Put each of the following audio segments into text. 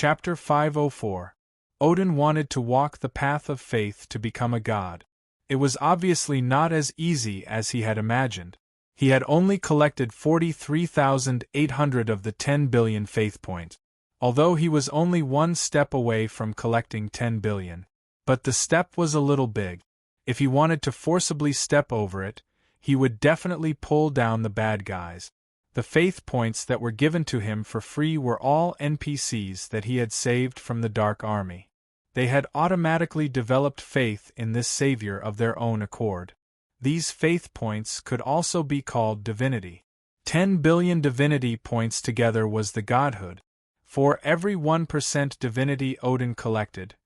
Chapter 504. Odin wanted to walk the path of faith to become a god. It was obviously not as easy as he had imagined. He had only collected 43,800 of the 10 billion faith points, although he was only one step away from collecting 10 billion. But the step was a little big. If he wanted to forcibly step over it, he would definitely pull down the bad guys. The faith points that were given to him for free were all NPCs that he had saved from the Dark Army. They had automatically developed faith in this savior of their own accord. These faith points could also be called divinity. 10 billion divinity points together was the godhood. For every 1% divinity Odin collected,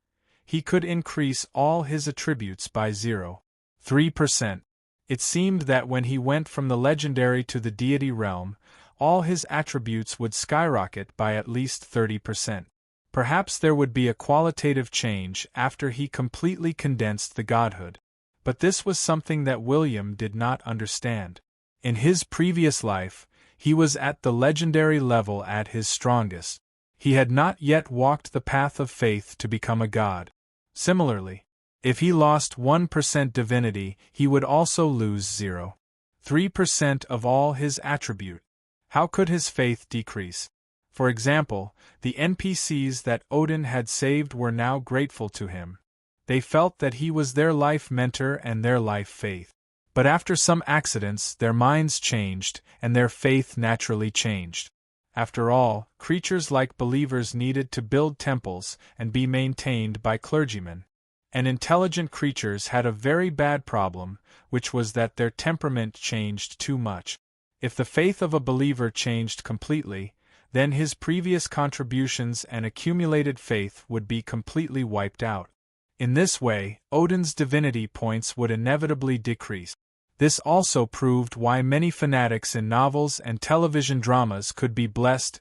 he could increase all his attributes by 0.3%. It seemed that when he went from the legendary to the deity realm, all his attributes would skyrocket by at least 30%. Perhaps there would be a qualitative change after he completely condensed the godhood. But this was something that William did not understand. In his previous life, he was at the legendary level at his strongest. He had not yet walked the path of faith to become a god. Similarly, if he lost 1% divinity, he would also lose 0.3% of all his attribute. How could his faith decrease? For example, the NPCs that Odin had saved were now grateful to him. They felt that he was their life mentor and their life faith. But after some accidents, their minds changed, and their faith naturally changed. After all, creatures like believers needed to build temples and be maintained by clergymen. And intelligent creatures had a very bad problem, which was that their temperament changed too much. If the faith of a believer changed completely, then his previous contributions and accumulated faith would be completely wiped out. In this way, Odin's divinity points would inevitably decrease. This also proved why many fanatics in novels and television dramas could be blessed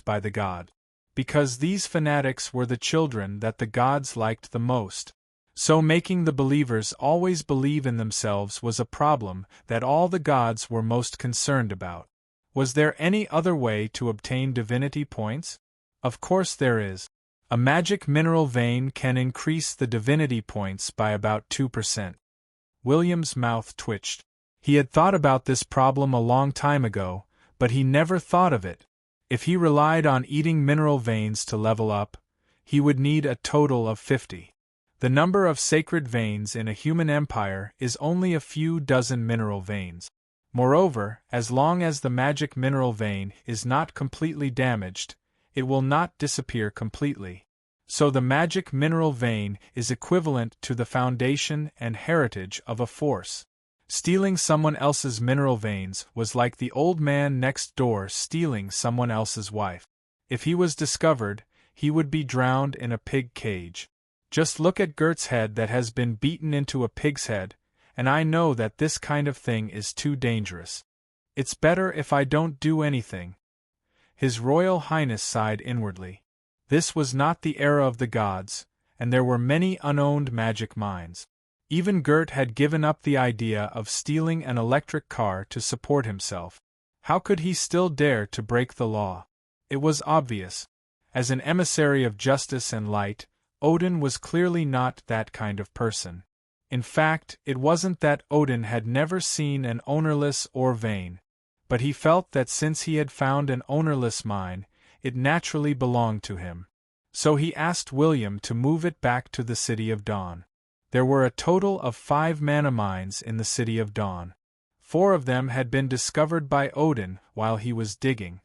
by the god. Because these fanatics were the children that the gods liked the most. So making the believers always believe in themselves was a problem that all the gods were most concerned about. Was there any other way to obtain divinity points? Of course there is. A magic mineral vein can increase the divinity points by about 2%. William's mouth twitched. He had thought about this problem a long time ago, but he never thought of it. If he relied on eating mineral veins to level up, he would need a total of 50. The number of sacred veins in a human empire is only a few dozen mineral veins. Moreover, as long as the magic mineral vein is not completely damaged, it will not disappear completely. So the magic mineral vein is equivalent to the foundation and heritage of a force. Stealing someone else's mineral veins was like the old man next door stealing someone else's wife. If he was discovered, he would be drowned in a pig cage. Just look at Gert's head that has been beaten into a pig's head, and I know that this kind of thing is too dangerous. It's better if I don't do anything. His Royal Highness sighed inwardly. This was not the era of the gods, and there were many unowned magic mines. Even Gert had given up the idea of stealing an electric car to support himself. How could he still dare to break the law? It was obvious. As an emissary of justice and light, Odin was clearly not that kind of person. In fact, it wasn't that Odin had never seen an ownerless ore vein, but he felt that since he had found an ownerless mine, it naturally belonged to him. So he asked William to move it back to the City of Dawn. There were a total of 5 mana mines in the City of Dawn. 4 of them had been discovered by Odin while he was digging.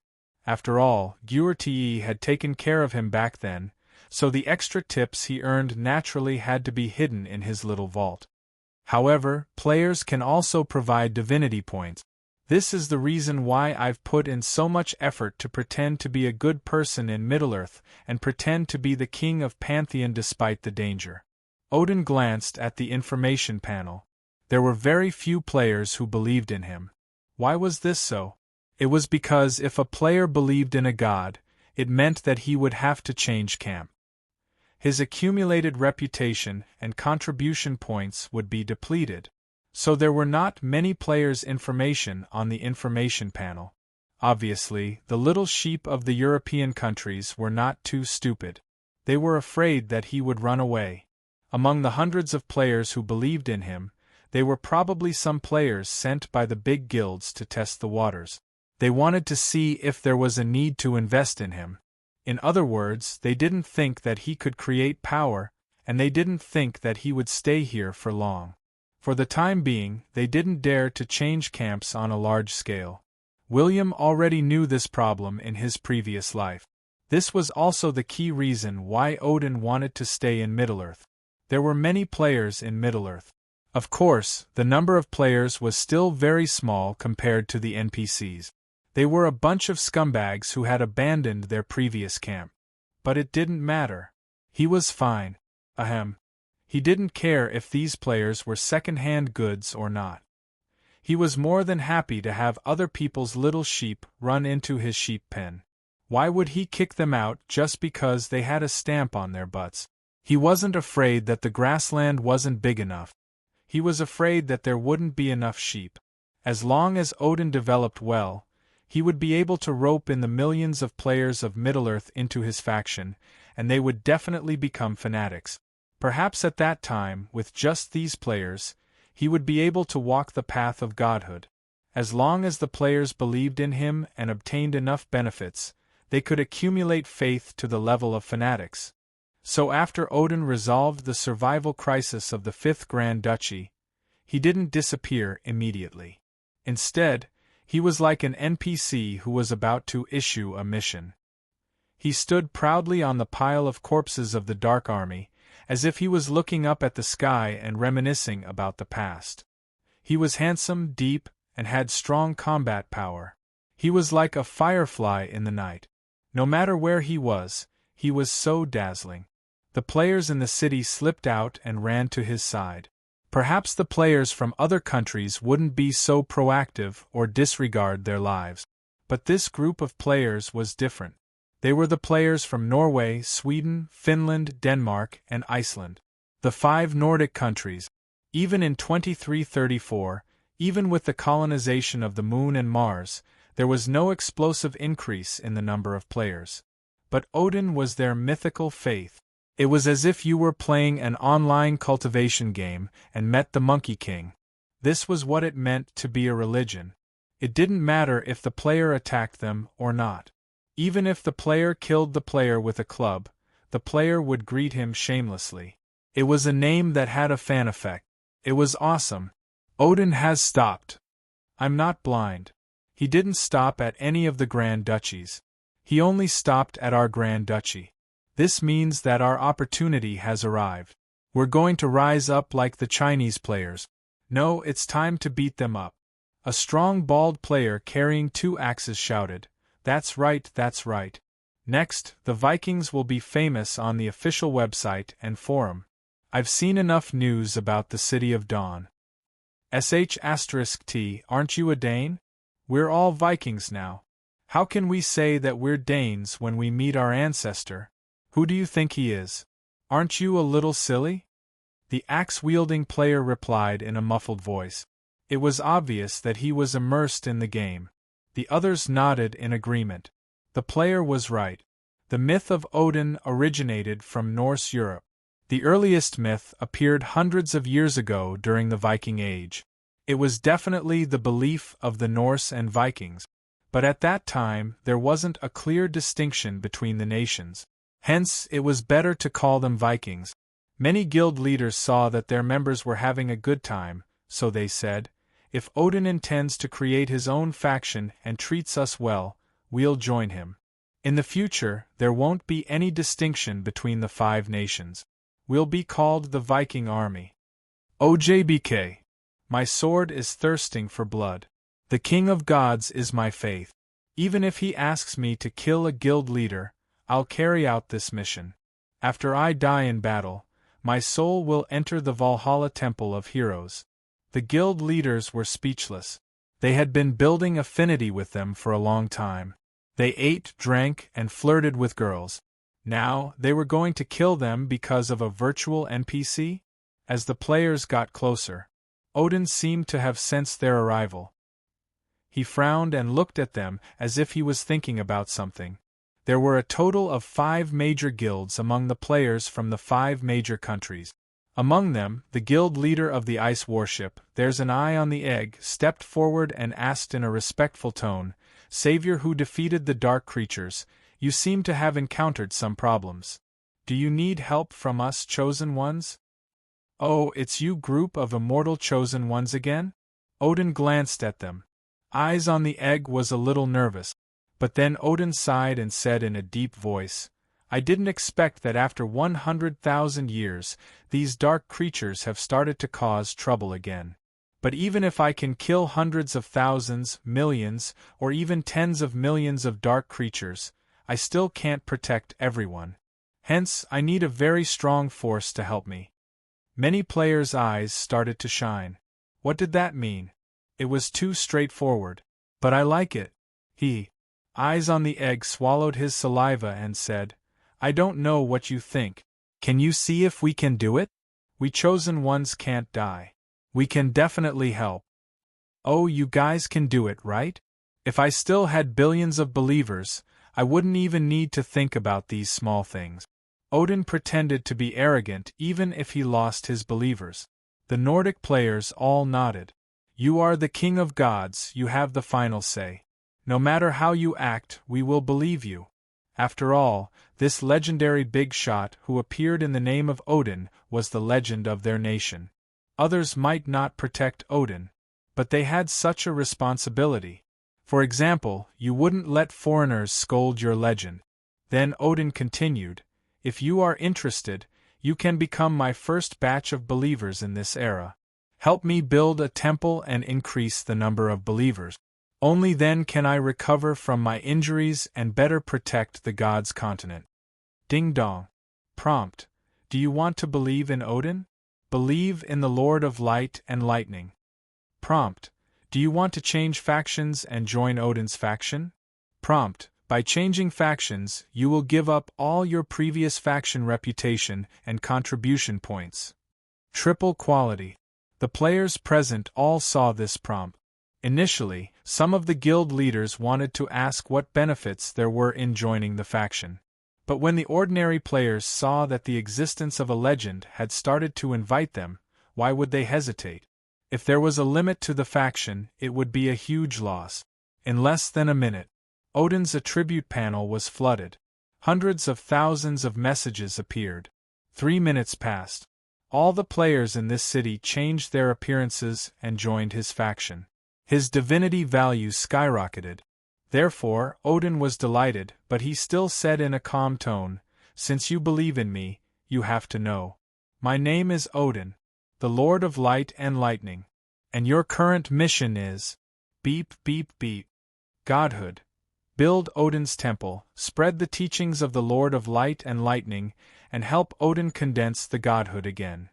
After all, Gjorti had taken care of him back then, so the extra tips he earned naturally had to be hidden in his little vault. However, players can also provide divinity points. This is the reason why I've put in so much effort to pretend to be a good person in Middle-earth and pretend to be the king of Pantheon despite the danger. Odin glanced at the information panel. There were very few players who believed in him. Why was this so? It was because if a player believed in a god, it meant that he would have to change camp. His accumulated reputation and contribution points would be depleted. So there were not many players' information on the information panel. Obviously, the little sheep of the European countries were not too stupid. They were afraid that he would run away. Among the hundreds of players who believed in him, they were probably some players sent by the big guilds to test the waters. They wanted to see if there was a need to invest in him. In other words, they didn't think that he could create power, and they didn't think that he would stay here for long. For the time being, they didn't dare to change camps on a large scale. William already knew this problem in his previous life. This was also the key reason why Odin wanted to stay in Middle-earth. There were many players in Middle-earth. Of course, the number of players was still very small compared to the NPCs. They were a bunch of scumbags who had abandoned their previous camp. But it didn't matter. He was fine. He didn't care if these players were second-hand goods or not. He was more than happy to have other people's little sheep run into his sheep pen. Why would he kick them out just because they had a stamp on their butts? He wasn't afraid that the grassland wasn't big enough. He was afraid that there wouldn't be enough sheep. As long as Odin developed well, he would be able to rope in the millions of players of Middle-earth into his faction, and they would definitely become fanatics. Perhaps at that time, with just these players, he would be able to walk the path of godhood. As long as the players believed in him and obtained enough benefits, they could accumulate faith to the level of fanatics. So after Odin resolved the survival crisis of the Fifth Grand Duchy, he didn't disappear immediately. Instead, he was like an NPC who was about to issue a mission. He stood proudly on the pile of corpses of the Dark Army, as if he was looking up at the sky and reminiscing about the past. He was handsome, deep, and had strong combat power. He was like a firefly in the night. No matter where he was so dazzling. The players in the city slipped out and ran to his side. Perhaps the players from other countries wouldn't be so proactive or disregard their lives. But this group of players was different. They were the players from Norway, Sweden, Finland, Denmark, and Iceland. The 5 Nordic countries. Even in 2334, even with the colonization of the Moon and Mars, there was no explosive increase in the number of players. But Odin was their mythical faith. It was as if you were playing an online cultivation game and met the Monkey King. This was what it meant to be a religion. It didn't matter if the player attacked them or not. Even if the player killed the player with a club, the player would greet him shamelessly. It was a name that had a fan effect. It was awesome. Odin has stopped. I'm not blind. He didn't stop at any of the Grand Duchies. He only stopped at our Grand Duchy. This means that our opportunity has arrived. We're going to rise up like the Chinese players. No, it's time to beat them up. A strong bald player carrying 2 axes shouted, "That's right, that's right. Next, the Vikings will be famous on the official website and forum. I've seen enough news about the City of Dawn. *T, aren't you a Dane? We're all Vikings now. How can we say that we're Danes when we meet our ancestor? Who do you think he is? Aren't you a little silly?" The axe-wielding player replied in a muffled voice. It was obvious that he was immersed in the game. The others nodded in agreement. The player was right. The myth of Odin originated from Norse Europe. The earliest myth appeared hundreds of years ago during the Viking Age. It was definitely the belief of the Norse and Vikings. But at that time, there wasn't a clear distinction between the nations. Hence, it was better to call them Vikings. Many guild leaders saw that their members were having a good time, so they said, "If Odin intends to create his own faction and treats us well, we'll join him. In the future, there won't be any distinction between the 5 nations. We'll be called the Viking Army. OJBK. My sword is thirsting for blood. The King of Gods is my faith. Even if he asks me to kill a guild leader, I'll carry out this mission. After I die in battle, my soul will enter the Valhalla Temple of Heroes." The guild leaders were speechless. They had been building affinity with them for a long time. They ate, drank, and flirted with girls. Now, they were going to kill them because of a virtual NPC? As the players got closer, Odin seemed to have sensed their arrival. He frowned and looked at them as if he was thinking about something. There were a total of 5 major guilds among the players from the 5 major countries. Among them, the guild leader of the ice warship, There's an Eye on the Egg, stepped forward and asked in a respectful tone, "Savior who defeated the dark creatures, you seem to have encountered some problems. Do you need help from us chosen ones?" "Oh, it's you group of immortal chosen ones again?" Odin glanced at them. Eyes on the Egg was a little nervous. But then Odin sighed and said in a deep voice, "I didn't expect that after 100,000 years, these dark creatures have started to cause trouble again. But even if I can kill hundreds of thousands, millions, or even tens of millions of dark creatures, I still can't protect everyone. Hence, I need a very strong force to help me." Many players' eyes started to shine. What did that mean? It was too straightforward. But I like it. Eyes on the Egg swallowed his saliva and said, "I don't know what you think. Can you see if we can do it? We chosen ones can't die. We can definitely help." "Oh, you guys can do it, right? If I still had billions of believers, I wouldn't even need to think about these small things." Odin pretended to be arrogant even if he lost his believers. The Nordic players all nodded. "You are the king of gods, you have the final say. No matter how you act, we will believe you." After all, this legendary big shot who appeared in the name of Odin was the legend of their nation. Others might not protect Odin, but they had such a responsibility. For example, you wouldn't let foreigners scold your legend. Then Odin continued, "If you are interested, you can become my first batch of believers in this era. Help me build a temple and increase the number of believers. Only then can I recover from my injuries and better protect the gods' continent." Ding dong. Prompt: Do you want to believe in Odin? Believe in the Lord of Light and Lightning. Prompt: Do you want to change factions and join Odin's faction? Prompt: By changing factions, you will give up all your previous faction reputation and contribution points. Triple quality. The players present all saw this prompt. Initially, some of the guild leaders wanted to ask what benefits there were in joining the faction. But when the ordinary players saw that the existence of a legend had started to invite them, why would they hesitate? If there was a limit to the faction, it would be a huge loss. In less than a minute, Odin's attribute panel was flooded. Hundreds of thousands of messages appeared. 3 minutes passed. All the players in this city changed their appearances and joined his faction. His divinity value skyrocketed. Therefore, Odin was delighted, but he still said in a calm tone, "Since you believe in me, you have to know. My name is Odin, the Lord of Light and Lightning. And your current mission is beep beep beep. Godhood. Build Odin's temple, spread the teachings of the Lord of Light and Lightning, and help Odin condense the godhood again.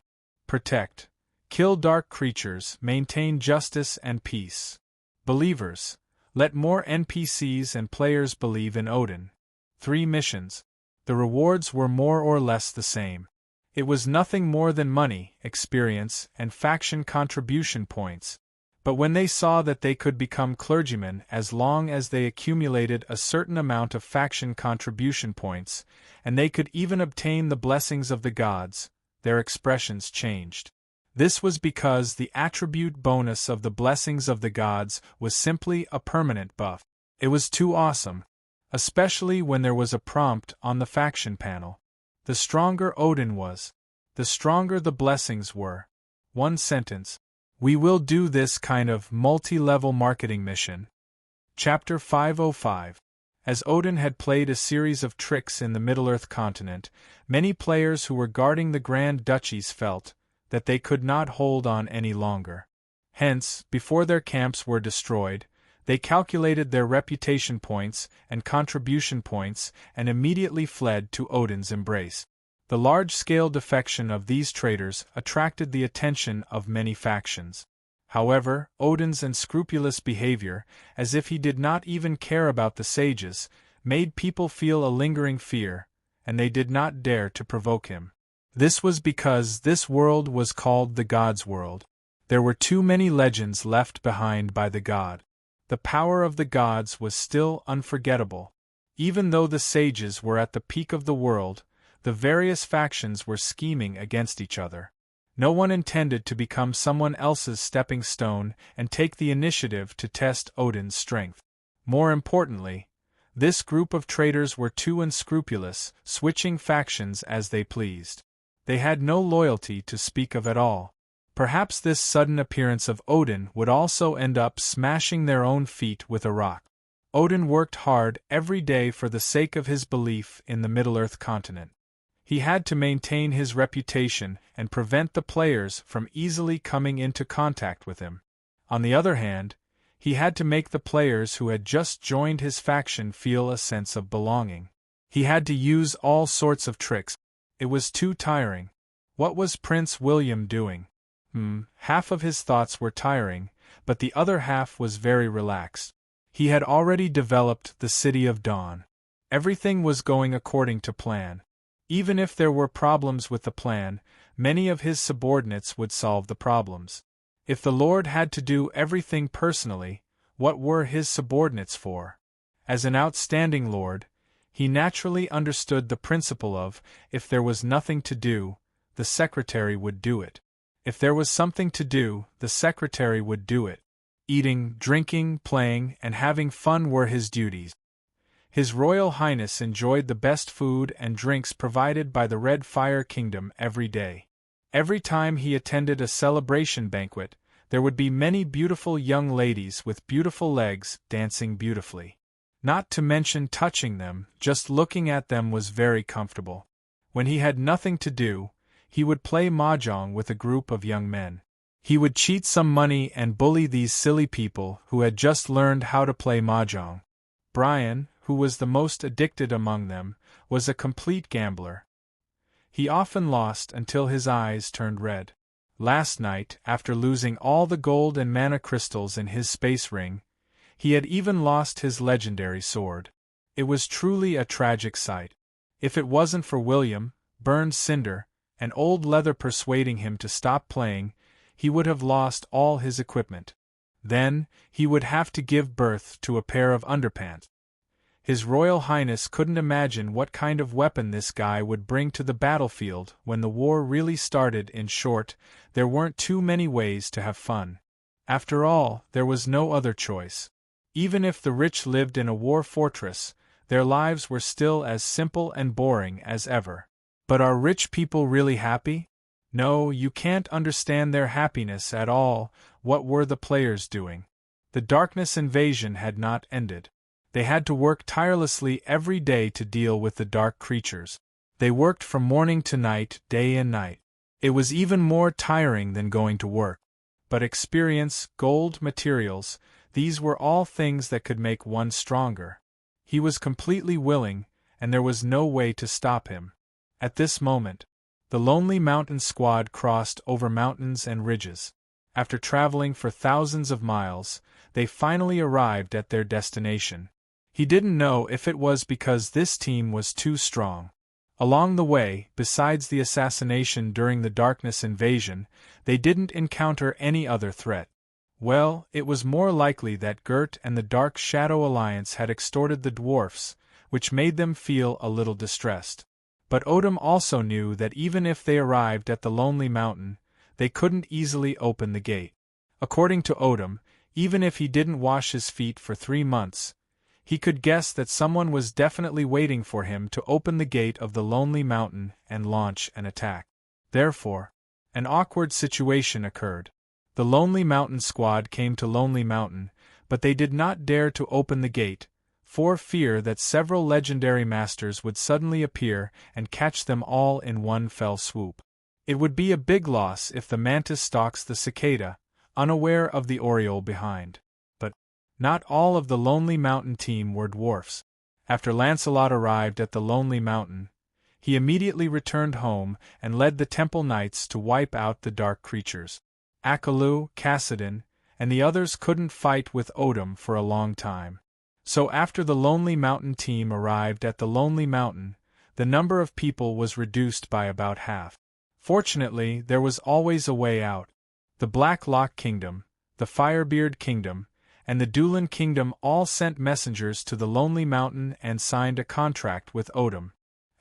Protect. Kill dark creatures, maintain justice and peace. Believers. Let more NPCs and players believe in Odin." 3 missions. The rewards were more or less the same. It was nothing more than money, experience, and faction contribution points. But when they saw that they could become clergymen as long as they accumulated a certain amount of faction contribution points, and they could even obtain the blessings of the gods, their expressions changed. This was because the attribute bonus of the blessings of the gods was simply a permanent buff. It was too awesome, especially when there was a prompt on the faction panel. The stronger Odin was, the stronger the blessings were. One sentence. We will do this kind of multi-level marketing mission. Chapter 505. As Odin had played a series of tricks in the Middle-earth continent, many players who were guarding the Grand Duchies felt that they could not hold on any longer. Hence, before their camps were destroyed, they calculated their reputation points and contribution points and immediately fled to Odin's embrace. The large-scale defection of these traitors attracted the attention of many factions. However, Odin's unscrupulous behavior, as if he did not even care about the sages, made people feel a lingering fear, and they did not dare to provoke him. This was because this world was called the God's world. There were too many legends left behind by the god. The power of the gods was still unforgettable. Even though the sages were at the peak of the world, the various factions were scheming against each other. No one intended to become someone else's stepping stone and take the initiative to test Odin's strength. More importantly, this group of traitors were too unscrupulous, switching factions as they pleased. They had no loyalty to speak of at all. Perhaps this sudden appearance of Odin would also end up smashing their own feet with a rock. Odin worked hard every day for the sake of his belief in the Middle-earth continent. He had to maintain his reputation and prevent the players from easily coming into contact with him. On the other hand, he had to make the players who had just joined his faction feel a sense of belonging. He had to use all sorts of tricks. It was too tiring. What was Prince William doing? Half of his thoughts were tiring, but the other half was very relaxed. He had already developed the City of Dawn. Everything was going according to plan. Even if there were problems with the plan, many of his subordinates would solve the problems. If the Lord had to do everything personally, what were his subordinates for? As an outstanding Lord, he naturally understood the principle of, if there was nothing to do, the secretary would do it. If there was something to do, the secretary would do it. Eating, drinking, playing, and having fun were his duties. His Royal Highness enjoyed the best food and drinks provided by the Red Fire Kingdom every day. Every time he attended a celebration banquet, there would be many beautiful young ladies with beautiful legs dancing beautifully. Not to mention touching them, just looking at them was very comfortable. When he had nothing to do, he would play mahjong with a group of young men. He would cheat some money and bully these silly people who had just learned how to play mahjong. Brian, who was the most addicted among them, was a complete gambler. He often lost until his eyes turned red. Last night, after losing all the gold and mana crystals in his space ring, he had even lost his legendary sword. It was truly a tragic sight. If it wasn't for William, burned cinder, and old leather persuading him to stop playing, he would have lost all his equipment. Then, he would have to give birth to a pair of underpants. His Royal Highness couldn't imagine what kind of weapon this guy would bring to the battlefield when the war really started. In short, there weren't too many ways to have fun. After all, there was no other choice. Even if the rich lived in a war fortress, their lives were still as simple and boring as ever. But are rich people really happy? No, you can't understand their happiness at all. What were the players doing? The darkness invasion had not ended. They had to work tirelessly every day to deal with the dark creatures. They worked from morning to night, day and night. It was even more tiring than going to work. But experience, gold, materials, these were all things that could make one stronger. He was completely willing, and there was no way to stop him. At this moment, the Lonely Mountain squad crossed over mountains and ridges. After traveling for thousands of miles, they finally arrived at their destination. He didn't know if it was because this team was too strong. Along the way, besides the assassination during the Darkness invasion, they didn't encounter any other threat. Well, it was more likely that Gert and the Dark Shadow Alliance had extorted the dwarfs, which made them feel a little distressed. But Odin also knew that even if they arrived at the Lonely Mountain, they couldn't easily open the gate. According to Odin, even if he didn't wash his feet for 3 months, he could guess that someone was definitely waiting for him to open the gate of the Lonely Mountain and launch an attack. Therefore, an awkward situation occurred. The Lonely Mountain squad came to Lonely Mountain, but they did not dare to open the gate, for fear that several legendary masters would suddenly appear and catch them all in one fell swoop. It would be a big loss if the mantis stalks the cicada, unaware of the oriole behind. But not all of the Lonely Mountain team were dwarfs. After Lancelot arrived at the Lonely Mountain, he immediately returned home and led the Temple Knights to wipe out the dark creatures. Akalu, Cassidon, and the others couldn't fight with Odin for a long time. So after the Lonely Mountain team arrived at the Lonely Mountain, the number of people was reduced by about half. Fortunately, there was always a way out. The Black Lock Kingdom, the Firebeard Kingdom, and the Dulan kingdom all sent messengers to the Lonely Mountain and signed a contract with Odin.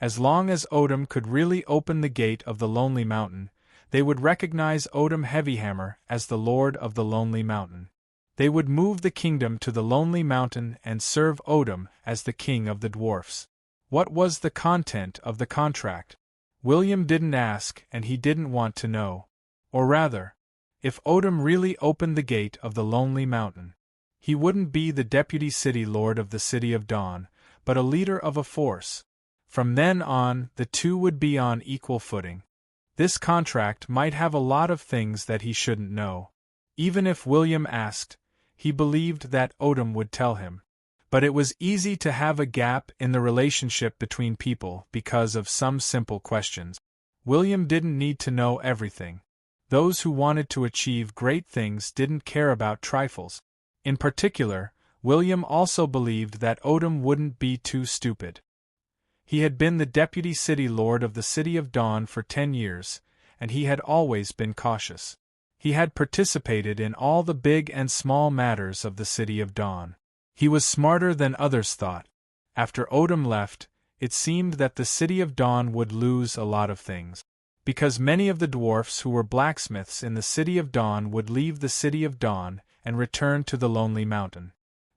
As long as Odin could really open the gate of the Lonely Mountain, they would recognize Odin Heavyhammer as the Lord of the Lonely Mountain. They would move the kingdom to the Lonely Mountain and serve Odin as the king of the dwarfs. What was the content of the contract? William didn't ask, and he didn't want to know. Or rather, if Odin really opened the gate of the Lonely Mountain, he wouldn't be the deputy city lord of the City of Dawn, but a leader of a force. From then on, the two would be on equal footing. This contract might have a lot of things that he shouldn't know. Even if William asked, he believed that Odin would tell him. But it was easy to have a gap in the relationship between people because of some simple questions. William didn't need to know everything. Those who wanted to achieve great things didn't care about trifles. In particular, William also believed that Odin wouldn't be too stupid. He had been the deputy city lord of the City of Dawn for 10 years, and he had always been cautious. He had participated in all the big and small matters of the City of Dawn. He was smarter than others thought. After Odin left, it seemed that the City of Dawn would lose a lot of things. Because many of the dwarfs who were blacksmiths in the City of Dawn would leave the City of Dawn and return to the Lonely Mountain.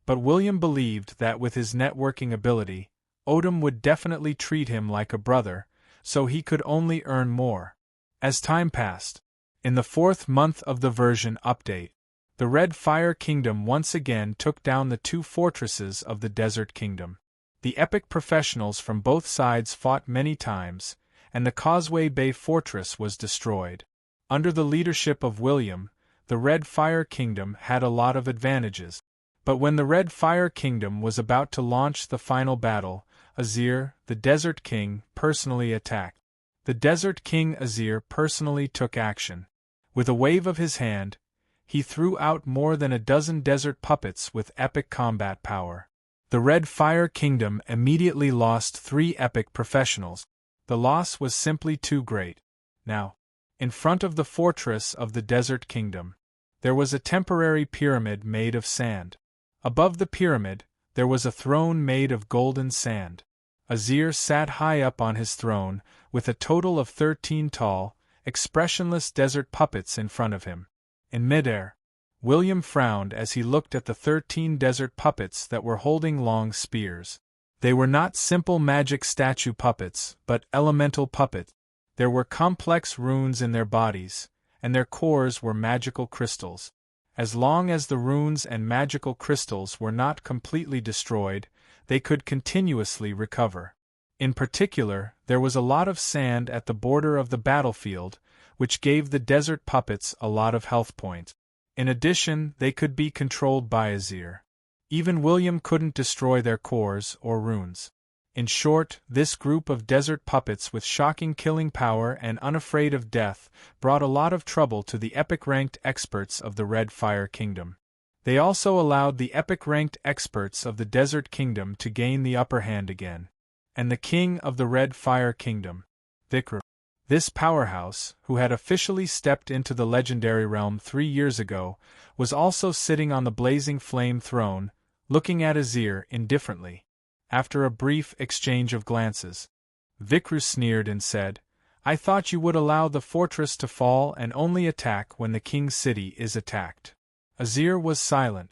But William believed that with his networking ability, Odin would definitely treat him like a brother, so he could only earn more. As time passed, in the 4th month of the version update, the Red Fire Kingdom once again took down the 2 fortresses of the Desert Kingdom. The epic professionals from both sides fought many times, and the Causeway Bay Fortress was destroyed. Under the leadership of William, the Red Fire Kingdom had a lot of advantages. But when the Red Fire Kingdom was about to launch the final battle, Azir, the Desert King, personally attacked. The Desert King Azir personally took action. With a wave of his hand, he threw out more than a dozen desert puppets with epic combat power. The Red Fire Kingdom immediately lost 3 epic professionals. The loss was simply too great. Now, in front of the fortress of the Desert Kingdom, there was a temporary pyramid made of sand. Above the pyramid, there was a throne made of golden sand. Azir sat high up on his throne, with a total of 13 tall, expressionless desert puppets in front of him. In midair, William frowned as he looked at the 13 desert puppets that were holding long spears. They were not simple magic statue puppets, but elemental puppets. There were complex runes in their bodies, and their cores were magical crystals. As long as the runes and magical crystals were not completely destroyed, they could continuously recover. In particular, there was a lot of sand at the border of the battlefield, which gave the desert puppets a lot of health points. In addition, they could be controlled by Azir. Even William couldn't destroy their cores or runes. In short, this group of desert puppets with shocking killing power and unafraid of death brought a lot of trouble to the epic-ranked experts of the Red Fire Kingdom. They also allowed the epic-ranked experts of the Desert Kingdom to gain the upper hand again. And the king of the Red Fire Kingdom, Vikru. This powerhouse, who had officially stepped into the legendary realm 3 years ago, was also sitting on the blazing flame throne, looking at Azir indifferently. After a brief exchange of glances, Vikru sneered and said, "I thought you would allow the fortress to fall and only attack when the king's city is attacked." Azir was silent.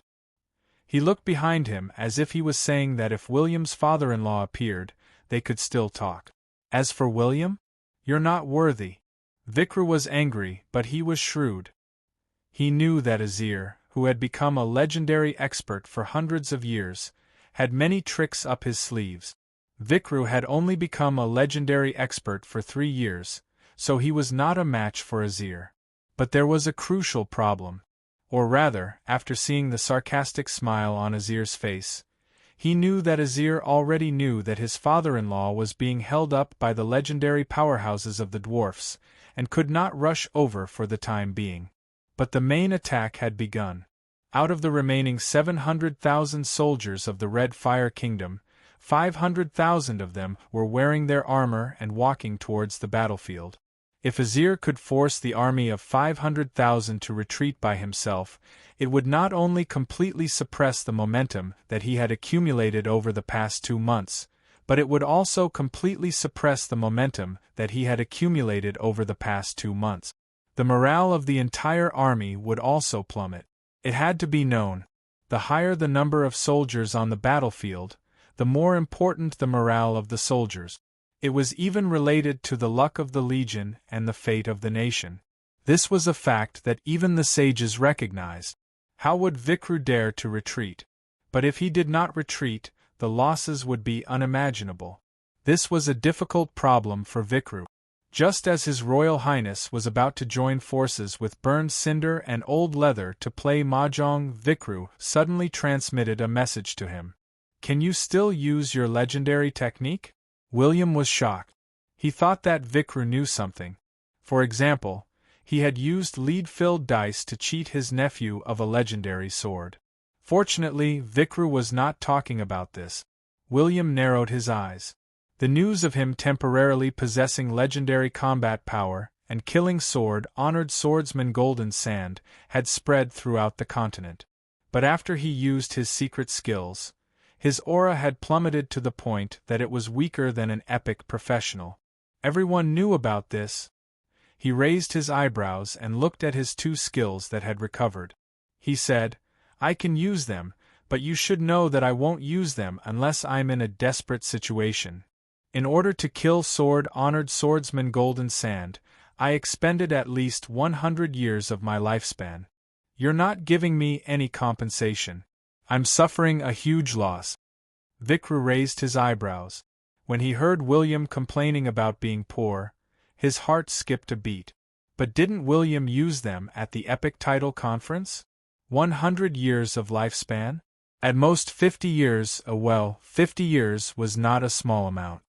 He looked behind him as if he was saying that if William's father-in-law appeared, they could still talk. As for William? "You're not worthy." Vikru was angry, but he was shrewd. He knew that Azir, who had become a legendary expert for hundreds of years, had many tricks up his sleeves. Vikru had only become a legendary expert for 3 years, so he was not a match for Azir. But there was a crucial problem. Or rather, after seeing the sarcastic smile on Azir's face, he knew that Azir already knew that his father-in-law was being held up by the legendary powerhouses of the dwarfs, and could not rush over for the time being. But the main attack had begun. Out of the remaining 700,000 soldiers of the Red Fire Kingdom, 500,000 of them were wearing their armor and walking towards the battlefield. If Azir could force the army of 500,000 to retreat by himself, it would not only completely suppress the momentum that he had accumulated over the past 2 months, but it would also completely suppress the momentum that he had accumulated over the past 2 months. The morale of the entire army would also plummet. It had to be known. The higher the number of soldiers on the battlefield, the more important the morale of the soldiers. It was even related to the luck of the legion and the fate of the nation. This was a fact that even the sages recognized. How would Vikru dare to retreat? But if he did not retreat, the losses would be unimaginable. This was a difficult problem for Vikru. Just as His Royal Highness was about to join forces with Burned Cinder and Old Leather to play mahjong, Vikru suddenly transmitted a message to him. "Can you still use your legendary technique?" William was shocked. He thought that Vikru knew something. For example, he had used lead-filled dice to cheat his nephew of a legendary sword. Fortunately, Vikru was not talking about this. William narrowed his eyes. The news of him temporarily possessing legendary combat power and killing honored swordsman Golden Sand had spread throughout the continent. But after he used his secret skills, his aura had plummeted to the point that it was weaker than an epic professional. Everyone knew about this. He raised his eyebrows and looked at his 2 skills that had recovered. He said, "I can use them, but you should know that I won't use them unless I'm in a desperate situation. In order to kill honored swordsman Golden Sand, I expended at least 100 years of my lifespan. You're not giving me any compensation. I'm suffering a huge loss." Vikru raised his eyebrows. When he heard William complaining about being poor, his heart skipped a beat. But didn't William use them at the Epic Title Conference? 100 years of lifespan? At most 50 years, 50 years was not a small amount.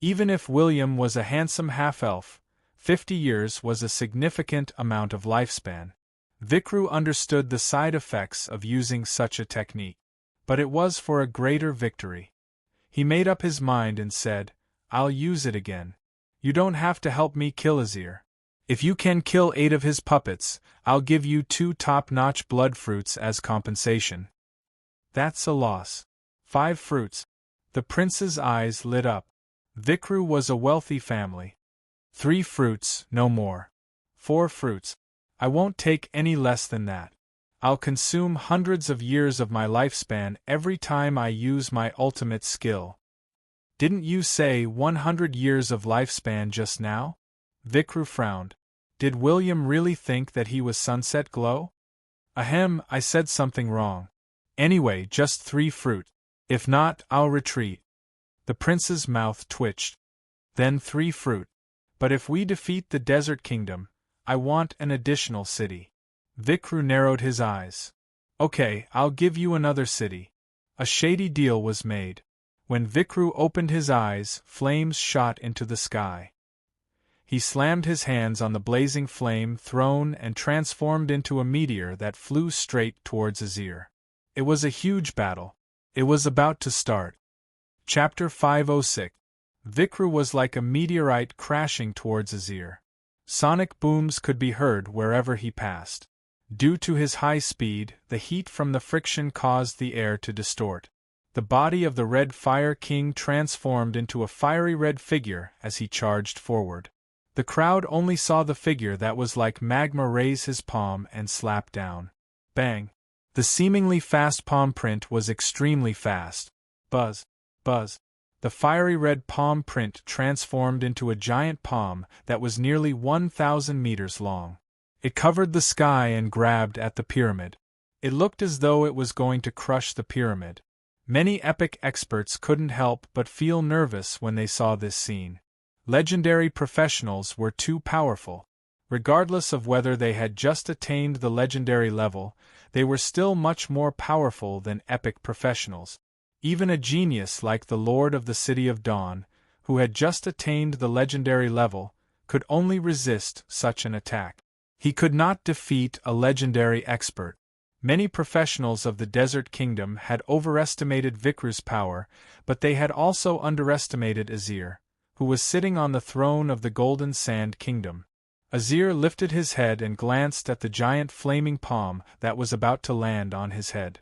Even if William was a handsome half-elf, 50 years was a significant amount of lifespan. Vikru understood the side effects of using such a technique. But it was for a greater victory. He made up his mind and said, "I'll use it again. You don't have to help me kill Azir. If you can kill 8 of his puppets, I'll give you 2 top-notch blood fruits as compensation." "That's a loss. 5 fruits." The prince's eyes lit up. Vikru was a wealthy family. 3 fruits, no more. 4 fruits. I won't take any less than that. I'll consume hundreds of years of my lifespan every time I use my ultimate skill. Didn't you say 100 years of lifespan just now? Vikru frowned. Did William really think that he was Sunset Glow? Ahem, I said something wrong. Anyway, just 3 fruit. If not, I'll retreat. The prince's mouth twitched. Then 3 fruit. But if we defeat the Desert Kingdom, I want an additional city. Vikru narrowed his eyes. Okay, I'll give you another city. A shady deal was made. When Vikru opened his eyes, flames shot into the sky. He slammed his hands on the blazing flame throne and transformed into a meteor that flew straight towards Azir. It was a huge battle. It was about to start. Chapter 506. Vikru was like a meteorite crashing towards Azir. Sonic booms could be heard wherever he passed. Due to his high speed, the heat from the friction caused the air to distort. The body of the Red Fire King transformed into a fiery red figure as he charged forward. The crowd only saw the figure that was like magma raise his palm and slap down. Bang! The seemingly fast palm print was extremely fast. Buzz! Buzz! The fiery red palm print transformed into a giant palm that was nearly 1,000 meters long. It covered the sky and grabbed at the pyramid. It looked as though it was going to crush the pyramid. Many epic experts couldn't help but feel nervous when they saw this scene. Legendary professionals were too powerful. Regardless of whether they had just attained the legendary level, they were still much more powerful than epic professionals. Even a genius like the Lord of the City of Dawn, who had just attained the legendary level, could only resist such an attack. He could not defeat a legendary expert. Many professionals of the Desert Kingdom had overestimated Vikru's power, but they had also underestimated Azir, who was sitting on the throne of the Golden Sand Kingdom. Azir lifted his head and glanced at the giant flaming palm that was about to land on his head.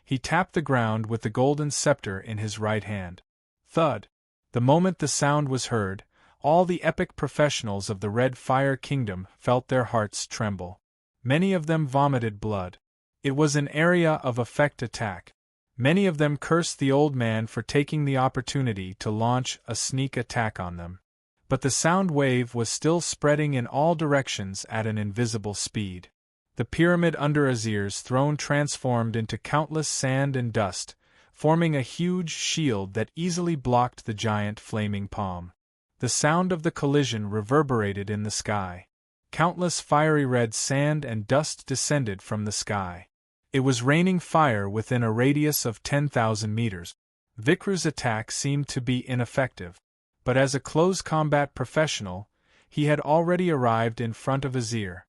He tapped the ground with the golden scepter in his right hand. Thud! The moment the sound was heard, all the epic professionals of the Red Fire Kingdom felt their hearts tremble. Many of them vomited blood. It was an area of effect attack. Many of them cursed the old man for taking the opportunity to launch a sneak attack on them. But the sound wave was still spreading in all directions at an invisible speed. The pyramid under Azir's throne transformed into countless sand and dust, forming a huge shield that easily blocked the giant flaming palm. The sound of the collision reverberated in the sky. Countless fiery red sand and dust descended from the sky. It was raining fire within a radius of 10,000 meters. Vikru's attack seemed to be ineffective, but as a close combat professional, he had already arrived in front of Azir.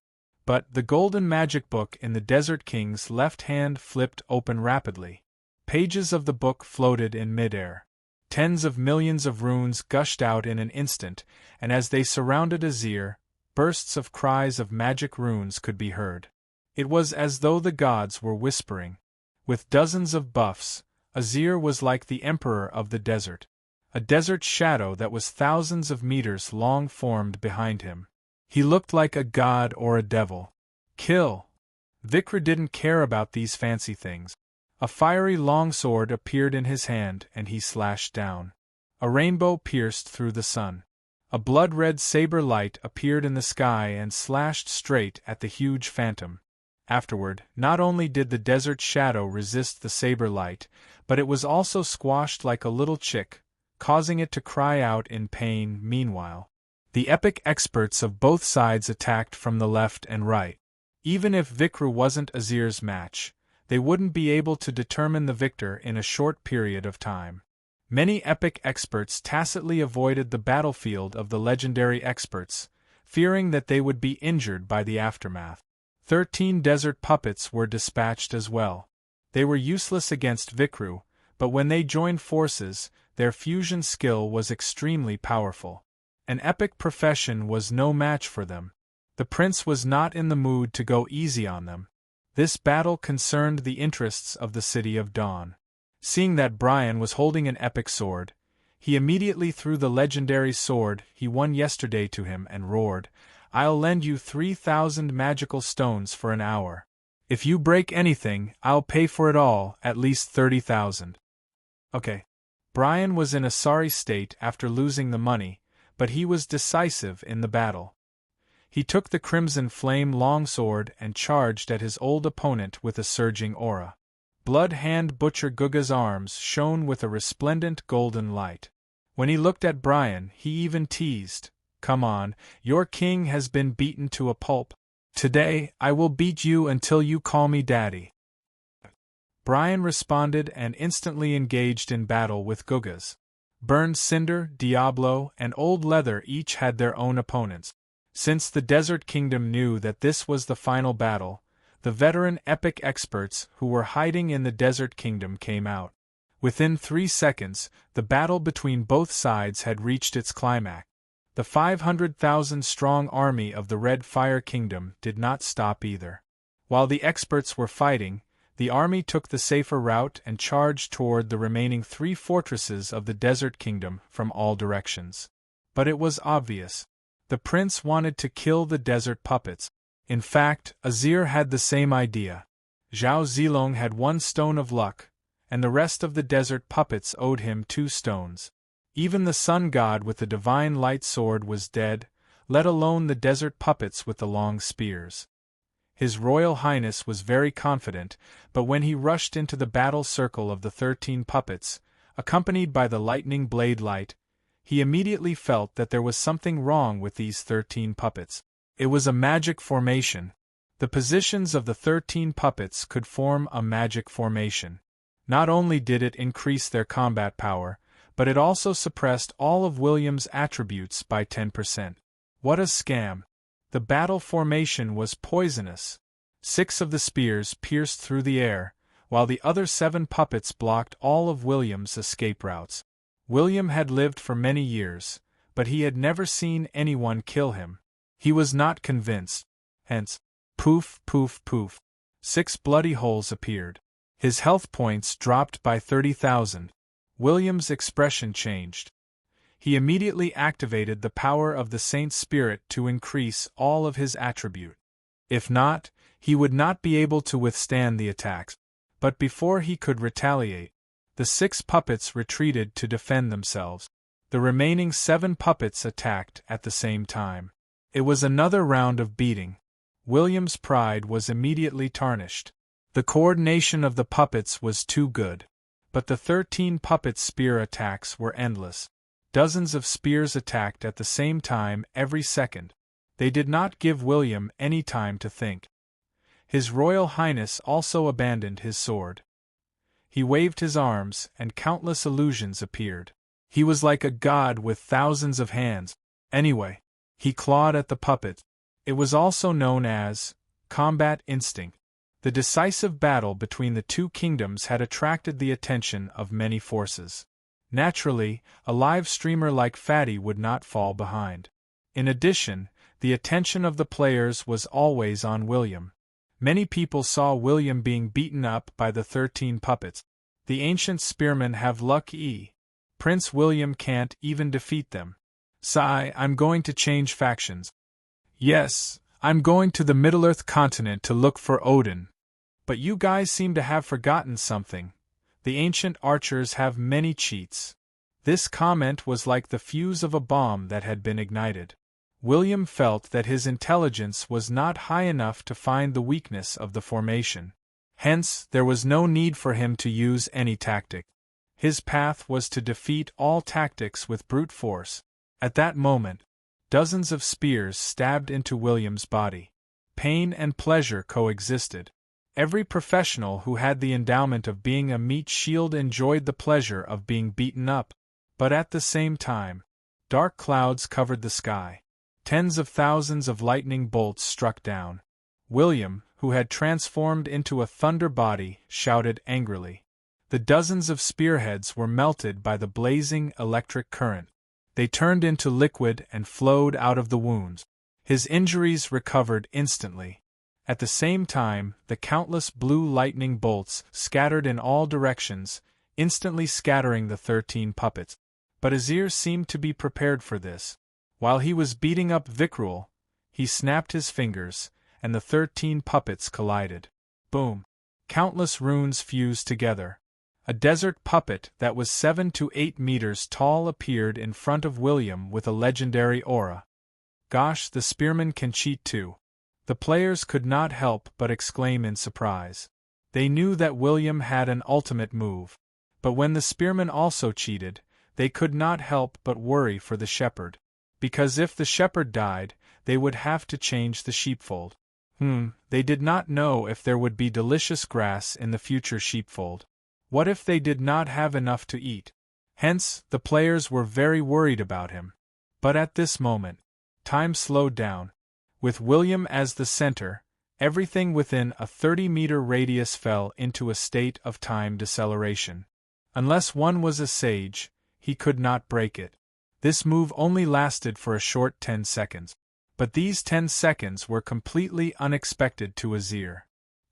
But the golden magic book in the Desert King's left hand flipped open rapidly. Pages of the book floated in midair. Tens of millions of runes gushed out in an instant, and as they surrounded Azir, bursts of cries of magic runes could be heard. It was as though the gods were whispering. With dozens of buffs, Azir was like the emperor of the desert. A desert shadow that was thousands of meters long formed behind him. He looked like a god or a devil. Kill! Vikru didn't care about these fancy things. A fiery longsword appeared in his hand and he slashed down. A rainbow pierced through the sun. A blood-red saber light appeared in the sky and slashed straight at the huge phantom. Afterward, not only did the desert shadow resist the saber light, but it was also squashed like a little chick, causing it to cry out in pain. Meanwhile, the epic experts of both sides attacked from the left and right. Even if Vikru wasn't Azir's match, they wouldn't be able to determine the victor in a short period of time. Many epic experts tacitly avoided the battlefield of the legendary experts, fearing that they would be injured by the aftermath. 13 desert puppets were dispatched as well. They were useless against Vikru, but when they joined forces, their fusion skill was extremely powerful. An epic profession was no match for them. The prince was not in the mood to go easy on them. This battle concerned the interests of the City of Dawn. Seeing that Brian was holding an epic sword, he immediately threw the legendary sword he won yesterday to him and roared, "I'll lend you 3,000 magical stones for an hour. If you break anything, I'll pay for it all, at least 30,000. Okay. Brian was in a sorry state after losing the money, but he was decisive in the battle. He took the Crimson Flame longsword and charged at his old opponent with a surging aura. Blood Hand Butcher Guga's arms shone with a resplendent golden light. When he looked at Brian, he even teased, "Come on, your king has been beaten to a pulp. Today, I will beat you until you call me daddy." Brian responded and instantly engaged in battle with Gugas. Burned Cinder, Diablo, and Old Leather each had their own opponents. Since the Desert Kingdom knew that this was the final battle, the veteran epic experts who were hiding in the Desert Kingdom came out. Within 3 seconds, the battle between both sides had reached its climax. The 500,000-strong army of the Red Fire Kingdom did not stop either. While the experts were fighting, the army took the safer route and charged toward the remaining 3 fortresses of the Desert Kingdom from all directions. But it was obvious. The prince wanted to kill the desert puppets. In fact, Azir had the same idea. Zhao Zilong had 1 stone of luck, and the rest of the desert puppets owed him 2 stones. Even the sun god with the divine light sword was dead, let alone the desert puppets with the long spears. His Royal Highness was very confident, but when he rushed into the battle circle of the 13 puppets, accompanied by the lightning blade light, he immediately felt that there was something wrong with these 13 puppets. It was a magic formation. The positions of the 13 puppets could form a magic formation. Not only did it increase their combat power, but it also suppressed all of William's attributes by 10%. What a scam! The battle formation was poisonous. 6 of the spears pierced through the air, while the other 7 puppets blocked all of William's escape routes. William had lived for many years, but he had never seen anyone kill him. He was not convinced. Hence, poof, poof, poof. 6 bloody holes appeared. His health points dropped by 30,000. William's expression changed. He immediately activated the power of the Saint Spirit to increase all of his attribute. If not, he would not be able to withstand the attacks. But before he could retaliate, the 6 puppets retreated to defend themselves. The remaining 7 puppets attacked at the same time. It was another round of beating. William's pride was immediately tarnished. The coordination of the puppets was too good. But the 13 puppets' spear attacks were endless. Dozens of spears attacked at the same time every second. They did not give William any time to think. His Royal Highness also abandoned his sword. He waved his arms, and countless illusions appeared. He was like a god with thousands of hands. Anyway, he clawed at the puppet. It was also known as combat instinct. The decisive battle between the 2 kingdoms had attracted the attention of many forces. Naturally, a live streamer like Fatty would not fall behind. In addition, the attention of the players was always on William. Many people saw William being beaten up by the 13 puppets. The ancient spearmen have luck. Prince William can't even defeat them. Sigh, I'm going to change factions. Yes, I'm going to the Middle-earth continent to look for Odin. But you guys seem to have forgotten something. The ancient archers have many cheats. This comment was like the fuse of a bomb that had been ignited. William felt that his intelligence was not high enough to find the weakness of the formation. Hence, there was no need for him to use any tactic. His path was to defeat all tactics with brute force. At that moment, dozens of spears stabbed into William's body. Pain and pleasure coexisted. Every professional who had the endowment of being a meat shield enjoyed the pleasure of being beaten up. But at the same time, dark clouds covered the sky. Tens of thousands of lightning bolts struck down. William, who had transformed into a thunder body, shouted angrily. The dozens of spearheads were melted by the blazing electric current. They turned into liquid and flowed out of the wounds. His injuries recovered instantly. At the same time, the countless blue lightning bolts scattered in all directions, instantly scattering the 13 puppets. But Azir seemed to be prepared for this. While he was beating up Vikrul, he snapped his fingers, and the 13 puppets collided. Boom! Countless runes fused together. A desert puppet that was 7 to 8 meters tall appeared in front of William with a legendary aura. Gosh, the spearmen can cheat too. The players could not help but exclaim in surprise. They knew that William had an ultimate move. But when the spearmen also cheated, they could not help but worry for the shepherd. Because if the shepherd died, they would have to change the sheepfold. They did not know if there would be delicious grass in the future sheepfold. What if they did not have enough to eat? Hence, the players were very worried about him. But at this moment, time slowed down. With William as the center, everything within a 30-meter radius fell into a state of time deceleration. Unless one was a sage, he could not break it. This move only lasted for a short 10 seconds. But these 10 seconds were completely unexpected to Azir.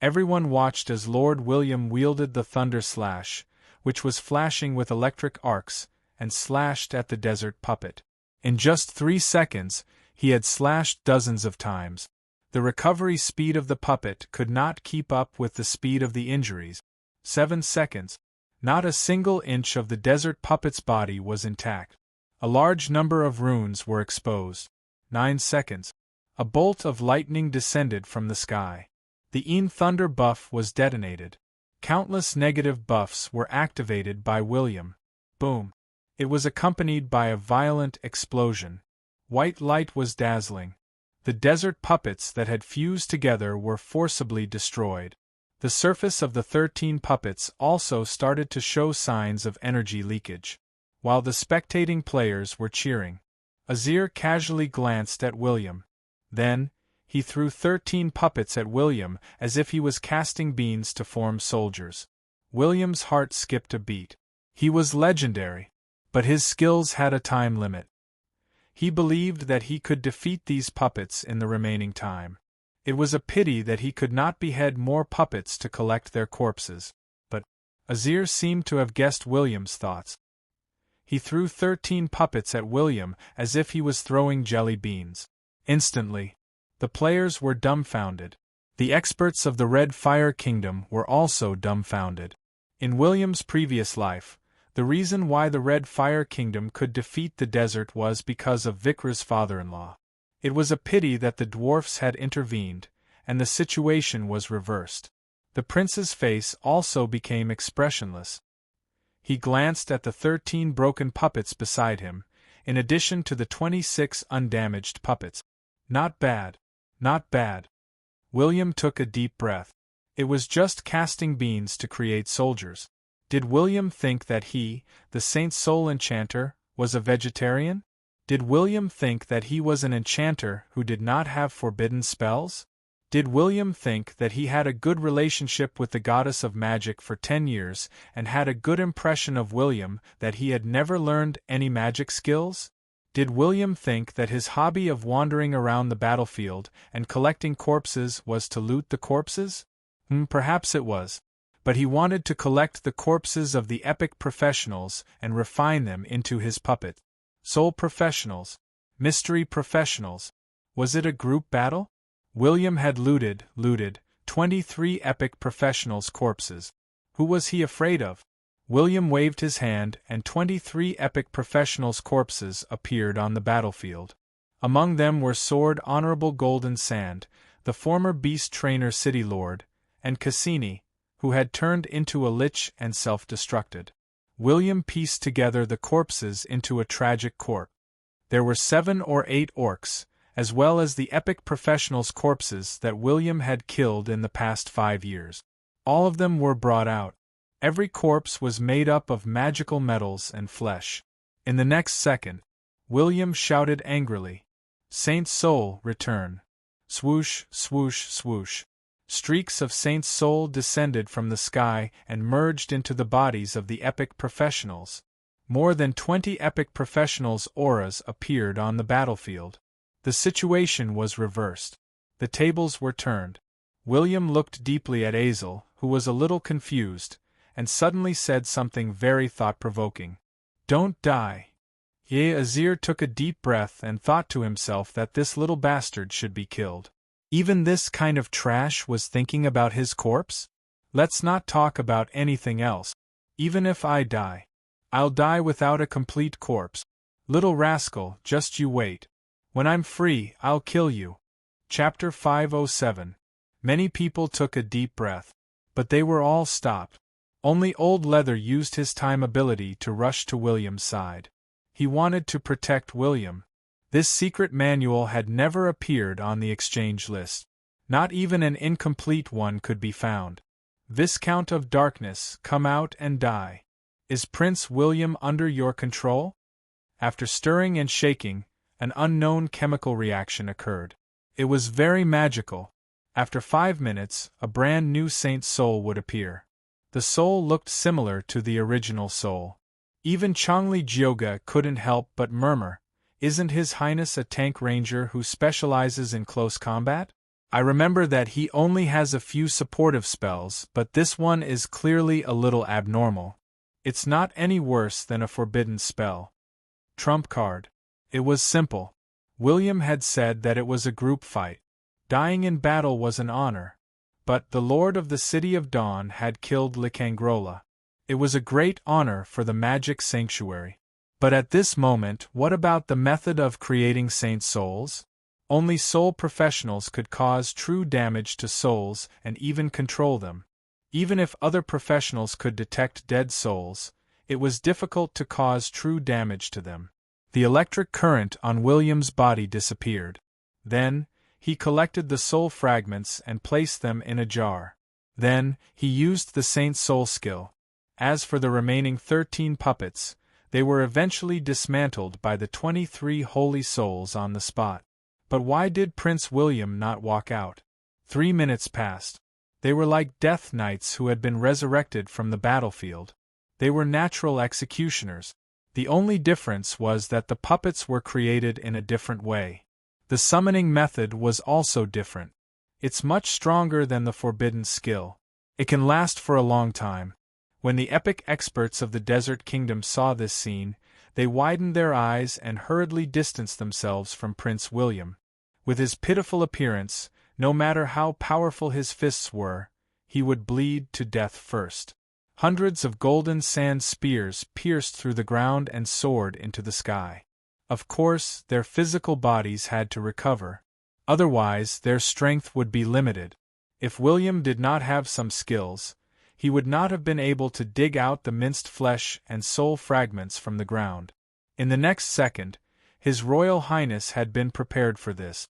Everyone watched as Lord William wielded the Thunder Slash, which was flashing with electric arcs, and slashed at the desert puppet. In just 3 seconds, he had slashed dozens of times. The recovery speed of the puppet could not keep up with the speed of the injuries. 7 seconds. Not a single inch of the desert puppet's body was intact. A large number of runes were exposed. 9 seconds. A bolt of lightning descended from the sky. The Thunder buff was detonated. Countless negative buffs were activated by William. Boom. It was accompanied by a violent explosion. White light was dazzling. The desert puppets that had fused together were forcibly destroyed. The surface of the 13 puppets also started to show signs of energy leakage. While the spectating players were cheering, Azir casually glanced at William. Then, he threw 13 puppets at William as if he was casting beans to form soldiers. William's heart skipped a beat. He was legendary, but his skills had a time limit. He believed that he could defeat these puppets in the remaining time. It was a pity that he could not behead more puppets to collect their corpses. But Azir seemed to have guessed William's thoughts. He threw 13 puppets at William as if he was throwing jelly beans. Instantly, the players were dumbfounded. The experts of the Red Fire Kingdom were also dumbfounded. In William's previous life, the reason why the Red Fire Kingdom could defeat the desert was because of Vikra's father-in-law. It was a pity that the dwarfs had intervened, and the situation was reversed. The prince's face also became expressionless. He glanced at the 13 broken puppets beside him, in addition to the 26 undamaged puppets. Not bad. Not bad. William took a deep breath. It was just casting beans to create soldiers. Did William think that he, the Saint Soul Enchanter, was a vegetarian? Did William think that he was an enchanter who did not have forbidden spells? Did William think that he had a good relationship with the goddess of magic for 10 years and had a good impression of William that he had never learned any magic skills? Did William think that his hobby of wandering around the battlefield and collecting corpses was to loot the corpses? Perhaps it was. But he wanted to collect the corpses of the epic professionals and refine them into his puppet. Soul professionals. Mystery professionals. Was it a group battle? William had looted 23 epic professionals' corpses. Who was he afraid of? William waved his hand and 23 epic professionals' corpses appeared on the battlefield. Among them were Sword Honorable Golden Sand, the former beast trainer city lord, and Cassini, who had turned into a lich and self-destructed. William pieced together the corpses into a tragic corpse. There were 7 or 8 orcs, as well as the epic professionals' corpses that William had killed in the past 5 years. All of them were brought out. Every corpse was made up of magical metals and flesh. In the next second, William shouted angrily, "Saint Soul, return!" Swoosh, swoosh, swoosh. Streaks of Saint Soul descended from the sky and merged into the bodies of the epic professionals. More than 20 epic professionals' auras appeared on the battlefield. The situation was reversed. The tables were turned. William looked deeply at Azel, who was a little confused, and suddenly said something very thought-provoking. "Don't die." Azir took a deep breath and thought to himself that this little bastard should be killed. Even this kind of trash was thinking about his corpse? Let's not talk about anything else. Even if I die, I'll die without a complete corpse. Little rascal, just you wait. When I'm free, I'll kill you. Chapter 507. Many people took a deep breath. But they were all stopped. Only Old Leather used his time ability to rush to William's side. He wanted to protect William. This secret manual had never appeared on the exchange list. Not even an incomplete one could be found. Viscount of Darkness, come out and die. Is Prince William under your control? After stirring and shaking, an unknown chemical reaction occurred. It was very magical. After 5 minutes, a brand new Saint Soul would appear. The soul looked similar to the original soul. Even Chongli Jyoga couldn't help but murmur, "Isn't His Highness a tank ranger who specializes in close combat? I remember that he only has a few supportive spells, but this one is clearly a little abnormal. It's not any worse than a forbidden spell." Trump card. It was simple. William had said that it was a group fight. Dying in battle was an honor. But the Lord of the City of Dawn had killed Likangrola. It was a great honor for the magic sanctuary. But at this moment, what about the method of creating Saint Souls? Only soul professionals could cause true damage to souls and even control them. Even if other professionals could detect dead souls, it was difficult to cause true damage to them. The electric current on William's body disappeared. Then, he collected the soul fragments and placed them in a jar. Then, he used the Saint Soul skill. As for the remaining 13 puppets, they were eventually dismantled by the 23 holy souls on the spot. But why did Prince William not walk out? 3 minutes passed. They were like death knights who had been resurrected from the battlefield. They were natural executioners. The only difference was that the puppets were created in a different way. The summoning method was also different. It's much stronger than the forbidden skill. It can last for a long time. When the epic experts of the Desert Kingdom saw this scene, they widened their eyes and hurriedly distanced themselves from Prince William. With his pitiful appearance, no matter how powerful his fists were, he would bleed to death first. Hundreds of golden sand spears pierced through the ground and soared into the sky. Of course, their physical bodies had to recover. Otherwise, their strength would be limited. If William did not have some skills, he would not have been able to dig out the minced flesh and soul fragments from the ground. In the next second, His Royal Highness had been prepared for this.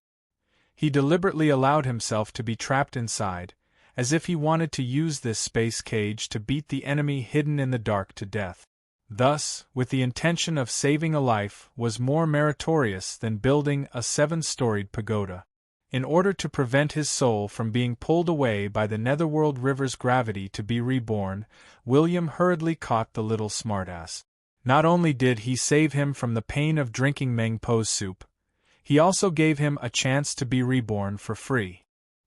He deliberately allowed himself to be trapped inside, as if he wanted to use this space cage to beat the enemy hidden in the dark to death. Thus, with the intention of saving a life was more meritorious than building a 7-storied pagoda. In order to prevent his soul from being pulled away by the netherworld river's gravity to be reborn, William hurriedly caught the little smartass. Not only did he save him from the pain of drinking Meng Po's soup, he also gave him a chance to be reborn for free.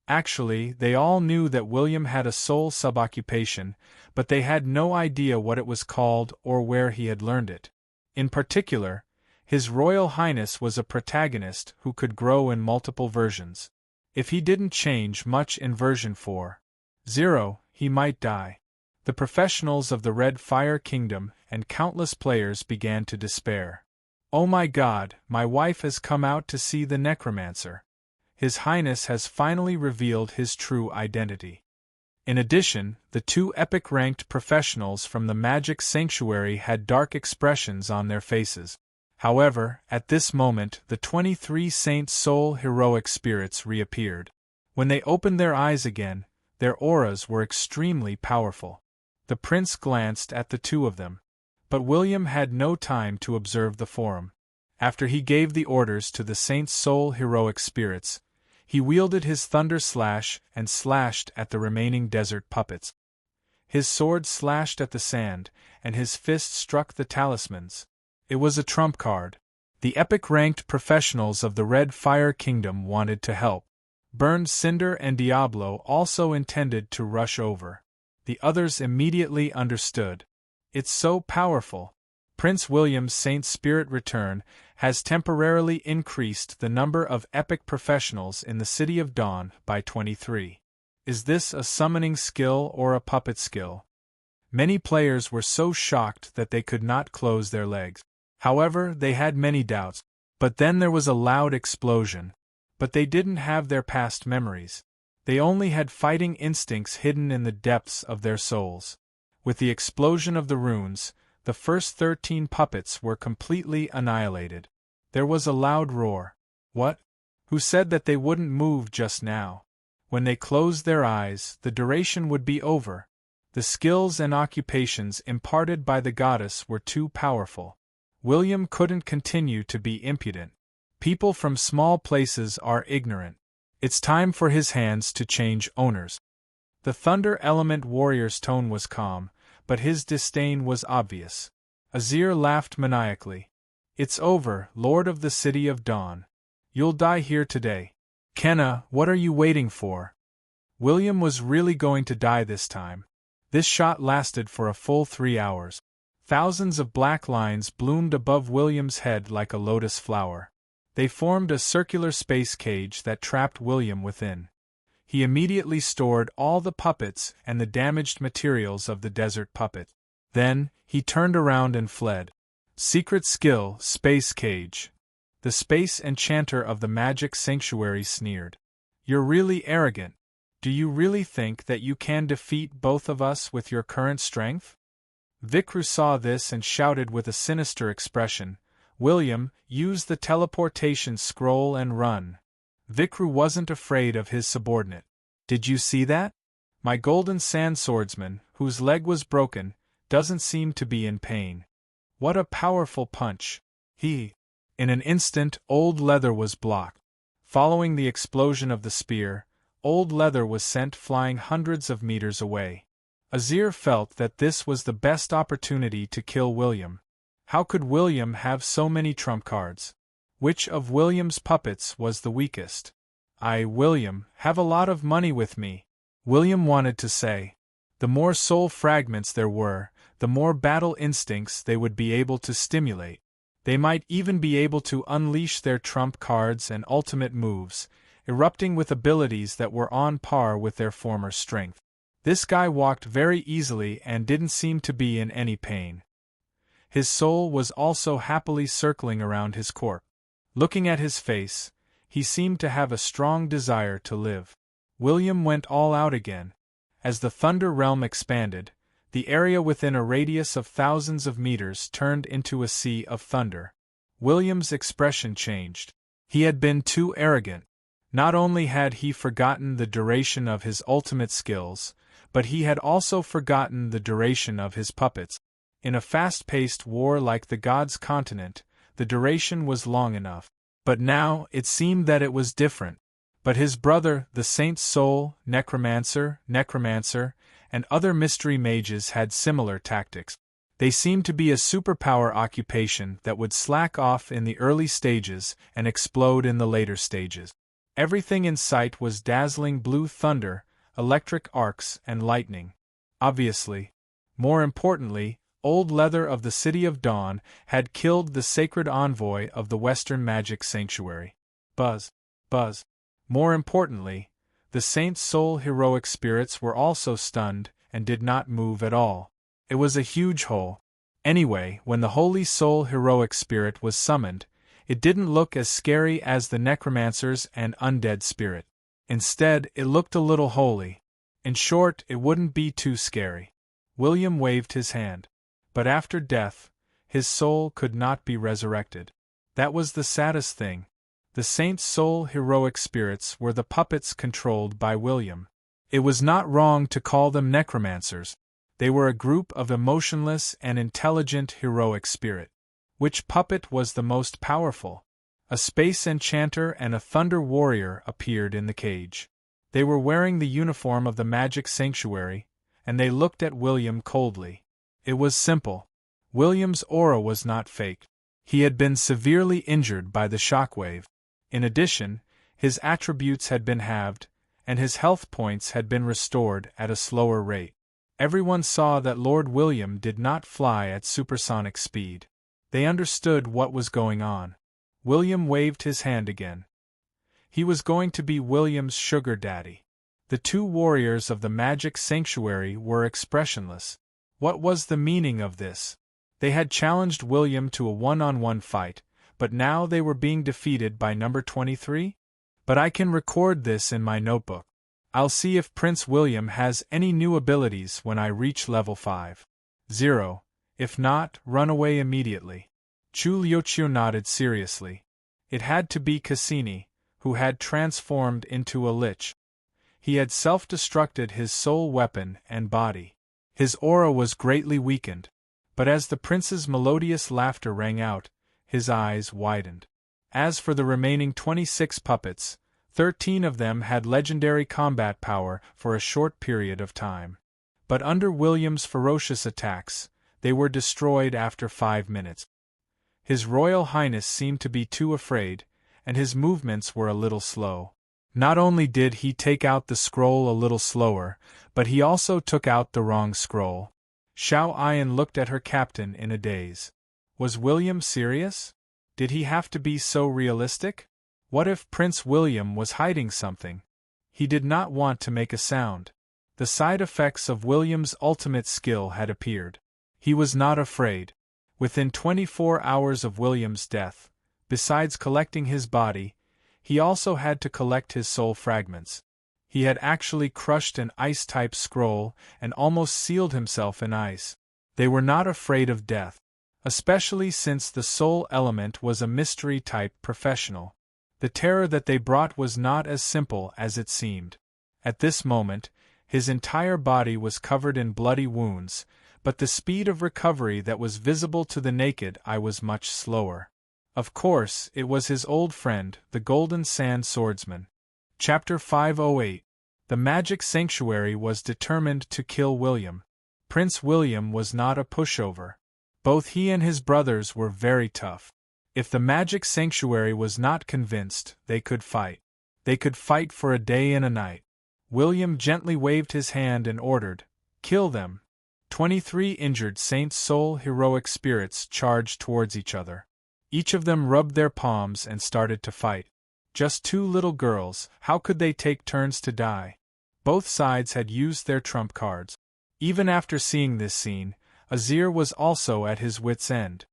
Actually, they all knew that William had a soul suboccupation, but they had no idea what it was called or where he had learned it. In particular, His Royal Highness was a protagonist who could grow in multiple versions. If he didn't change much in version 4.0, he might die. The professionals of the Red Fire Kingdom and countless players began to despair. "Oh my God, my wife has come out to see the necromancer. His Highness has finally revealed his true identity." In addition, the 2 epic-ranked professionals from the Magic Sanctuary had dark expressions on their faces. However, at this moment the 23 Saint Soul heroic spirits reappeared. When they opened their eyes again, their auras were extremely powerful. The prince glanced at the 2 of them. But William had no time to observe the forum. After he gave the orders to the Saint Soul heroic spirits, he wielded his thunder slash and slashed at the remaining desert puppets. His sword slashed at the sand, and his fist struck the talismans. It was a trump card. The epic-ranked professionals of the Red Fire Kingdom wanted to help. Burned Cinder and Diablo also intended to rush over. The others immediately understood. It's so powerful. Prince William's Saint Spirit return has temporarily increased the number of epic professionals in the City of Dawn by 23. Is this a summoning skill or a puppet skill? Many players were so shocked that they could not close their legs. However, they had many doubts. But then there was a loud explosion. But they didn't have their past memories. They only had fighting instincts hidden in the depths of their souls. With the explosion of the runes, the first 13 puppets were completely annihilated. There was a loud roar. What? Who said that they wouldn't move just now? When they closed their eyes, the duration would be over. The skills and occupations imparted by the goddess were too powerful. William couldn't continue to be impudent. People from small places are ignorant. It's time for his hands to change owners. The Thunder Element warrior's tone was calm, but his disdain was obvious. Azir laughed maniacally. "It's over, Lord of the City of Dawn. You'll die here today. Kenna, what are you waiting for?" William was really going to die this time. This shot lasted for a full 3 hours. Thousands of black lines bloomed above William's head like a lotus flower. They formed a circular space cage that trapped William within. He immediately stored all the puppets and the damaged materials of the desert puppet. Then, he turned around and fled. Secret skill, space cage. The space enchanter of the Magic Sanctuary sneered. "You're really arrogant. Do you really think that you can defeat both of us with your current strength?" Vikru saw this and shouted with a sinister expression, "William, use the teleportation scroll and run." Vikru wasn't afraid of his subordinate. "Did you see that? My golden sand swordsman, whose leg was broken, doesn't seem to be in pain. What a powerful punch." In an instant, Old Leather was blocked. Following the explosion of the spear, Old Leather was sent flying hundreds of meters away. Azir felt that this was the best opportunity to kill William. How could William have so many trump cards? Which of William's puppets was the weakest? I, William, have a lot of money with me, William wanted to say. The more soul fragments there were, the more battle instincts they would be able to stimulate. They might even be able to unleash their trump cards and ultimate moves, erupting with abilities that were on par with their former strength. This guy walked very easily and didn't seem to be in any pain. His soul was also happily circling around his corpse. Looking at his face, he seemed to have a strong desire to live. William went all out again. As the Thunder Realm expanded, the area within a radius of thousands of meters turned into a sea of thunder. William's expression changed. He had been too arrogant. Not only had he forgotten the duration of his ultimate skills, but he had also forgotten the duration of his puppets. In a fast-paced war like the Gods' Continent, the duration was long enough. But now it seemed that it was different. But his brother, the Saint's Soul, Necromancer, and other mystery mages had similar tactics. They seemed to be a superpower occupation that would slack off in the early stages and explode in the later stages. Everything in sight was dazzling blue thunder, electric arcs, and lightning. Obviously. More importantly, Old Leather of the City of Dawn had killed the sacred envoy of the Western Magic Sanctuary. Buzz. Buzz. More importantly, the Saint's Soul heroic spirits were also stunned and did not move at all. It was a huge hole. Anyway, when the Holy Soul heroic spirit was summoned, it didn't look as scary as the necromancer's and undead spirit. Instead, it looked a little holy. In short, it wouldn't be too scary. William waved his hand. But after death, his soul could not be resurrected. That was the saddest thing. The Saint's Soul heroic spirits were the puppets controlled by William. It was not wrong to call them necromancers. They were a group of emotionless and intelligent heroic spirit. Which puppet was the most powerful? A space enchanter and a thunder warrior appeared in the cage. They were wearing the uniform of the Magic Sanctuary, and they looked at William coldly. It was simple. William's aura was not fake. He had been severely injured by the shockwave. In addition, his attributes had been halved, and his health points had been restored at a slower rate. Everyone saw that Lord William did not fly at supersonic speed. They understood what was going on. William waved his hand again. He was going to be William's sugar daddy. The two warriors of the Magic Sanctuary were expressionless. What was the meaning of this? They had challenged William to a one-on-one fight, but now they were being defeated by number 23? But I can record this in my notebook. I'll see if Prince William has any new abilities when I reach level 5. 0. If not, run away immediately. Chu Liuqiu nodded seriously. It had to be Cassini, who had transformed into a lich. He had self-destructed his soul weapon and body. His aura was greatly weakened. But as the prince's melodious laughter rang out, his eyes widened. As for the remaining 26 puppets, 13 of them had legendary combat power for a short period of time. But under William's ferocious attacks, they were destroyed after 5 minutes. His Royal Highness seemed to be too afraid, and his movements were a little slow. Not only did he take out the scroll a little slower, but he also took out the wrong scroll. Xiao Ayan looked at her captain in a daze. Was William serious? Did he have to be so realistic? What if Prince William was hiding something? He did not want to make a sound. The side effects of William's ultimate skill had appeared. He was not afraid. Within 24 hours of William's death, besides collecting his body, he also had to collect his soul fragments. He had actually crushed an ice-type scroll and almost sealed himself in ice. They were not afraid of death, especially since the soul element was a mystery-type professional. The terror that they brought was not as simple as it seemed. At this moment, his entire body was covered in bloody wounds, but the speed of recovery that was visible to the naked eye was much slower. Of course, it was his old friend, the Golden Sand Swordsman. Chapter 508. The Magic Sanctuary was determined to kill William. Prince William was not a pushover. Both he and his brothers were very tough. If the magic sanctuary was not convinced, they could fight. They could fight for a day and a night. William gently waved his hand and ordered, "Kill them." 23 injured Saint Soul heroic spirits charged towards each other. Each of them rubbed their palms and started to fight. Just two little girls, how could they take turns to die? Both sides had used their trump cards. Even after seeing this scene, Azir was also at his wits' end.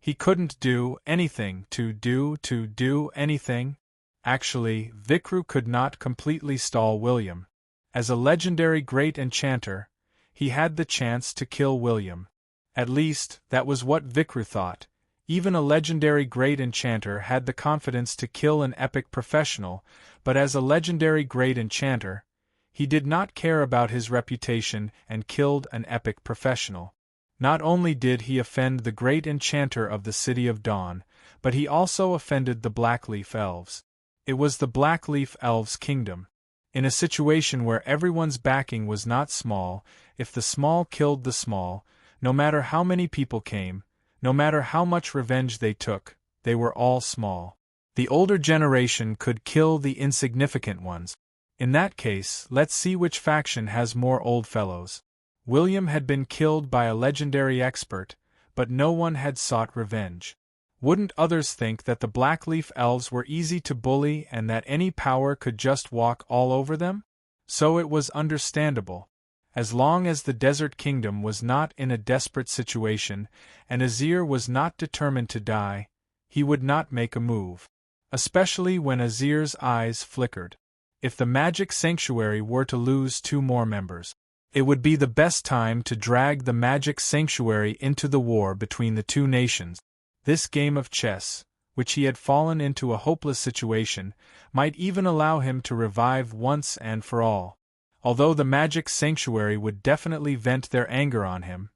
He couldn't do anything to do anything. Actually, Vikru could not completely stall William. As a legendary great enchanter, he had the chance to kill William. At least, that was what Vikru thought. Even a legendary great enchanter had the confidence to kill an epic professional, but as a legendary great enchanter, he did not care about his reputation and killed an epic professional. Not only did he offend the great enchanter of the City of Dawn, but he also offended the Blackleaf Elves. It was the Blackleaf Elves' kingdom. In a situation where everyone's backing was not small, if the small killed the small, no matter how many people came, no matter how much revenge they took, they were all small. The older generation could kill the insignificant ones. In that case, let's see which faction has more old fellows. William had been killed by a legendary expert, but no one had sought revenge. Wouldn't others think that the Blackleaf Elves were easy to bully and that any power could just walk all over them? So it was understandable. As long as the Desert Kingdom was not in a desperate situation, and Azir was not determined to die, he would not make a move. Especially when Azir's eyes flickered. If the magic sanctuary were to lose 2 more members, it would be the best time to drag the magic sanctuary into the war between the 2 nations. This game of chess, which he had fallen into a hopeless situation, might even allow him to revive once and for all. Although the magic sanctuary would definitely vent their anger on him,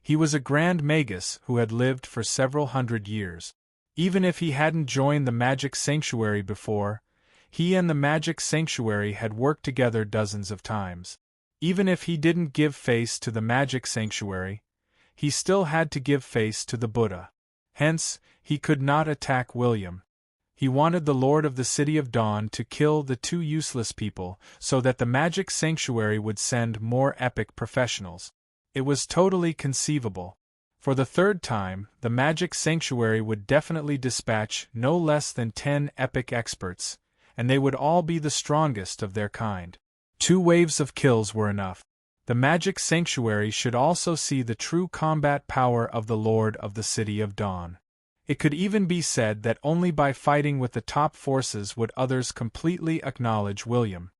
he was a grand magus who had lived for several hundred years. Even if he hadn't joined the magic sanctuary before, he and the magic sanctuary had worked together dozens of times. Even if he didn't give face to the magic sanctuary, he still had to give face to the Buddha. Hence, he could not attack William. He wanted the Lord of the City of Dawn to kill the 2 useless people so that the magic sanctuary would send more epic professionals. It was totally conceivable. For the 3rd time, the magic sanctuary would definitely dispatch no less than 10 epic experts, and they would all be the strongest of their kind. 2 waves of kills were enough. The magic sanctuary should also see the true combat power of the Lord of the City of Dawn. It could even be said that only by fighting with the top forces would others completely acknowledge William.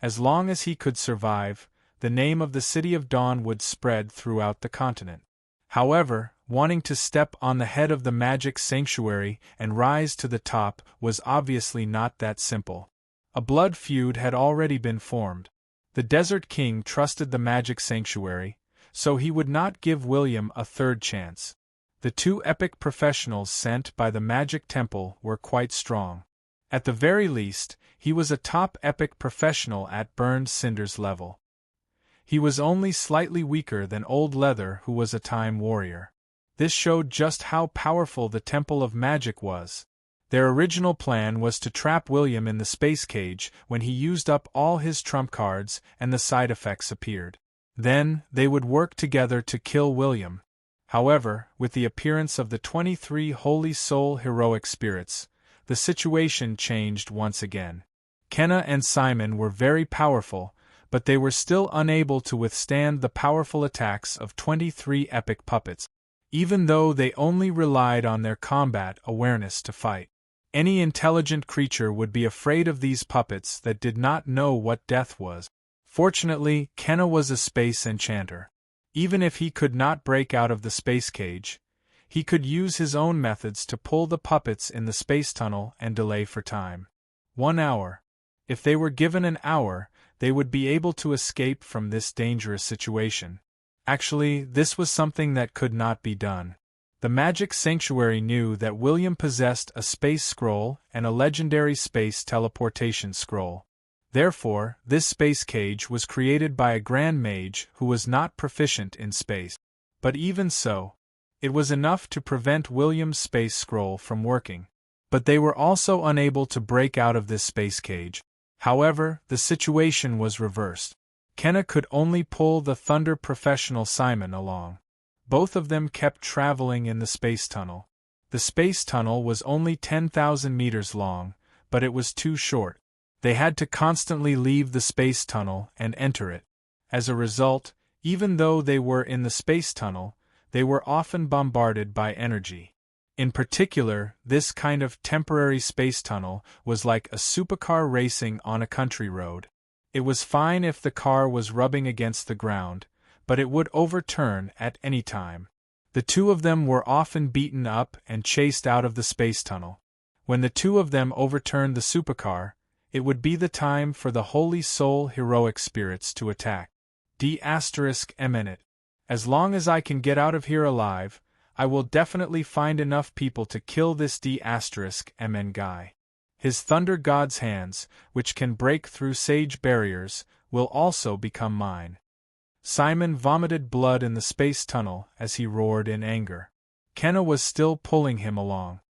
As long as he could survive, the name of the City of Dawn would spread throughout the continent. However, wanting to step on the head of the magic sanctuary and rise to the top was obviously not that simple. A blood feud had already been formed. The Desert King trusted the magic sanctuary, so he would not give William a 3rd chance. The 2 epic professionals sent by the magic temple were quite strong. At the very least, he was a top epic professional at Burned Cinders level. He was only slightly weaker than Old Leather, who was a time warrior. This showed just how powerful the Temple of Magic was. Their original plan was to trap William in the space cage when he used up all his trump cards and the side effects appeared. Then, they would work together to kill William. However, with the appearance of the 23 Holy Soul heroic spirits, the situation changed once again. Kenna and Simon were very powerful, but they were still unable to withstand the powerful attacks of 23 epic puppets, even though they only relied on their combat awareness to fight. Any intelligent creature would be afraid of these puppets that did not know what death was. Fortunately, Kenna was a space enchanter. Even if he could not break out of the space cage, he could use his own methods to pull the puppets in the space tunnel and delay for time. 1 hour. If they were given an hour, they would be able to escape from this dangerous situation. Actually, this was something that could not be done. The Magic Sanctuary knew that William possessed a space scroll and a legendary space teleportation scroll. Therefore, this space cage was created by a grand mage who was not proficient in space. But even so, It was enough to prevent William's space scroll from working. But they were also unable to break out of this space cage. However, the situation was reversed. Kenna could only pull the Thunder professional Simon along. Both of them kept traveling in the space tunnel. The space tunnel was only 10,000 meters long, but it was too short. They had to constantly leave the space tunnel and enter it. As a result, even though they were in the space tunnel, they were often bombarded by energy. In particular, this kind of temporary space tunnel was like a supercar racing on a country road. It was fine if the car was rubbing against the ground, but it would overturn at any time. The two of them were often beaten up and chased out of the space tunnel. When the two of them overturned the supercar, it would be the time for the Holy Soul heroic spirits to attack. D***MN. As long as I can get out of here alive, I will definitely find enough people to kill this D***MN guy. His Thunder God's hands, which can break through sage barriers, will also become mine. Simon vomited blood in the space tunnel as he roared in anger. Kenna was still pulling him along.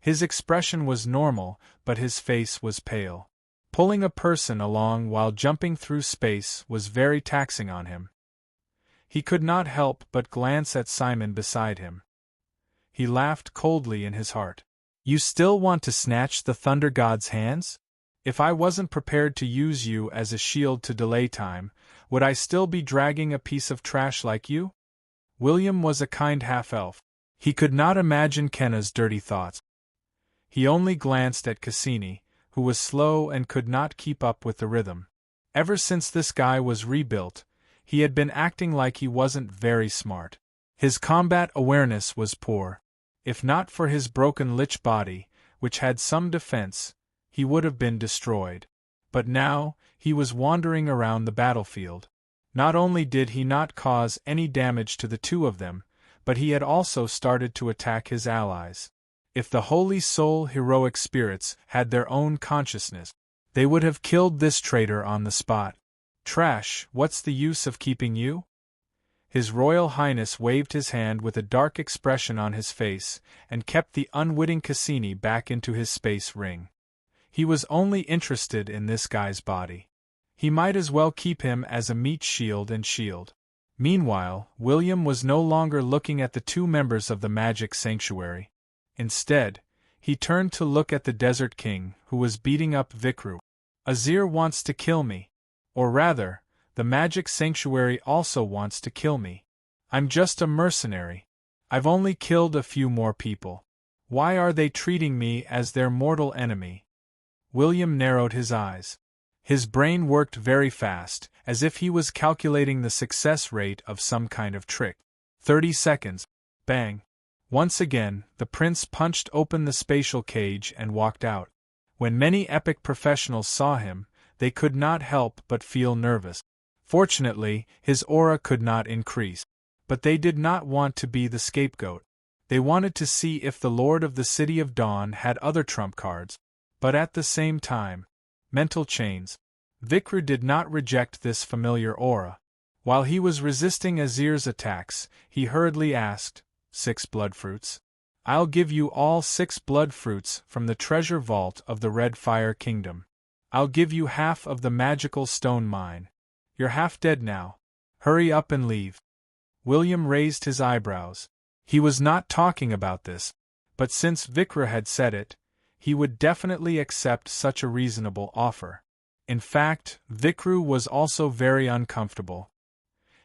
His expression was normal, but his face was pale. Pulling a person along while jumping through space was very taxing on him. He could not help but glance at Simon beside him. He laughed coldly in his heart. You still want to snatch the Thunder God's hands? If I wasn't prepared to use you as a shield to delay time, would I still be dragging a piece of trash like you? William was a kind half-elf. He could not imagine Kenna's dirty thoughts. He only glanced at Cassini, who was slow and could not keep up with the rhythm. Ever since this guy was rebuilt, he had been acting like he wasn't very smart. His combat awareness was poor. If not for his broken lich body, which had some defense, he would have been destroyed. But now, he was wandering around the battlefield. Not only did he not cause any damage to the two of them, but he had also started to attack his allies. If the Holy Soul heroic spirits had their own consciousness, they would have killed this traitor on the spot. Trash, what's the use of keeping you? His Royal Highness waved his hand with a dark expression on his face, and kept the unwitting Cassini back into his space ring. He was only interested in this guy's body. He might as well keep him as a meat shield and shield. Meanwhile, William was no longer looking at the two members of the magic sanctuary. Instead, he turned to look at the Desert King, who was beating up Vikru. Azir wants to kill me. Or rather, the magic sanctuary also wants to kill me. I'm just a mercenary. I've only killed a few more people. Why are they treating me as their mortal enemy? William narrowed his eyes. His brain worked very fast, as if he was calculating the success rate of some kind of trick. 30 seconds. Bang. Once again, the prince punched open the spatial cage and walked out. When many epic professionals saw him, they could not help but feel nervous. Fortunately, his aura could not increase. But they did not want to be the scapegoat. They wanted to see if the Lord of the City of Dawn had other trump cards. But at the same time, mental chains. Vikru did not reject this familiar aura. While he was resisting Azir's attacks, he hurriedly asked, 6 blood fruits? I'll give you all 6 blood fruits from the treasure vault of the Red Fire Kingdom. I'll give you half of the magical stone mine. You're half dead now. Hurry up and leave. William raised his eyebrows. He was not talking about this, but since Vikra had said it, he would definitely accept such a reasonable offer. In fact, Vikru was also very uncomfortable.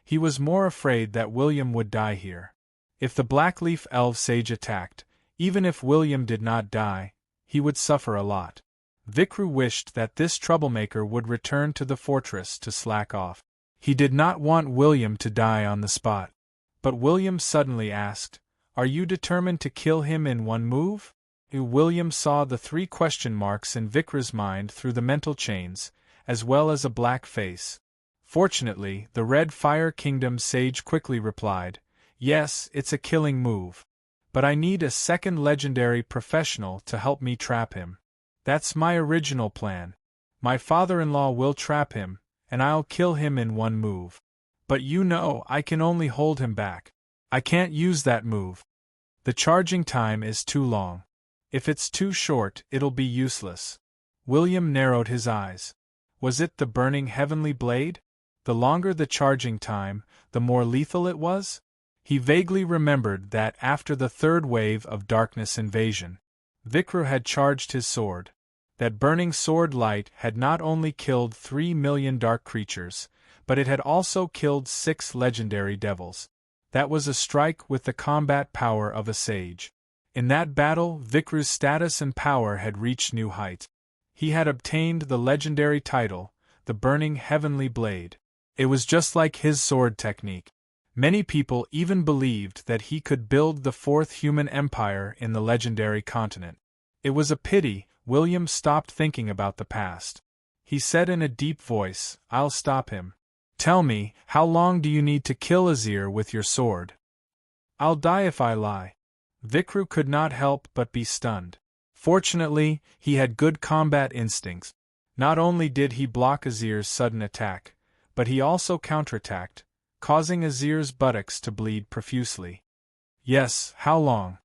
He was more afraid that William would die here. If the Blackleaf Elf Sage attacked, even if William did not die, he would suffer a lot. Vikru wished that this troublemaker would return to the fortress to slack off. He did not want William to die on the spot. But William suddenly asked, "Are you determined to kill him in one move?" William saw the 3 question marks in Vikra's mind through the mental chains, as well as a black face. Fortunately, the Red Fire Kingdom sage quickly replied, "Yes, it's a killing move. But I need a second legendary professional to help me trap him. That's my original plan. My father-in-law will trap him, and I'll kill him in one move. But you know I can only hold him back. I can't use that move. The charging time is too long. If it's too short, it'll be useless. William narrowed his eyes. Was it the burning heavenly blade? The longer the charging time, the more lethal it was? He vaguely remembered that after the third wave of darkness invasion, Vikru had charged his sword. That burning sword light had not only killed 3 million dark creatures, but it had also killed 6 legendary devils. That was a strike with the combat power of a sage. In that battle, Vikru's status and power had reached new heights. He had obtained the legendary title, the Burning Heavenly Blade. It was just like his sword technique. Many people even believed that he could build the fourth human empire in the legendary continent. It was a pity William stopped thinking about the past. He said in a deep voice, "I'll stop him. Tell me, how long do you need to kill Azir with your sword?" "I'll die if I lie." Vikru could not help but be stunned. Fortunately, he had good combat instincts. Not only did he block Azir's sudden attack, but he also counterattacked, causing Azir's buttocks to bleed profusely. "Yes, how long?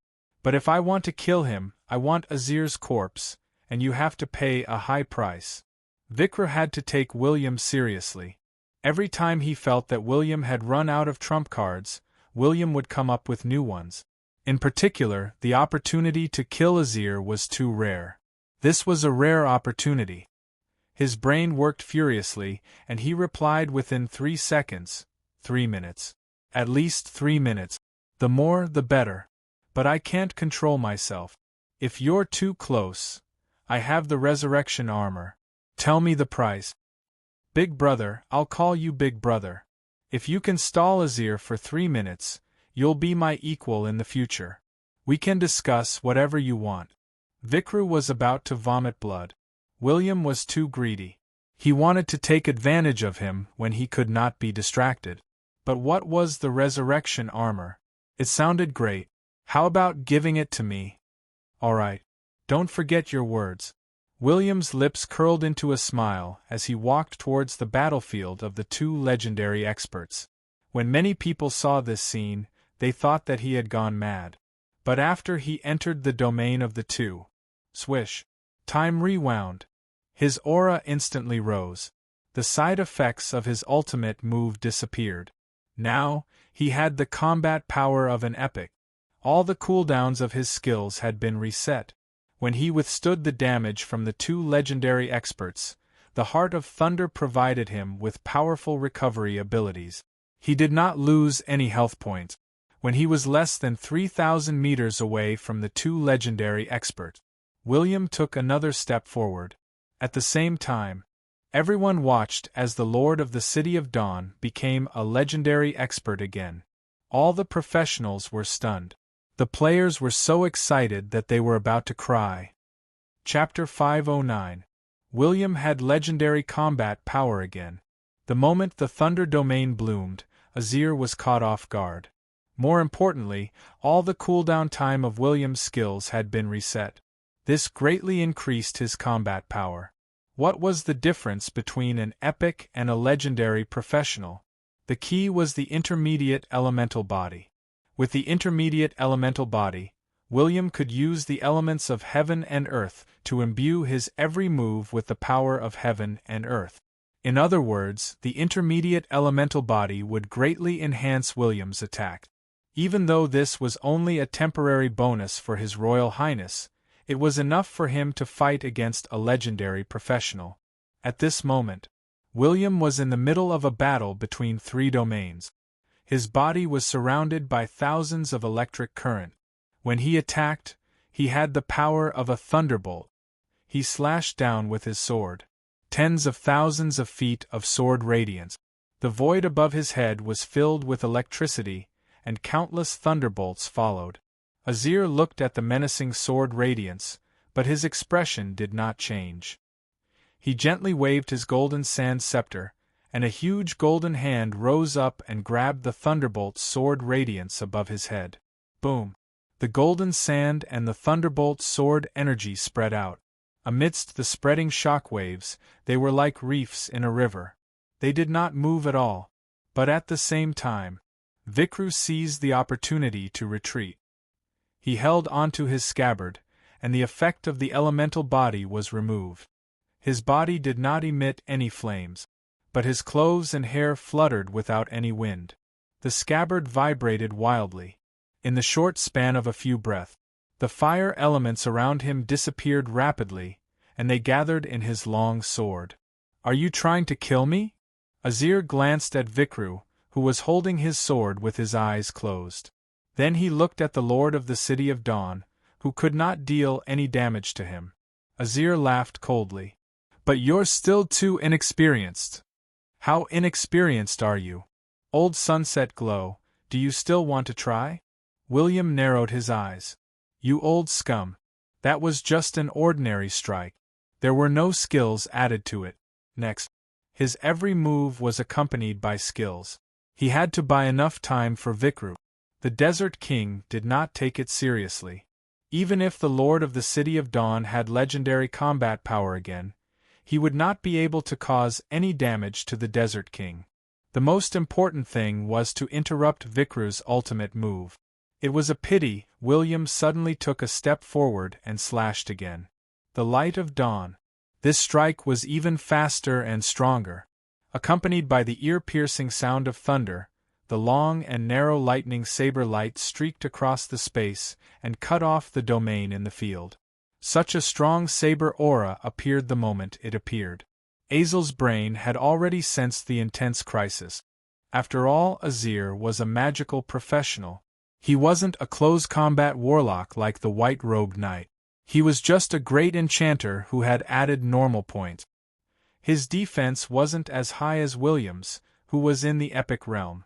But if I want to kill him, I want Azir's corpse, and you have to pay a high price." Vikru had to take William seriously. Every time he felt that William had run out of trump cards, William would come up with new ones. In particular, the opportunity to kill Azir was too rare. This was a rare opportunity. His brain worked furiously, and he replied within 3 seconds, 3 minutes. At least 3 minutes. The more, the better. But I can't control myself. If you're too close, I have the resurrection armor. Tell me the price. Big brother, I'll call you Big brother. If you can stall Azir for 3 minutes, you'll be my equal in the future. We can discuss whatever you want. Vikru was about to vomit blood. William was too greedy. He wanted to take advantage of him when he could not be distracted. But what was the resurrection armor? It sounded great. How about giving it to me? All right. Don't forget your words. William's lips curled into a smile as he walked towards the battlefield of the 2 legendary experts. When many people saw this scene, they thought that he had gone mad. But after he entered the domain of the 2, swish, time rewound. His aura instantly rose. The side effects of his ultimate move disappeared. Now, he had the combat power of an epic. All the cooldowns of his skills had been reset. When he withstood the damage from the 2 legendary experts, the Heart of Thunder provided him with powerful recovery abilities. He did not lose any health points. When he was less than 3,000 meters away from the 2 legendary experts, William took another step forward. At the same time, everyone watched as the Lord of the City of Dawn became a legendary expert again. All the professionals were stunned. The players were so excited that they were about to cry. Chapter 509. William had legendary combat power again. The moment the Thunder Domain bloomed, Azir was caught off guard. More importantly, all the cooldown time of William's skills had been reset. This greatly increased his combat power. What was the difference between an epic and a legendary professional? The key was the intermediate elemental body. With the intermediate elemental body, William could use the elements of heaven and earth to imbue his every move with the power of heaven and earth. In other words, the intermediate elemental body would greatly enhance William's attack. Even though this was only a temporary bonus for His Royal Highness, it was enough for him to fight against a legendary professional. At this moment, William was in the middle of a battle between 3 domains. His body was surrounded by thousands of electric current. When he attacked, he had the power of a thunderbolt. He slashed down with his sword. Tens of thousands of feet of sword radiance. The void above his head was filled with electricity, and countless thunderbolts followed. Azir looked at the menacing sword radiance, but his expression did not change. He gently waved his golden sand scepter, and a huge golden hand rose up and grabbed the thunderbolt's sword radiance above his head. Boom! The golden sand and the thunderbolt's sword energy spread out. Amidst the spreading shock waves, they were like reefs in a river. They did not move at all. But at the same time, Vikru seized the opportunity to retreat. He held onto his scabbard, and the effect of the elemental body was removed. His body did not emit any flames, but his clothes and hair fluttered without any wind. The scabbard vibrated wildly. In the short span of a few breaths, the fire elements around him disappeared rapidly, and they gathered in his long sword. "Are you trying to kill me?" Azir glanced at Vikru, who was holding his sword with his eyes closed. Then he looked at the Lord of the City of Dawn, who could not deal any damage to him. Azir laughed coldly. "But you're still too inexperienced." "How inexperienced are you? Old Sunset Glow, do you still want to try?" William narrowed his eyes. "You old scum. That was just an ordinary strike. There were no skills added to it." Next, his every move was accompanied by skills. He had to buy enough time for Vikru. The Desert King did not take it seriously. Even if the Lord of the City of Dawn had legendary combat power again, he would not be able to cause any damage to the Desert King. The most important thing was to interrupt Vikru's ultimate move. It was a pity William suddenly took a step forward and slashed again. The light of dawn. This strike was even faster and stronger. Accompanied by the ear-piercing sound of thunder, the long and narrow lightning saber light streaked across the space and cut off the domain in the field. Such a strong saber aura appeared the moment it appeared. Azel's brain had already sensed the intense crisis. After all, Azir was a magical professional. He wasn't a close-combat warlock like the white-robed knight. He was just a great enchanter who had added normal points. His defense wasn't as high as William's, who was in the epic realm.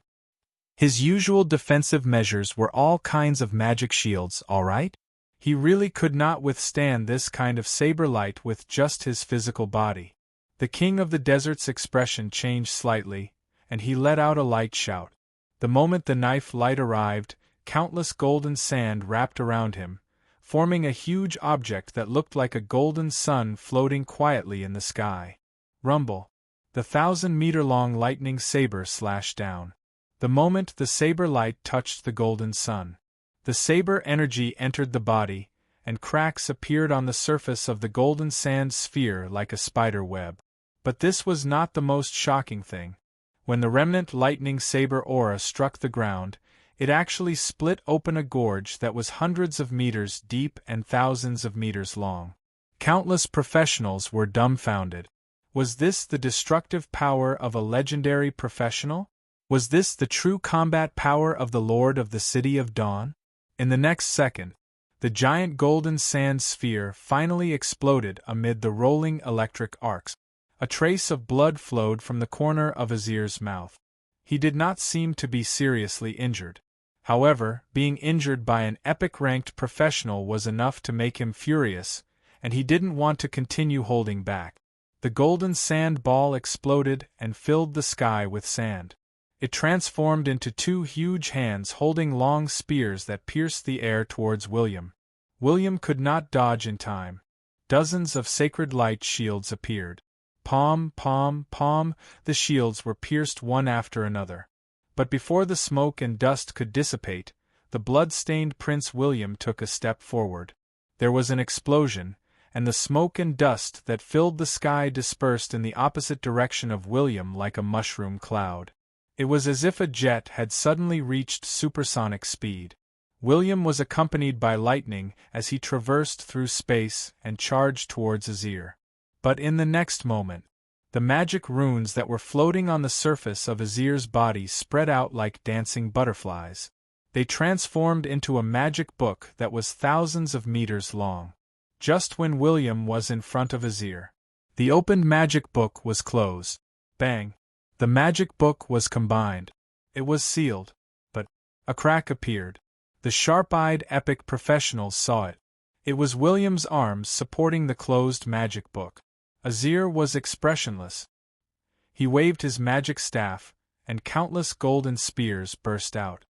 His usual defensive measures were all kinds of magic shields, all right? He really could not withstand this kind of saber light with just his physical body. The King of the Desert's expression changed slightly, and he let out a light shout. The moment the knife light arrived, countless golden sand wrapped around him, forming a huge object that looked like a golden sun floating quietly in the sky. Rumble. The 1,000-meter-long lightning saber slashed down. The moment the saber light touched the golden sun, the saber energy entered the body, and cracks appeared on the surface of the golden sand sphere like a spider web. But this was not the most shocking thing. When the remnant lightning saber aura struck the ground, it actually split open a gorge that was hundreds of meters deep and thousands of meters long. Countless professionals were dumbfounded. Was this the destructive power of a legendary professional? Was this the true combat power of the Lord of the City of Dawn? In the next second, the giant golden sand sphere finally exploded amid the rolling electric arcs. A trace of blood flowed from the corner of Azir's mouth. He did not seem to be seriously injured. However, being injured by an epic-ranked professional was enough to make him furious, and he didn't want to continue holding back. The golden sand ball exploded and filled the sky with sand. It transformed into two huge hands holding long spears that pierced the air towards William. William could not dodge in time. Dozens of sacred light shields appeared. Palm, palm, palm, the shields were pierced one after another. But before the smoke and dust could dissipate, the blood-stained Prince William took a step forward. There was an explosion, and the smoke and dust that filled the sky dispersed in the opposite direction of William like a mushroom cloud. It was as if a jet had suddenly reached supersonic speed. William was accompanied by lightning as he traversed through space and charged towards Azir. But in the next moment, the magic runes that were floating on the surface of Azir's body spread out like dancing butterflies. They transformed into a magic book that was thousands of meters long. Just when William was in front of Azir, the opened magic book was closed. Bang! The magic book was combined. It was sealed. But a crack appeared. The sharp-eyed epic professionals saw it. It was William's arms supporting the closed magic book. Azir was expressionless. He waved his magic staff, and countless golden spears burst out.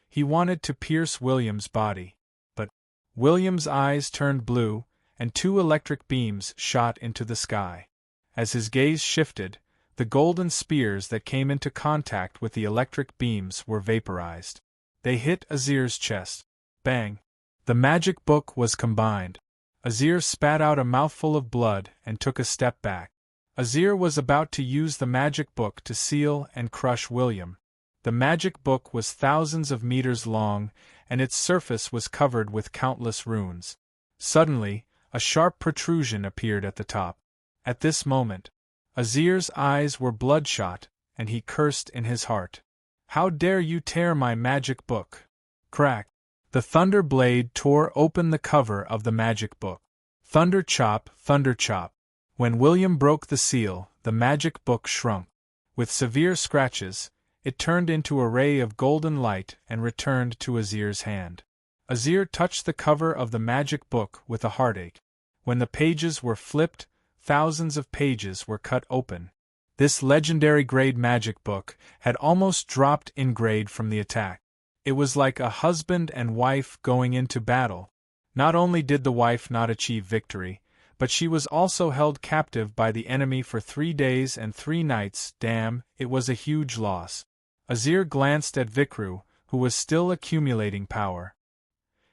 He wanted to pierce William's body. But William's eyes turned blue, and two electric beams shot into the sky. As his gaze shifted, The golden spears that came into contact with the electric beams were vaporized. They hit Azir's chest. Bang! The magic book was combined. Azir spat out a mouthful of blood and took a step back. Azir was about to use the magic book to seal and crush William. The magic book was thousands of meters long, and its surface was covered with countless runes. Suddenly, a sharp protrusion appeared at the top. At this moment, Azir's eyes were bloodshot, and he cursed in his heart. "How dare you tear my magic book?" Crack! The thunder blade tore open the cover of the magic book. Thunder chop, thunder chop. When William broke the seal, the magic book shrunk. With severe scratches, it turned into a ray of golden light and returned to Azir's hand. Azir touched the cover of the magic book with a heartache. When the pages were flipped, thousands of pages were cut open. This legendary grade magic book had almost dropped in grade from the attack. It was like a husband and wife going into battle. Not only did the wife not achieve victory, but she was also held captive by the enemy for 3 days and 3 nights. Damn, it was a huge loss. Azir glanced at Vikru, who was still accumulating power.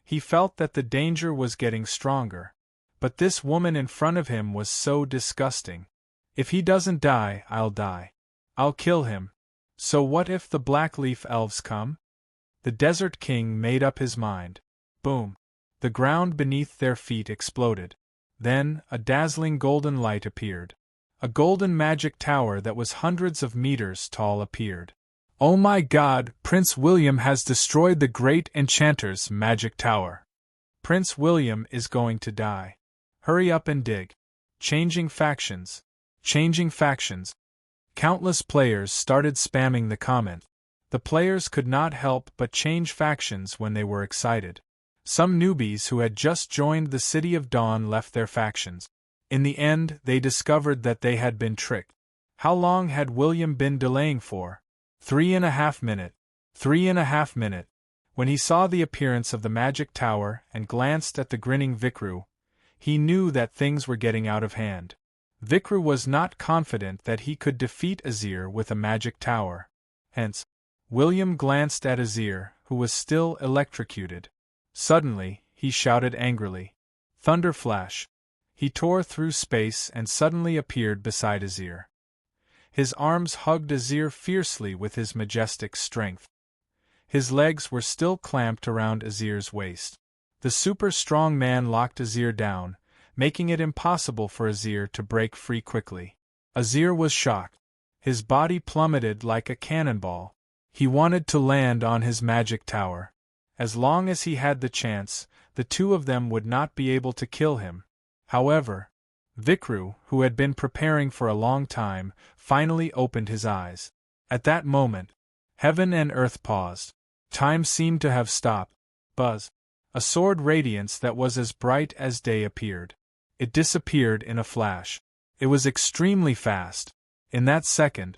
He felt that the danger was getting stronger. But this woman in front of him was so disgusting. If he doesn't die, I'll die. I'll kill him. So what if the Blackleaf Elves come? The Desert King made up his mind. Boom! The ground beneath their feet exploded. Then, a dazzling golden light appeared. A golden magic tower that was hundreds of meters tall appeared. Oh my God, Prince William has destroyed the great enchanter's magic tower. Prince William is going to die. Hurry up and dig. Changing factions. Changing factions. Countless players started spamming the comment. The players could not help but change factions when they were excited. Some newbies who had just joined the City of Dawn left their factions. In the end, they discovered that they had been tricked. How long had William been delaying for? 3.5 minutes. 3.5 minutes. When he saw the appearance of the magic tower and glanced at the grinning Vikru, he knew that things were getting out of hand. Vikru was not confident that he could defeat Azir with a magic tower. Hence, William glanced at Azir, who was still electrocuted. Suddenly, he shouted angrily. Thunder flash. He tore through space and suddenly appeared beside Azir. His arms hugged Azir fiercely with his majestic strength. His legs were still clamped around Azir's waist. The super strong man locked Azir down, making it impossible for Azir to break free quickly. Azir was shocked. His body plummeted like a cannonball. He wanted to land on his magic tower. As long as he had the chance, the two of them would not be able to kill him. However, Vikru, who had been preparing for a long time, finally opened his eyes. At that moment, heaven and earth paused. Time seemed to have stopped. Buzz. A sword radiance that was as bright as day appeared. It disappeared in a flash. It was extremely fast. In that second,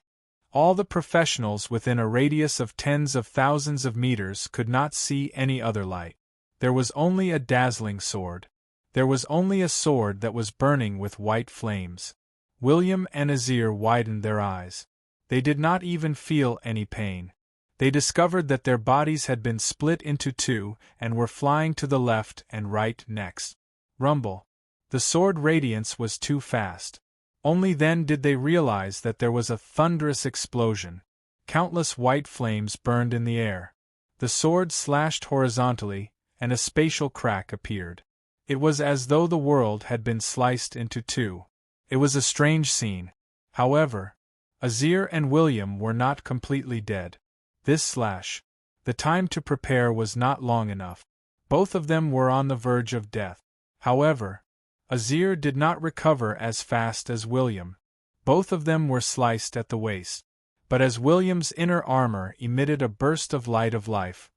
all the professionals within a radius of tens of thousands of meters could not see any other light. There was only a dazzling sword. There was only a sword that was burning with white flames. William and Azir widened their eyes. They did not even feel any pain. They discovered that their bodies had been split into two and were flying to the left and right next. Rumble. The sword radiance was too fast. Only then did they realize that there was a thunderous explosion. Countless white flames burned in the air. The sword slashed horizontally, and a spatial crack appeared. It was as though the world had been sliced into two. It was a strange scene. However, Azir and William were not completely dead. This slash. The time to prepare was not long enough. Both of them were on the verge of death. However, Azir did not recover as fast as William. Both of them were sliced at the waist. But as William's inner armor emitted a burst of light of life,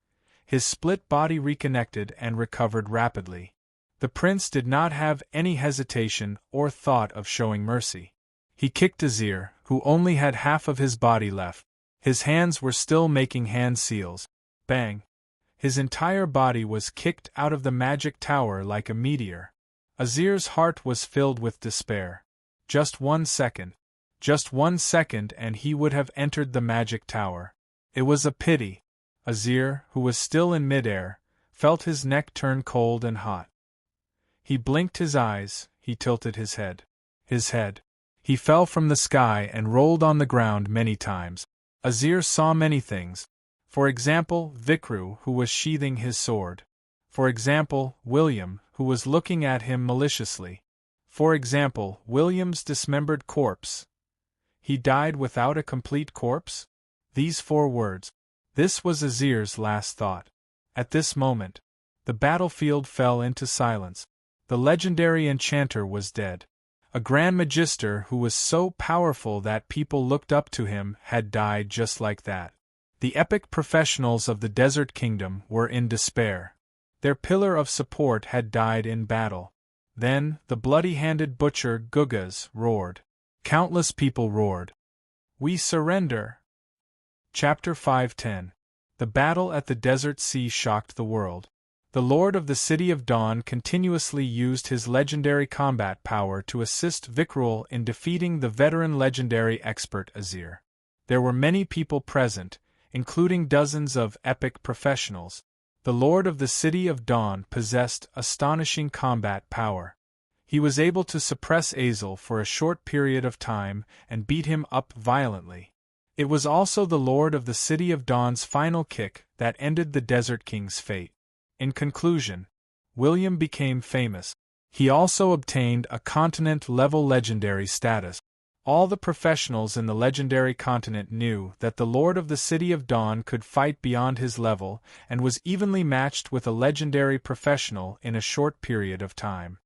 his split body reconnected and recovered rapidly. The prince did not have any hesitation or thought of showing mercy. He kicked Azir, who only had half of his body left. His hands were still making hand seals. Bang! His entire body was kicked out of the magic tower like a meteor. Azir's heart was filled with despair. Just 1 second. Just 1 second and he would have entered the magic tower. It was a pity. Azir, who was still in midair, felt his neck turn cold and hot. He blinked his eyes, he tilted his head. He fell from the sky and rolled on the ground many times. Azir saw many things. For example, Vikru, who was sheathing his sword. For example, William, who was looking at him maliciously. For example, William's dismembered corpse. He died without a complete corpse? These 4 words. This was Azir's last thought. At this moment, the battlefield fell into silence. The legendary enchanter was dead. A Grand Magister who was so powerful that people looked up to him had died just like that. The epic professionals of the Desert Kingdom were in despair. Their pillar of support had died in battle. Then, the bloody-handed butcher Gugas roared. Countless people roared. We surrender! Chapter 510. The battle at the Desert Sea shocked the world. The Lord of the City of Dawn continuously used his legendary combat power to assist Vikrul in defeating the veteran legendary expert Azir. There were many people present, including dozens of epic professionals. The Lord of the City of Dawn possessed astonishing combat power. He was able to suppress Azel for a short period of time and beat him up violently. It was also the Lord of the City of Dawn's final kick that ended the Desert King's fate. In conclusion, William became famous. He also obtained a continent-level legendary status. All the professionals in the legendary continent knew that the Lord of the City of Dawn could fight beyond his level and was evenly matched with a legendary professional in a short period of time.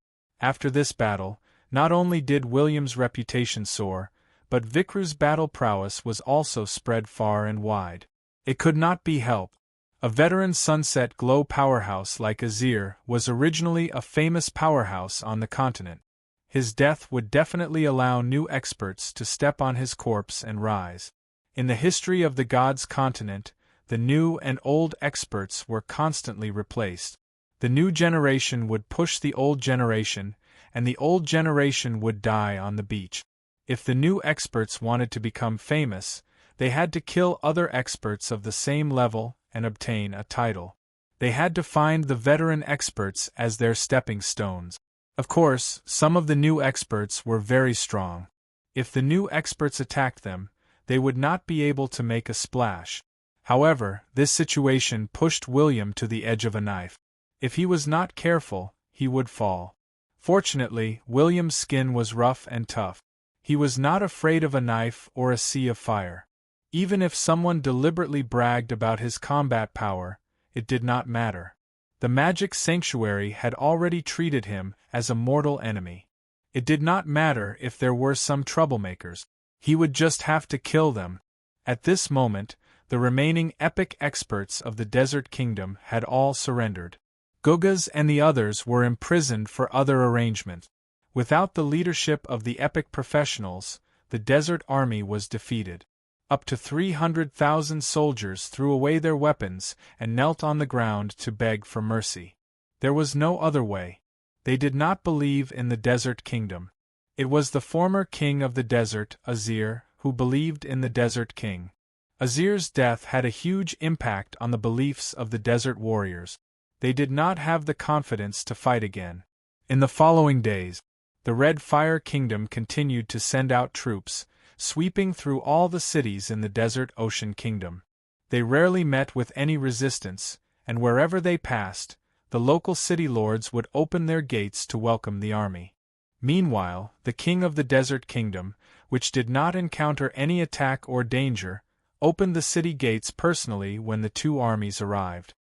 After this battle, not only did William's reputation soar, but Vikru's battle prowess was also spread far and wide. It could not be helped. A veteran sunset glow powerhouse like Azir was originally a famous powerhouse on the continent. His death would definitely allow new experts to step on his corpse and rise. In the history of the gods' continent, the new and old experts were constantly replaced. The new generation would push the old generation, and the old generation would die on the beach. If the new experts wanted to become famous, they had to kill other experts of the same level and obtain a title. They had to find the veteran experts as their stepping stones. Of course, some of the new experts were very strong. If the new experts attacked them, they would not be able to make a splash. However, this situation pushed William to the edge of a knife. If he was not careful, he would fall. Fortunately, William's skin was rough and tough. He was not afraid of a knife or a sea of fire. Even if someone deliberately bragged about his combat power, it did not matter. The magic sanctuary had already treated him as a mortal enemy. It did not matter if there were some troublemakers. He would just have to kill them. At this moment, the remaining epic experts of the Desert Kingdom had all surrendered. Gugas and the others were imprisoned for other arrangements. Without the leadership of the epic professionals, the Desert Army was defeated. Up to 300,000 soldiers threw away their weapons and knelt on the ground to beg for mercy. There was no other way. They did not believe in the Desert Kingdom. It was the former king of the desert, Azir, who believed in the Desert King. Azir's death had a huge impact on the beliefs of the desert warriors. They did not have the confidence to fight again. In the following days, the Red Fire Kingdom continued to send out troops, sweeping through all the cities in the Desert Ocean Kingdom. They rarely met with any resistance, and wherever they passed, the local city lords would open their gates to welcome the army. Meanwhile, the king of the Desert Kingdom, which did not encounter any attack or danger, opened the city gates personally when the two armies arrived.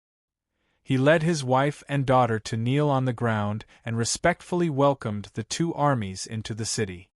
He led his wife and daughter to kneel on the ground and respectfully welcomed the two armies into the city.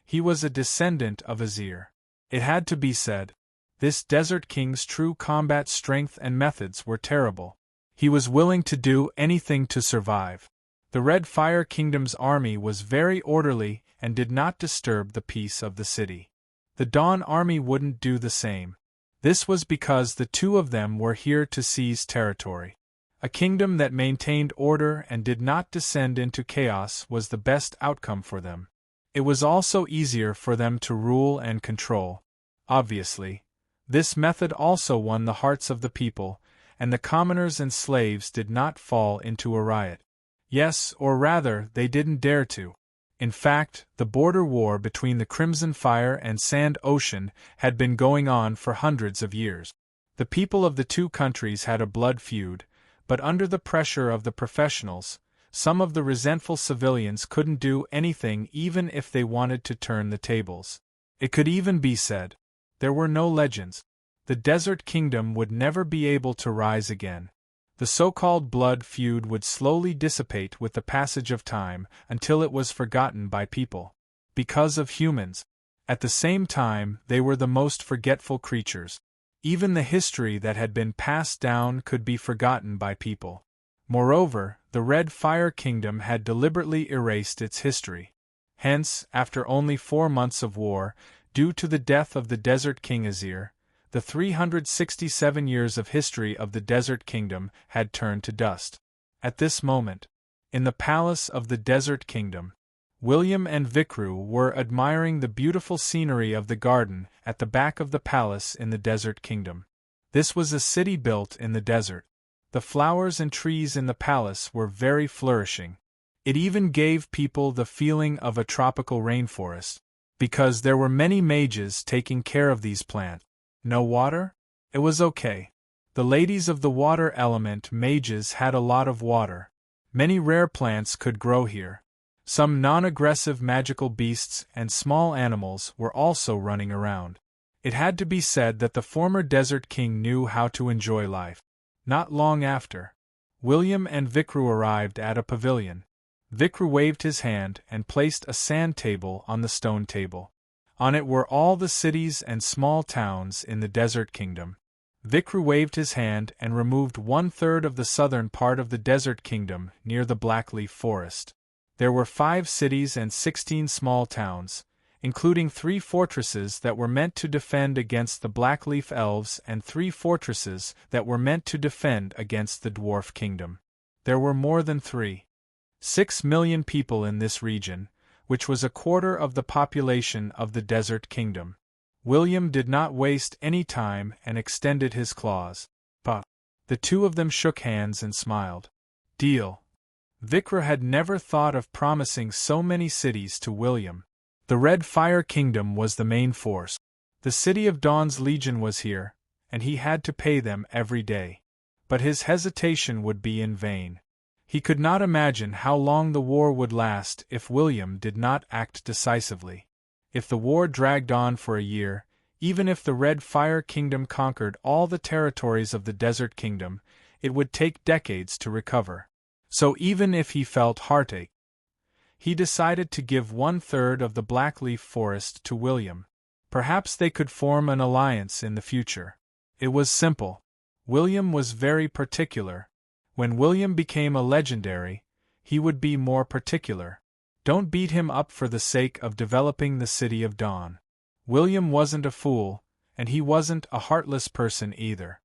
He was a descendant of Azir. It had to be said. This Desert King's true combat strength and methods were terrible. He was willing to do anything to survive. The Red Fire Kingdom's army was very orderly and did not disturb the peace of the city. The Dawn Army wouldn't do the same. This was because the two of them were here to seize territory. A kingdom that maintained order and did not descend into chaos was the best outcome for them. It was also easier for them to rule and control. Obviously, this method also won the hearts of the people, and the commoners and slaves did not fall into a riot. Yes, or rather, they didn't dare to. In fact, the border war between the Crimson Fire and Sand Ocean had been going on for hundreds of years. The people of the two countries had a blood feud, but under the pressure of the professionals, some of the resentful civilians couldn't do anything even if they wanted to turn the tables. It could even be said, there were no legends. The Desert Kingdom would never be able to rise again. The so-called blood feud would slowly dissipate with the passage of time until it was forgotten by people. Because of humans. At the same time, they were the most forgetful creatures. Even the history that had been passed down could be forgotten by people. Moreover, the Red Fire Kingdom had deliberately erased its history. Hence, after only 4 months of war, due to the death of the Desert King Azir, the 367 years of history of the Desert Kingdom had turned to dust. At this moment, in the palace of the Desert Kingdom, William and Vikru were admiring the beautiful scenery of the garden at the back of the palace in the Desert Kingdom. This was a city built in the desert. The flowers and trees in the palace were very flourishing. It even gave people the feeling of a tropical rainforest, because there were many mages taking care of these plants. No water? It was okay. The ladies of the water element mages had a lot of water. Many rare plants could grow here. Some non-aggressive magical beasts and small animals were also running around. It had to be said that the former Desert King knew how to enjoy life. Not long after, William and Vikru arrived at a pavilion. Vikru waved his hand and placed a sand table on the stone table. On it were all the cities and small towns in the Desert Kingdom. Vikru waved his hand and removed 1/3 of the southern part of the Desert Kingdom near the Blackleaf Forest. There were 5 cities and 16 small towns, including 3 fortresses that were meant to defend against the Blackleaf Elves and 3 fortresses that were meant to defend against the Dwarf Kingdom. There were more than 3.6 million people in this region, which was a quarter of the population of the Desert Kingdom. William did not waste any time and extended his claws. But the two of them shook hands and smiled. Deal. Vikra had never thought of promising so many cities to William. The Red Fire Kingdom was the main force. The City of Dawn's Legion was here, and he had to pay them every day. But his hesitation would be in vain. He could not imagine how long the war would last if William did not act decisively. If the war dragged on for a year, even if the Red Fire Kingdom conquered all the territories of the Desert Kingdom, it would take decades to recover. So even if he felt heartache, he decided to give 1/3 of the Blackleaf Forest to William. Perhaps they could form an alliance in the future. It was simple. William was very particular. When William became a legendary, he would be more particular. Don't beat him up for the sake of developing the City of Dawn. William wasn't a fool, and he wasn't a heartless person either.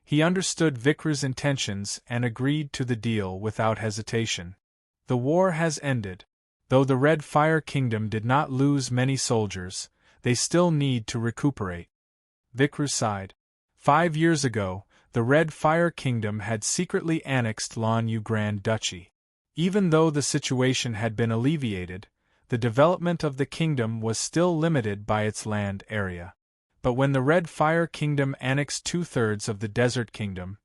He understood Vikru's intentions and agreed to the deal without hesitation. The war has ended. Though the Red Fire Kingdom did not lose many soldiers, they still need to recuperate. Vikru sighed. 5 years ago, the Red Fire Kingdom had secretly annexed Lanyu Grand Duchy. Even though the situation had been alleviated, the development of the kingdom was still limited by its land area. But when the Red Fire Kingdom annexed 2/3 of the Desert Kingdom,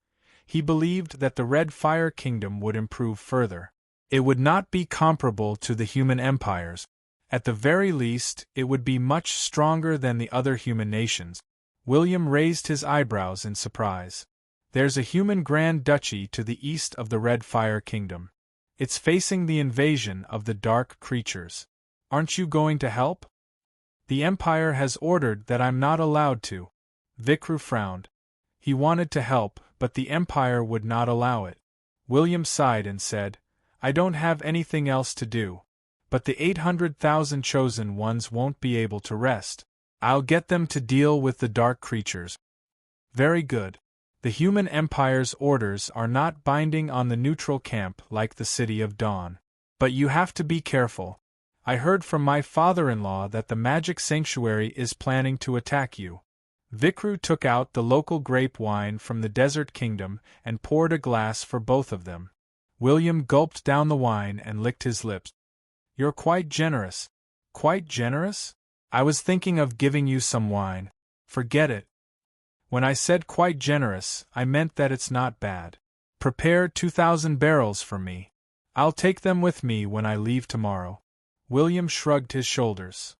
he believed that the Red Fire Kingdom would improve further. It would not be comparable to the human empires. At the very least, it would be much stronger than the other human nations. William raised his eyebrows in surprise. There's a human Grand Duchy to the east of the Red Fire Kingdom. It's facing the invasion of the dark creatures. Aren't you going to help? The Empire has ordered that I'm not allowed to. Vikru frowned. He wanted to help, but the Empire would not allow it. William sighed and said, I don't have anything else to do. But the 800,000 chosen ones won't be able to rest. I'll get them to deal with the dark creatures. Very good. The human empire's orders are not binding on the neutral camp like the City of Dawn. But you have to be careful. I heard from my father-in-law that the magic sanctuary is planning to attack you. Vikru took out the local grape wine from the desert kingdom and poured a glass for both of them. William gulped down the wine and licked his lips. You're quite generous. Quite generous? I was thinking of giving you some wine. Forget it. When I said quite generous, I meant that it's not bad. Prepare 2,000 barrels for me. I'll take them with me when I leave tomorrow. William shrugged his shoulders.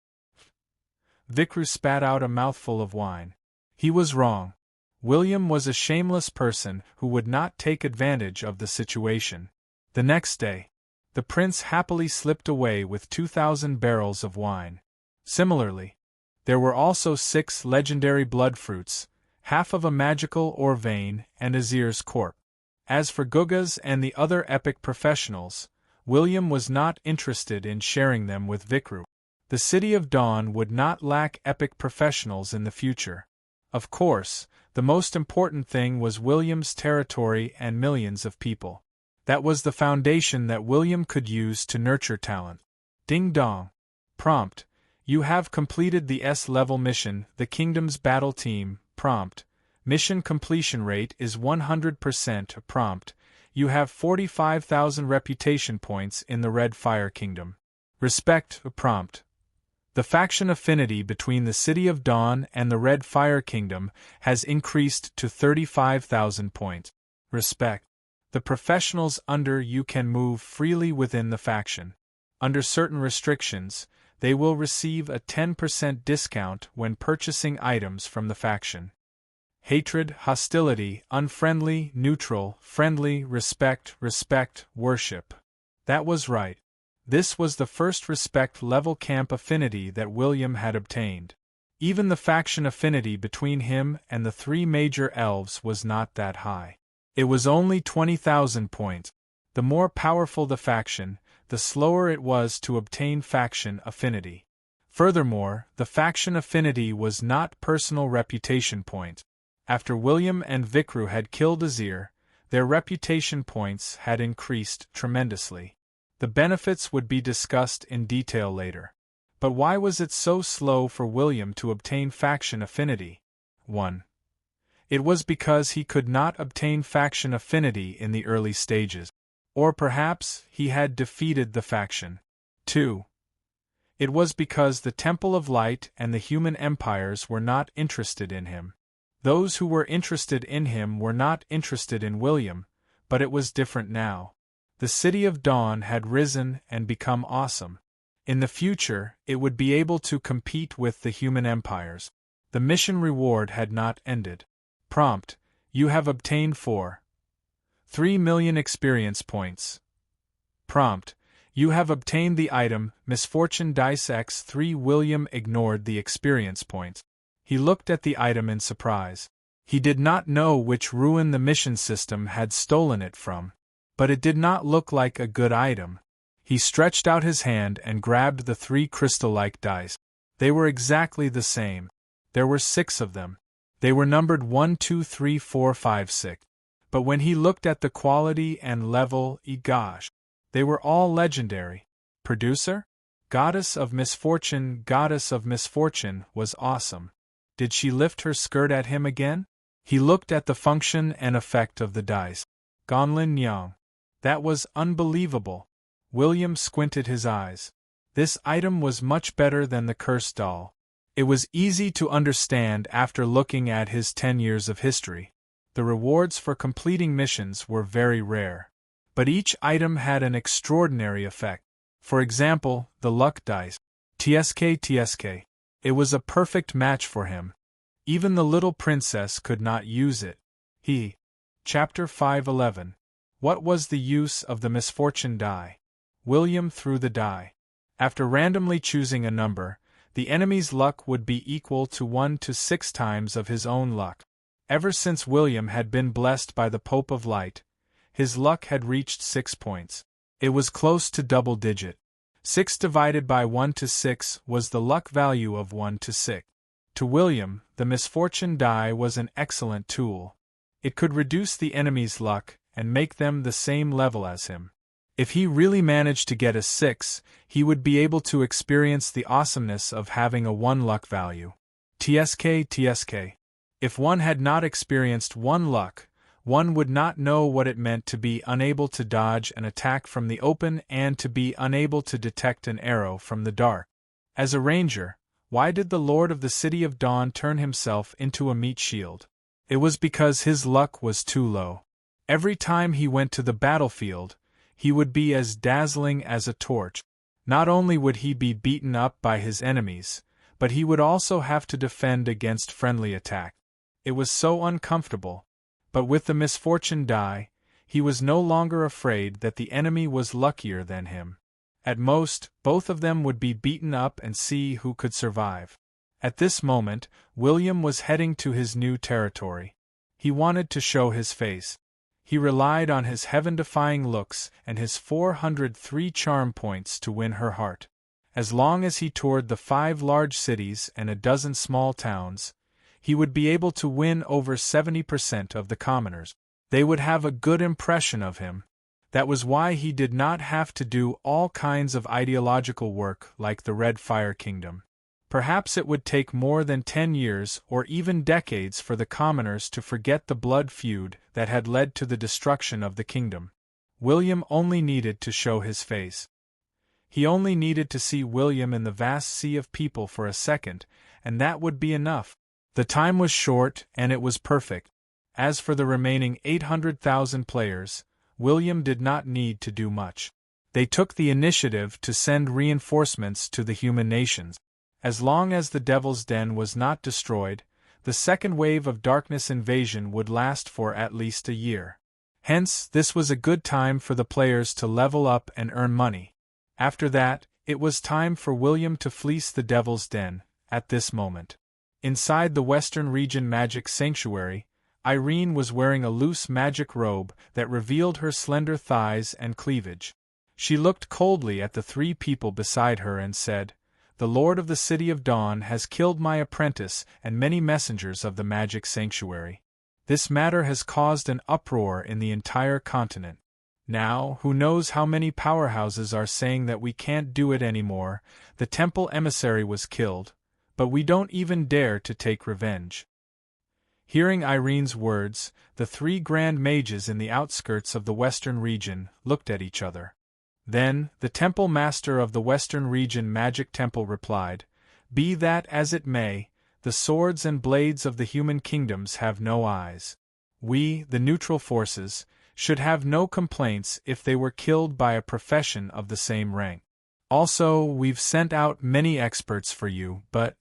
Vikru spat out a mouthful of wine. He was wrong. William was a shameless person who would not take advantage of the situation. The next day, the prince happily slipped away with 2,000 barrels of wine. Similarly, there were also 6 legendary blood fruits, half of a magical ore vein, and Azir's corpse. As for Gugas and the other epic professionals, William was not interested in sharing them with Vikru. The City of Dawn would not lack epic professionals in the future. Of course, the most important thing was William's territory and millions of people. That was the foundation that William could use to nurture talent. Ding dong. Prompt. You have completed the S-level mission, the Kingdom's Battle Team. Prompt. Mission completion rate is 100%. Prompt. You have 45,000 reputation points in the Red Fire Kingdom. Respect. Prompt. The faction affinity between the City of Dawn and the Red Fire Kingdom has increased to 35,000 points. Respect. The professionals under you can move freely within the faction. Under certain restrictions, they will receive a 10% discount when purchasing items from the faction. Hatred, hostility, unfriendly, neutral, friendly, respect, worship. That was right. This was the first respect level camp affinity that William had obtained. Even the faction affinity between him and the 3 major elves was not that high. It was only 20,000 points. The more powerful the faction, the slower it was to obtain faction affinity. Furthermore, the faction affinity was not personal reputation points. After William and Vikru had killed Azir, their reputation points had increased tremendously. The benefits would be discussed in detail later. But why was it so slow for William to obtain faction affinity? 1. It was because he could not obtain faction affinity in the early stages. Or perhaps he had defeated the faction. 2. It was because the Temple of Light and the human empires were not interested in him. Those who were interested in him were not interested in William, but it was different now. The City of Dawn had risen and become awesome. In the future, it would be able to compete with the human empires. The mission reward had not ended. Prompt. You have obtained 3 million experience points. Prompt. You have obtained the item, Misfortune Dice X3. William ignored the experience points. He looked at the item in surprise. He did not know which ruin the mission system had stolen it from. But it did not look like a good item. He stretched out his hand and grabbed the 3 crystal-like dice. They were exactly the same. There were 6 of them. They were numbered 1, 2, 3, 4, 5, 6. But when he looked at the quality and level, gosh, they were all legendary. Producer? Goddess of Misfortune was awesome. Did she lift her skirt at him again? He looked at the function and effect of the dice. Gonlin Yang. That was unbelievable. William squinted his eyes. This item was much better than the cursed doll. It was easy to understand after looking at his 10 years of history. The rewards for completing missions were very rare. But each item had an extraordinary effect. For example, the luck dice. TSK. It was a perfect match for him. Even the little princess could not use it. Chapter 5:11. What was the use of the misfortune die? William threw the die. After randomly choosing a number, the enemy's luck would be equal to 1 to 6 times of his own luck. Ever since William had been blessed by the Pope of Light, his luck had reached 6 points. It was close to double digit. 6 divided by 1 to 6 was the luck value of 1 to 6. To William, the misfortune die was an excellent tool. It could reduce the enemy's luck and make them the same level as him. If he really managed to get a 6, he would be able to experience the awesomeness of having a 1 luck value. TSK. If one had not experienced 1 luck, one would not know what it meant to be unable to dodge an attack from the open and to be unable to detect an arrow from the dark. As a ranger, why did the Lord of the City of Dawn turn himself into a meat shield? It was because his luck was too low. Every time he went to the battlefield, he would be as dazzling as a torch. Not only would he be beaten up by his enemies, but he would also have to defend against friendly attack. It was so uncomfortable. But with the misfortune die, he was no longer afraid that the enemy was luckier than him. At most, both of them would be beaten up and see who could survive. At this moment, William was heading to his new territory. He wanted to show his face. He relied on his heaven-defying looks and his 403 charm points to win her heart. As long as he toured the 5 large cities and a dozen small towns, he would be able to win over 70% of the commoners. They would have a good impression of him. That was why he did not have to do all kinds of ideological work like the Red Fire Kingdom. Perhaps it would take more than 10 years or even decades for the commoners to forget the blood feud that had led to the destruction of the kingdom. William only needed to show his face. He only needed to see William in the vast sea of people for a second, and that would be enough. The time was short and it was perfect. As for the remaining 800,000 players, William did not need to do much. They took the initiative to send reinforcements to the human nations. As long as the Devil's Den was not destroyed, the second wave of darkness invasion would last for at least a year. Hence, this was a good time for the players to level up and earn money. After that, it was time for William to fleece the Devil's Den, at this moment. Inside the Western Region Magic Sanctuary, Irene was wearing a loose magic robe that revealed her slender thighs and cleavage. She looked coldly at the 3 people beside her and said, "The Lord of the City of Dawn has killed my apprentice and many messengers of the Magic Sanctuary. This matter has caused an uproar in the entire continent. Now, who knows how many powerhouses are saying that we can't do it anymore. The temple emissary was killed, but we don't even dare to take revenge." Hearing Irene's words, the 3 grand mages in the outskirts of the Western region looked at each other. Then, the temple master of the Western Region Magic Temple replied, "Be that as it may, the swords and blades of the human kingdoms have no eyes. We, the neutral forces, should have no complaints if they were killed by a profession of the same rank. Also, we've sent out many experts for you, but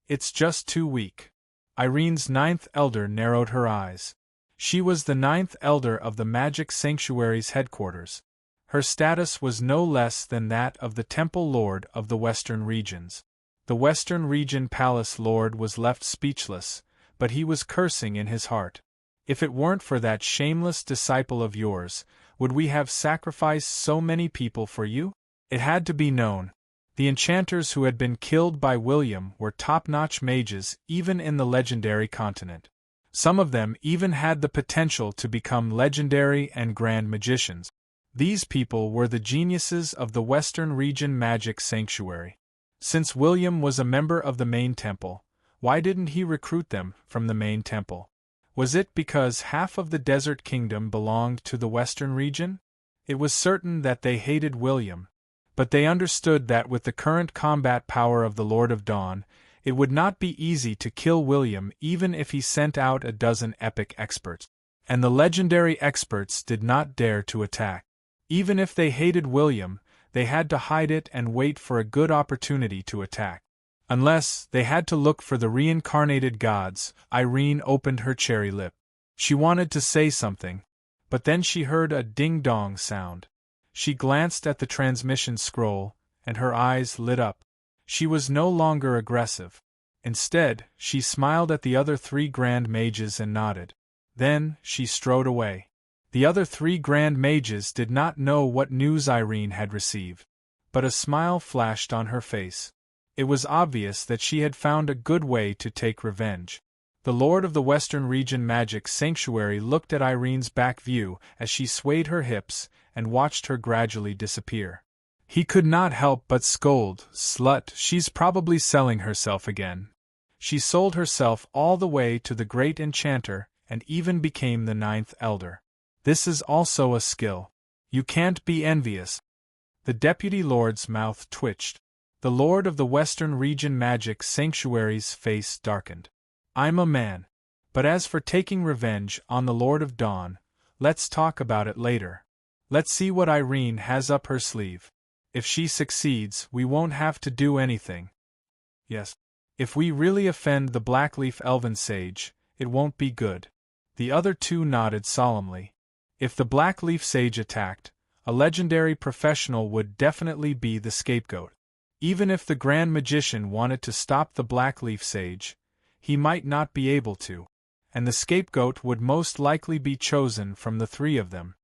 it's just too weak." Irene's 9th elder narrowed her eyes. She was the 9th elder of the Magic Sanctuary's headquarters. Her status was no less than that of the Temple Lord of the Western Regions. The Western Region Palace Lord was left speechless, but he was cursing in his heart. "If it weren't for that shameless disciple of yours, would we have sacrificed so many people for you?" It had to be known. The enchanters who had been killed by William were top-notch mages even in the legendary continent. Some of them even had the potential to become legendary and grand magicians. These people were the geniuses of the Western Region Magic Sanctuary. Since William was a member of the main temple, why didn't he recruit them from the main temple? Was it because half of the Desert Kingdom belonged to the Western Region? It was certain that they hated William, but they understood that with the current combat power of the Lord of Dawn, it would not be easy to kill William even if he sent out a dozen epic experts. And the legendary experts did not dare to attack. Even if they hated William, they had to hide it and wait for a good opportunity to attack. Unless they had to look for the reincarnated gods. Irene opened her cherry lip. She wanted to say something, but then she heard a ding-dong sound. She glanced at the transmission scroll, and her eyes lit up. She was no longer aggressive. Instead, she smiled at the other 3 grand mages and nodded. Then, she strode away. The other 3 grand mages did not know what news Irene had received, but a smile flashed on her face. It was obvious that she had found a good way to take revenge. The Lord of the Western Region Magic Sanctuary looked at Irene's back view as she swayed her hips and watched her gradually disappear. He could not help but scold, "Slut, she's probably selling herself again." She sold herself all the way to the great enchanter and even became the 9th elder. This is also a skill. You can't be envious. The deputy lord's mouth twitched. The Lord of the Western Region Magic Sanctuary's face darkened. "I'm a man. But as for taking revenge on the Lord of Dawn, let's talk about it later. Let's see what Irene has up her sleeve. If she succeeds, we won't have to do anything. Yes. If we really offend the Blackleaf Elven Sage, it won't be good." The other two nodded solemnly. If the Blackleaf Sage attacked, a legendary professional would definitely be the scapegoat. Even if the Grand Magician wanted to stop the Blackleaf Sage, he might not be able to, and the scapegoat would most likely be chosen from the three of them.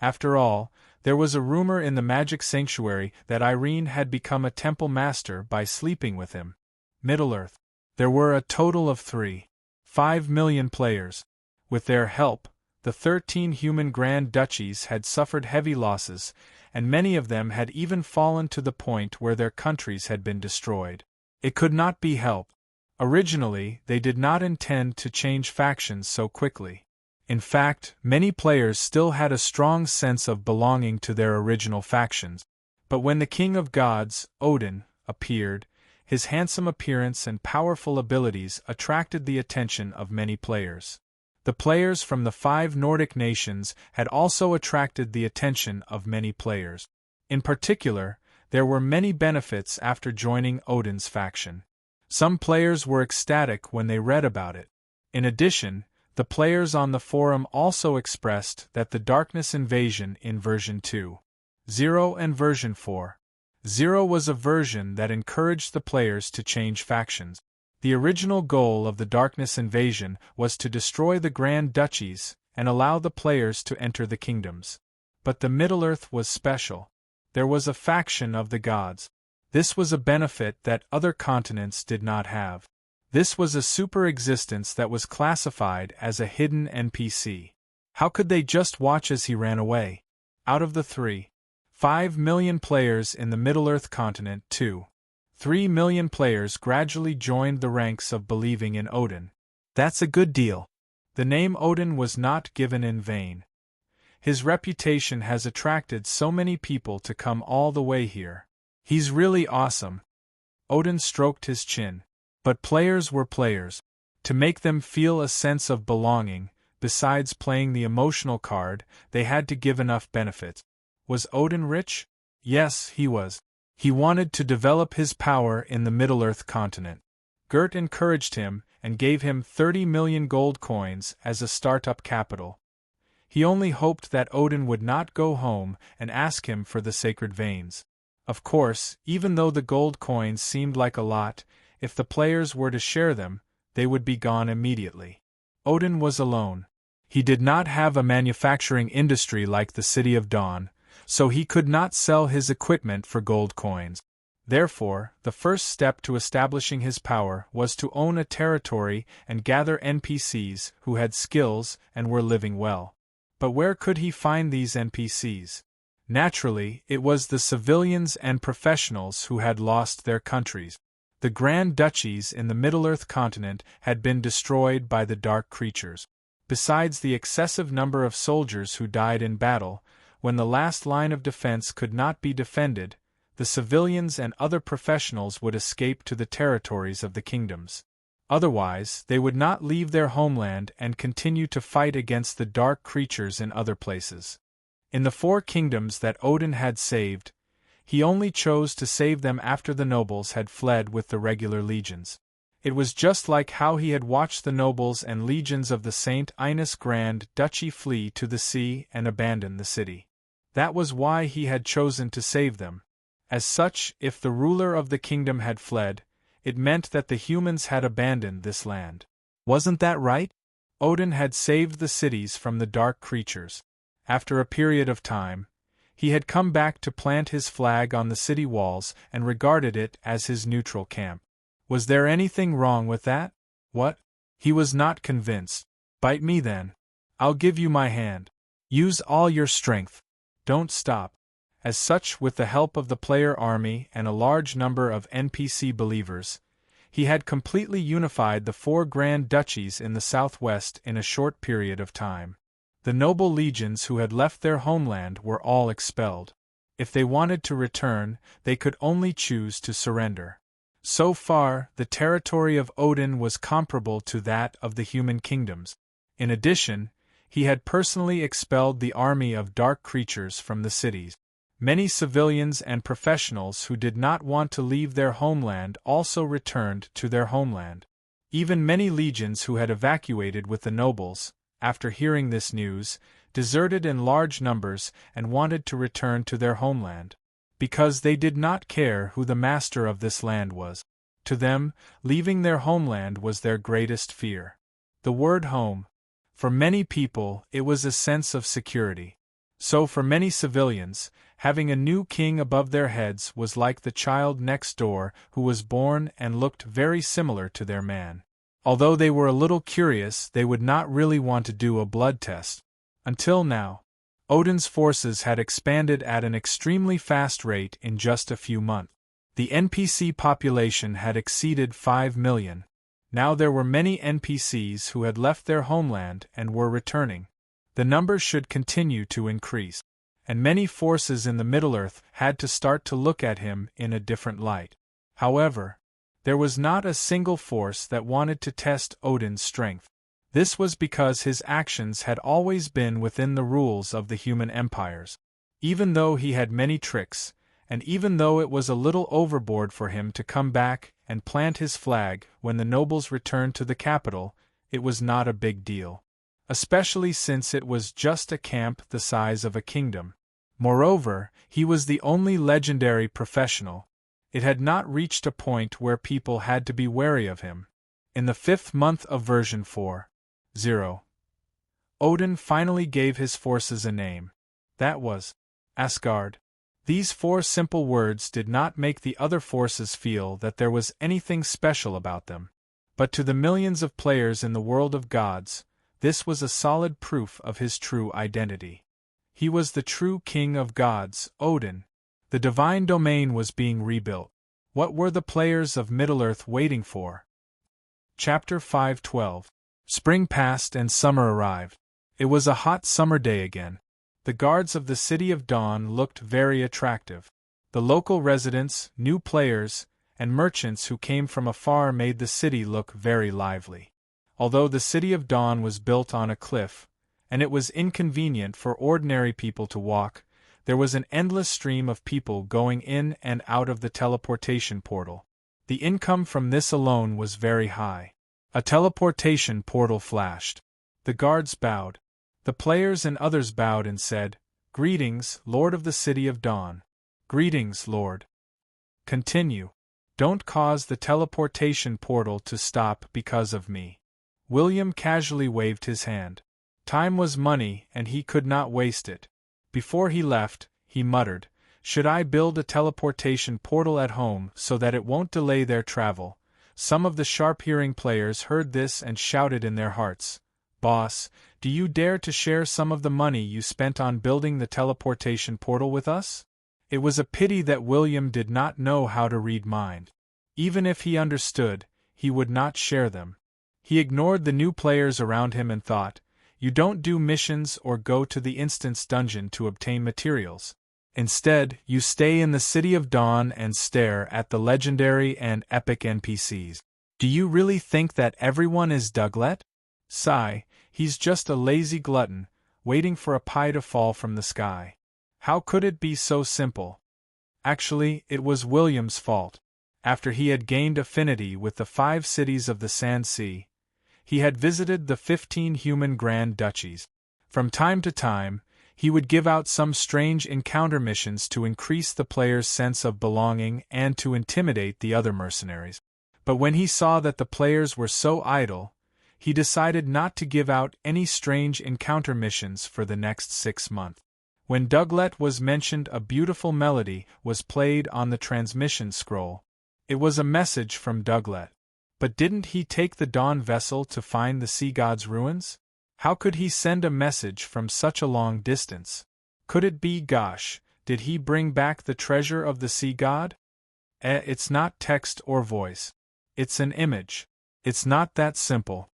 After all, there was a rumor in the Magic Sanctuary that Irene had become a temple master by sleeping with him. Middle-earth. There were a total of 5 million players. With their help, the 13 human Grand Duchies had suffered heavy losses, and many of them had even fallen to the point where their countries had been destroyed. It could not be helped. Originally, they did not intend to change factions so quickly. In fact, many players still had a strong sense of belonging to their original factions. But when the King of Gods, Odin, appeared, his handsome appearance and powerful abilities attracted the attention of many players. The players from the 5 Nordic nations had also attracted the attention of many players. In particular, there were many benefits after joining Odin's faction. Some players were ecstatic when they read about it. In addition, the players on the forum also expressed that the Darkness Invasion in version 2.0 and version 4.0 was a version that encouraged the players to change factions. The original goal of the Darkness Invasion was to destroy the Grand Duchies and allow the players to enter the kingdoms. But the Middle-earth was special. There was a faction of the gods. This was a benefit that other continents did not have. This was a super-existence that was classified as a hidden NPC. How could they just watch as he ran away? Out of the 5 million players in the Middle-earth continent, 3 million players gradually joined the ranks of believing in Odin. That's a good deal. The name Odin was not given in vain. His reputation has attracted so many people to come all the way here. He's really awesome. Odin stroked his chin. But players were players. To make them feel a sense of belonging, besides playing the emotional card, they had to give enough benefits. Was Odin rich? Yes, he was. He wanted to develop his power in the Middle-earth continent. Gert encouraged him and gave him 30 million gold coins as a startup capital. He only hoped that Odin would not go home and ask him for the sacred veins. Of course, even though the gold coins seemed like a lot, if the players were to share them, they would be gone immediately. Odin was alone. He did not have a manufacturing industry like the City of Dawn, so he could not sell his equipment for gold coins. Therefore, the first step to establishing his power was to own a territory and gather NPCs who had skills and were living well. But where could he find these NPCs? Naturally, it was the civilians and professionals who had lost their countries. The Grand Duchies in the Middle-earth continent had been destroyed by the dark creatures. Besides the excessive number of soldiers who died in battle, when the last line of defense could not be defended, the civilians and other professionals would escape to the territories of the kingdoms. Otherwise, they would not leave their homeland and continue to fight against the dark creatures in other places. In the 4 kingdoms that Odin had saved, he only chose to save them after the nobles had fled with the regular legions. It was just like how he had watched the nobles and legions of the St. Ines Grand Duchy flee to the sea and abandon the city. That was why he had chosen to save them. As such, if the ruler of the kingdom had fled, it meant that the humans had abandoned this land. Wasn't that right? Odin had saved the cities from the dark creatures. After a period of time, he had come back to plant his flag on the city walls and regarded it as his neutral camp. Was there anything wrong with that? What? He was not convinced. Bite me then. I'll give you my hand. Use all your strength. Don't stop. As such, with the help of the player army and a large number of NPC believers, he had completely unified the 4 grand duchies in the southwest in a short period of time. The noble legions who had left their homeland were all expelled. If they wanted to return, they could only choose to surrender. So far, the territory of Odin was comparable to that of the human kingdoms. In addition, he had personally expelled the army of dark creatures from the cities. Many civilians and professionals who did not want to leave their homeland also returned to their homeland. Even many legions who had evacuated with the nobles, after hearing this news, deserted in large numbers and wanted to return to their homeland, because they did not care who the master of this land was. To them, leaving their homeland was their greatest fear. The word home. For many people, it was a sense of security. So for many civilians, having a new king above their heads was like the child next door who was born and looked very similar to their man. Although they were a little curious, they would not really want to do a blood test. Until now, Odin's forces had expanded at an extremely fast rate in just a few months. The NPC population had exceeded 5 million. Now there were many NPCs who had left their homeland and were returning. The numbers should continue to increase, and many forces in the Middle-earth had to start to look at him in a different light. However, there was not a single force that wanted to test Odin's strength. This was because his actions had always been within the rules of the human empires. Even though he had many tricks, and even though it was a little overboard for him to come back and plant his flag when the nobles returned to the capital, it was not a big deal. Especially since it was just a camp the size of a kingdom. Moreover, he was the only legendary professional. It had not reached a point where people had to be wary of him. In the 5th month of version 4.0, Odin finally gave his forces a name. That was Asgard. These 4 simple words did not make the other forces feel that there was anything special about them. But to the millions of players in the world of gods, this was a solid proof of his true identity. He was the true king of gods, Odin. The divine domain was being rebuilt. What were the players of Middle-earth waiting for? Chapter 5:12. Spring passed and summer arrived. It was a hot summer day again. The guards of the City of Dawn looked very attractive. The local residents, new players, and merchants who came from afar made the city look very lively. Although the City of Dawn was built on a cliff, and it was inconvenient for ordinary people to walk, there was an endless stream of people going in and out of the teleportation portal. The income from this alone was very high. A teleportation portal flashed. The guards bowed. The players and others bowed and said, "Greetings, Lord of the City of Dawn." "Greetings, Lord." "Continue. Don't cause the teleportation portal to stop because of me." William casually waved his hand. Time was money and he could not waste it. Before he left, he muttered, "Should I build a teleportation portal at home so that it won't delay their travel?" Some of the sharp-hearing players heard this and shouted in their hearts, "Boss, do you dare to share some of the money you spent on building the teleportation portal with us?" It was a pity that William did not know how to read mind. Even if he understood, he would not share them. He ignored the new players around him and thought, "You don't do missions or go to the instance dungeon to obtain materials. Instead, you stay in the City of Dawn and stare at the legendary and epic NPCs. Do you really think that everyone is Douglet? Sigh, he's just a lazy glutton, waiting for a pie to fall from the sky." How could it be so simple? Actually, it was William's fault. After he had gained affinity with the 5 cities of the Sand Sea, he had visited the 15 human grand duchies. From time to time, he would give out some strange encounter missions to increase the player's sense of belonging and to intimidate the other mercenaries. But when he saw that the players were so idle, he decided not to give out any strange encounter missions for the next 6 months. When Douglet was mentioned, a beautiful melody was played on the transmission scroll. It was a message from Douglet. But didn't he take the dawn vessel to find the sea god's ruins? How could he send a message from such a long distance? Could it be, gosh, did he bring back the treasure of the sea god? It's not text or voice. It's an image. It's not that simple.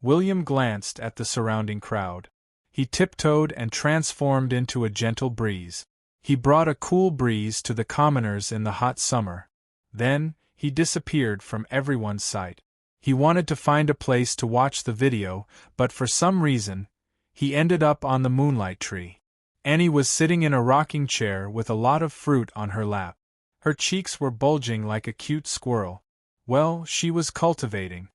William glanced at the surrounding crowd. He tiptoed and transformed into a gentle breeze. He brought a cool breeze to the commoners in the hot summer. Then, he disappeared from everyone's sight. He wanted to find a place to watch the video, but for some reason, he ended up on the moonlight tree. Annie was sitting in a rocking chair with a lot of fruit on her lap. Her cheeks were bulging like a cute squirrel. Well, she was cultivating.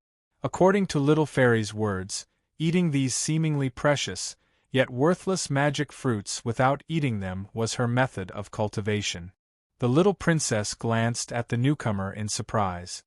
According to Little Fairy's words, eating these seemingly precious, yet worthless magic fruits without eating them was her method of cultivation. The little princess glanced at the newcomer in surprise.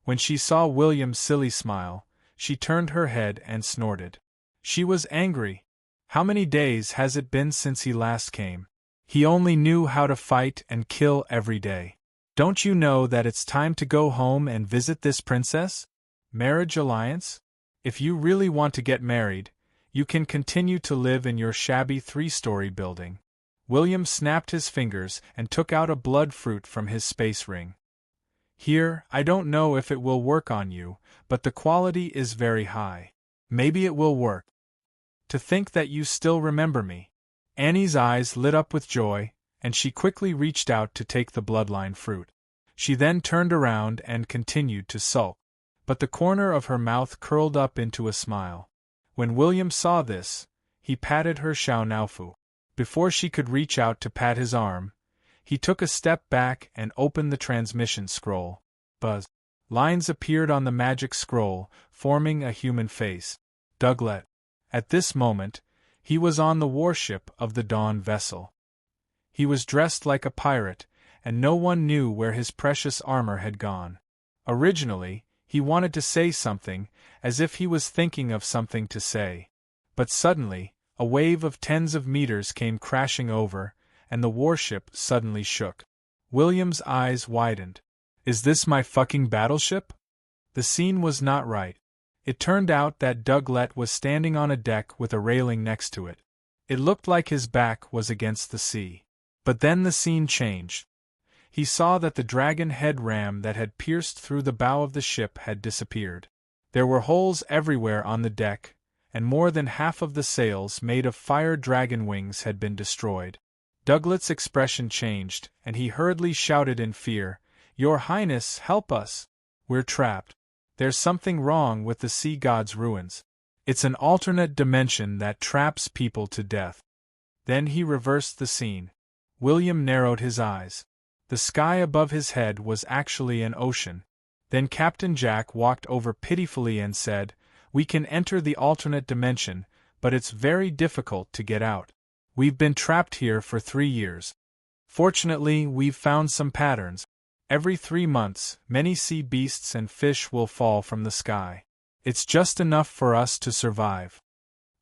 When she saw William's silly smile, she turned her head and snorted. She was angry. How many days has it been since he last came? He only knew how to fight and kill every day. Don't you know that it's time to go home and visit this princess? Marriage alliance? If you really want to get married, you can continue to live in your shabby 3-story building. William snapped his fingers and took out a blood fruit from his space ring. Here, I don't know if it will work on you, but the quality is very high. Maybe it will work. To think that you still remember me. Annie's eyes lit up with joy, and she quickly reached out to take the bloodline fruit. She then turned around and continued to sulk. But the corner of her mouth curled up into a smile. When William saw this, he patted her xiaonaufu. Before she could reach out to pat his arm, he took a step back and opened the transmission scroll. Buzz. Lines appeared on the magic scroll, forming a human face. Douglas. At this moment, he was on the warship of the Dawn vessel. He was dressed like a pirate, and no one knew where his precious armor had gone. Originally, he wanted to say something, as if he was thinking of something to say. But suddenly, a wave of tens of meters came crashing over, and the warship suddenly shook. William's eyes widened. Is this my fucking battleship? The scene was not right. It turned out that Douglas was standing on a deck with a railing next to it. It looked like his back was against the sea. But then the scene changed. He saw that the dragon head ram that had pierced through the bow of the ship had disappeared. There were holes everywhere on the deck, and more than half of the sails made of fire dragon wings had been destroyed. Douglas's expression changed, and he hurriedly shouted in fear, "Your Highness, help us! We're trapped. There's something wrong with the sea god's ruins. It's an alternate dimension that traps people to death." Then he reversed the scene. William narrowed his eyes. The sky above his head was actually an ocean. Then Captain Jack walked over pitifully and said, "We can enter the alternate dimension, but it's very difficult to get out. We've been trapped here for 3 years. Fortunately, we've found some patterns. Every 3 months, many sea beasts and fish will fall from the sky. It's just enough for us to survive.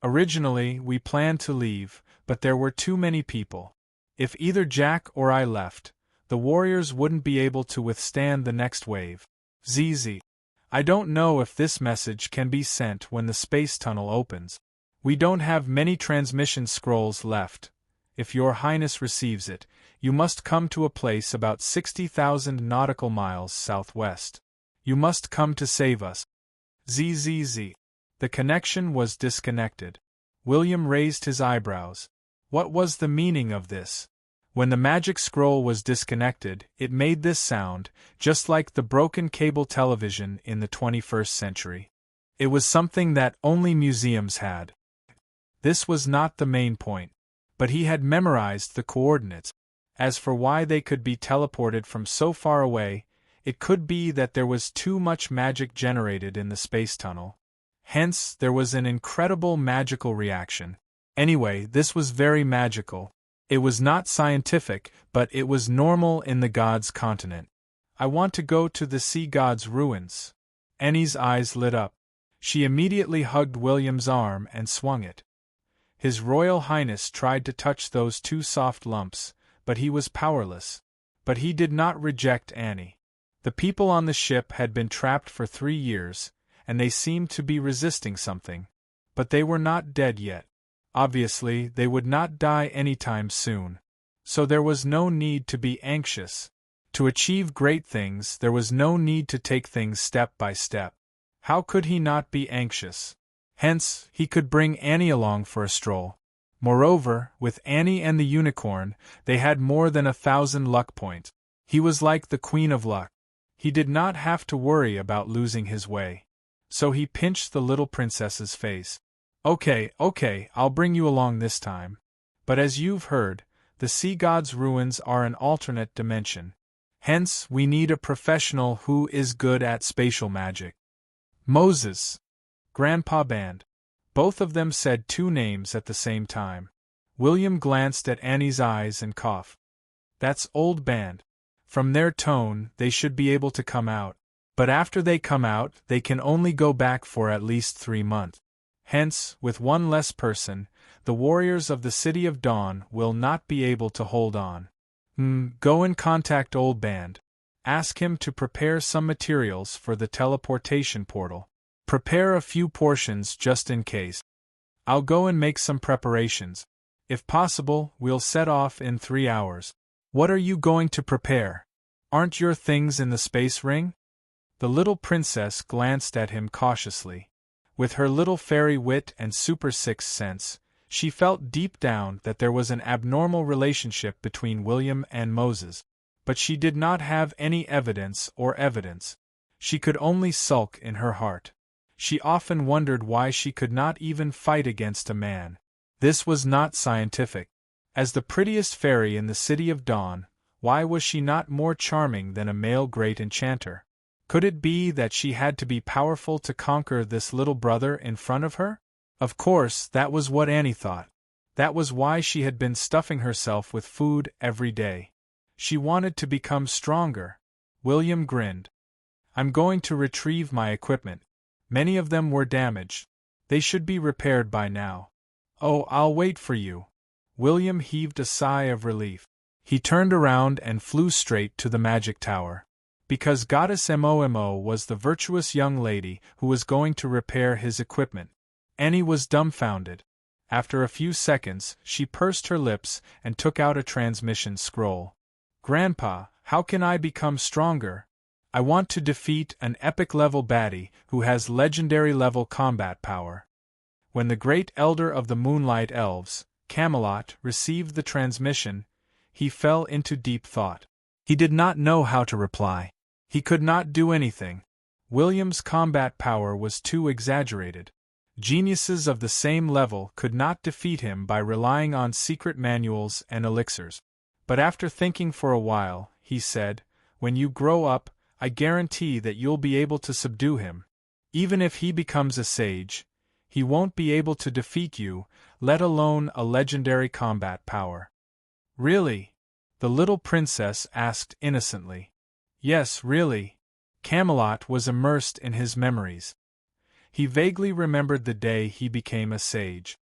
Originally, we planned to leave, but there were too many people. If either Jack or I left, the warriors wouldn't be able to withstand the next wave. ZZ. I don't know if this message can be sent when the space tunnel opens. We don't have many transmission scrolls left. If Your Highness receives it, you must come to a place about 60,000 nautical miles southwest. You must come to save us. ZZZ. The connection was disconnected. William raised his eyebrows. What was the meaning of this? When the magic scroll was disconnected, it made this sound, just like the broken cable television in the 21st century. It was something that only museums had. This was not the main point, but he had memorized the coordinates. As for why they could be teleported from so far away, it could be that there was too much magic generated in the space tunnel. Hence, there was an incredible magical reaction. Anyway, this was very magical. It was not scientific, but it was normal in the god's continent. I want to go to the sea god's ruins. Annie's eyes lit up. She immediately hugged William's arm and swung it. His Royal Highness tried to touch those 2 soft lumps, but he was powerless. But he did not reject Annie. The people on the ship had been trapped for 3 years, and they seemed to be resisting something. But they were not dead yet. Obviously, they would not die anytime soon. So there was no need to be anxious. To achieve great things, there was no need to take things step by step. How could he not be anxious? Hence, he could bring Annie along for a stroll. Moreover, with Annie and the unicorn, they had more than 1,000 luck points. He was like the queen of luck. He did not have to worry about losing his way. So he pinched the little princess's face. Okay, I'll bring you along this time. But as you've heard, the sea god's ruins are an alternate dimension. Hence, we need a professional who is good at spatial magic. Moses. Grandpa Band. Both of them said 2 names at the same time. William glanced at Annie's eyes and coughed. That's Old Band. From their tone, they should be able to come out. But after they come out, they can only go back for at least 3 months. Hence, with one less person, the warriors of the City of Dawn will not be able to hold on. Go and contact Old Band. Ask him to prepare some materials for the teleportation portal. Prepare a few portions just in case. I'll go and make some preparations. If possible, we'll set off in 3 hours. What are you going to prepare? Aren't your things in the space ring? The little princess glanced at him cautiously. With her little fairy wit and super sixth sense, she felt deep down that there was an abnormal relationship between William and Moses. But she did not have any evidence. She could only sulk in her heart. She often wondered why she could not even fight against a man. This was not scientific. As the prettiest fairy in the City of Dawn, why was she not more charming than a male great enchanter? Could it be that she had to be powerful to conquer this little brother in front of her? Of course, that was what Annie thought. That was why she had been stuffing herself with food every day. She wanted to become stronger. William grinned. I'm going to retrieve my equipment. Many of them were damaged. They should be repaired by now. Oh, I'll wait for you. William heaved a sigh of relief. He turned around and flew straight to the magic tower. Because Goddess Momo was the virtuous young lady who was going to repair his equipment. Annie was dumbfounded. After a few seconds, she pursed her lips and took out a transmission scroll. Grandpa, how can I become stronger? I want to defeat an epic-level baddie who has legendary-level combat power. When the great elder of the Moonlight Elves, Camelot, received the transmission, he fell into deep thought. He did not know how to reply. He could not do anything. William's combat power was too exaggerated. Geniuses of the same level could not defeat him by relying on secret manuals and elixirs. But after thinking for a while, he said, "When you grow up, I guarantee that you'll be able to subdue him. Even if he becomes a sage, he won't be able to defeat you, let alone a legendary combat power." Really? The little princess asked innocently. Yes, really. Camelot was immersed in his memories. He vaguely remembered the day he became a sage.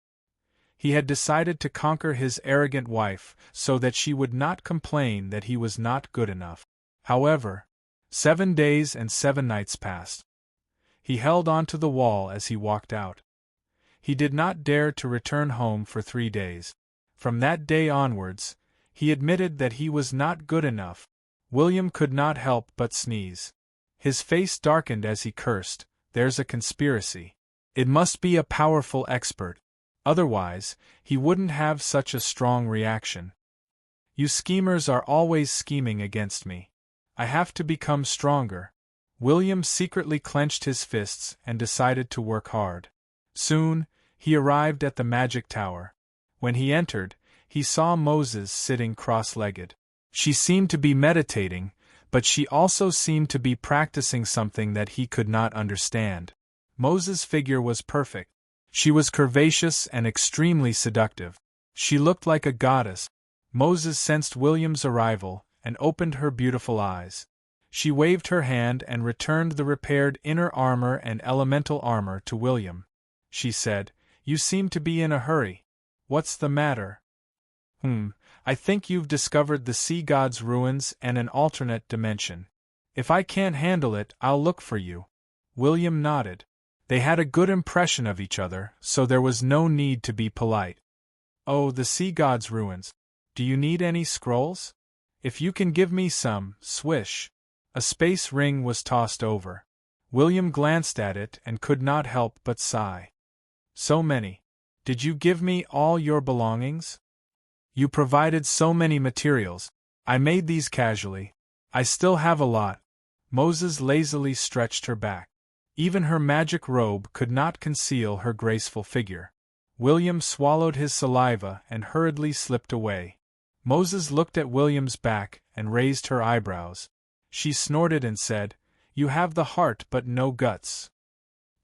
He had decided to conquer his arrogant wife so that she would not complain that he was not good enough. However, 7 days and 7 nights passed. He held on to the wall as he walked out. He did not dare to return home for 3 days. From that day onwards, he admitted that he was not good enough. William could not help but sneeze. His face darkened as he cursed. There's a conspiracy. It must be a powerful expert. Otherwise, he wouldn't have such a strong reaction. You schemers are always scheming against me. I have to become stronger. William secretly clenched his fists and decided to work hard. Soon, he arrived at the magic tower. When he entered, he saw Moses sitting cross-legged. She seemed to be meditating, but she also seemed to be practicing something that he could not understand. Moses' figure was perfect. She was curvaceous and extremely seductive. She looked like a goddess. Moses sensed William's arrival and opened her beautiful eyes. She waved her hand and returned the repaired inner armor and elemental armor to William. She said, "You seem to be in a hurry. What's the matter?" I think you've discovered the sea god's ruins and an alternate dimension. If I can't handle it, I'll look for you. William nodded. They had a good impression of each other, so there was no need to be polite. Oh, the sea god's ruins. Do you need any scrolls? If you can give me some, swish. A space ring was tossed over. William glanced at it and could not help but sigh. So many. Did you give me all your belongings? You provided so many materials. I made these casually. I still have a lot. Moses lazily stretched her back. Even her magic robe could not conceal her graceful figure. William swallowed his saliva and hurriedly slipped away. Moses looked at William's back and raised her eyebrows. She snorted and said, "You have the heart but no guts."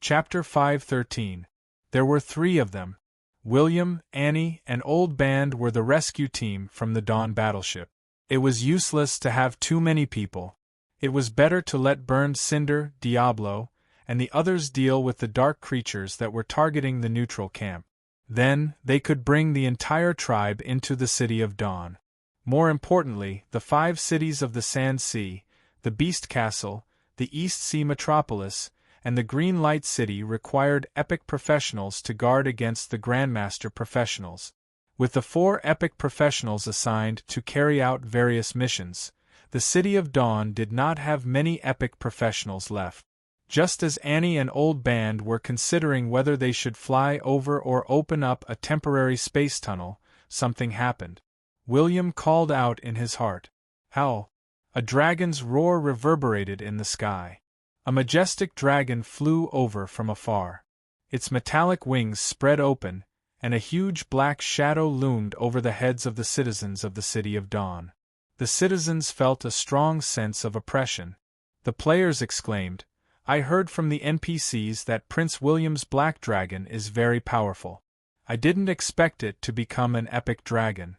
Chapter 5:13. There were 3 of them. William, Annie, and Old Band were the rescue team from the Dawn battleship. It was useless to have too many people. It was better to let Burned Cinder, Diablo, and the others deal with the dark creatures that were targeting the neutral camp. Then, they could bring the entire tribe into the City of Dawn. More importantly, the 5 cities of the Sand Sea, the Beast Castle, the East Sea Metropolis, and the Green Light City required epic professionals to guard against the Grandmaster professionals. With the 4 epic professionals assigned to carry out various missions, the City of Dawn did not have many epic professionals left. Just as Annie and Old Band were considering whether they should fly over or open up a temporary space tunnel, something happened. William called out in his heart. Howl! A dragon's roar reverberated in the sky. A majestic dragon flew over from afar. Its metallic wings spread open, and a huge black shadow loomed over the heads of the citizens of the City of Dawn. The citizens felt a strong sense of oppression. The players exclaimed, "I heard from the NPCs that Prince William's black dragon is very powerful. I didn't expect it to become an epic dragon."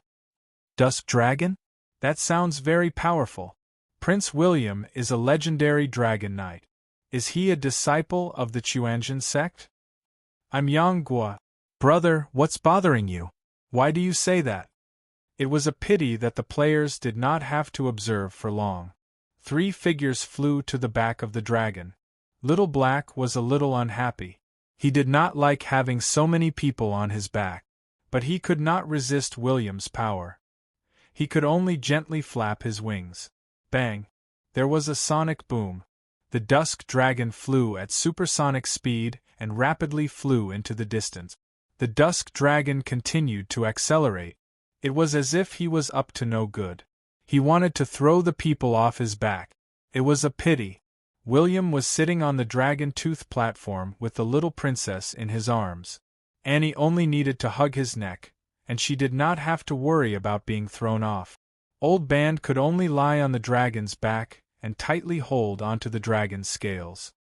Dusk dragon? That sounds very powerful. Prince William is a legendary dragon knight. Is he a disciple of the Chuanjian sect? I'm Yanghua. Brother, what's bothering you? Why do you say that? It was a pity that the players did not have to observe for long. 3 figures flew to the back of the dragon. Little Black was a little unhappy. He did not like having so many people on his back. But he could not resist William's power. He could only gently flap his wings. Bang! There was a sonic boom. The dusk dragon flew at supersonic speed and rapidly flew into the distance. The dusk dragon continued to accelerate. It was as if he was up to no good. He wanted to throw the people off his back. It was a pity. William was sitting on the dragon tooth platform with the little princess in his arms. Annie only needed to hug his neck, and she did not have to worry about being thrown off. Old Band could only lie on the dragon's back and tightly hold onto the dragon's scales.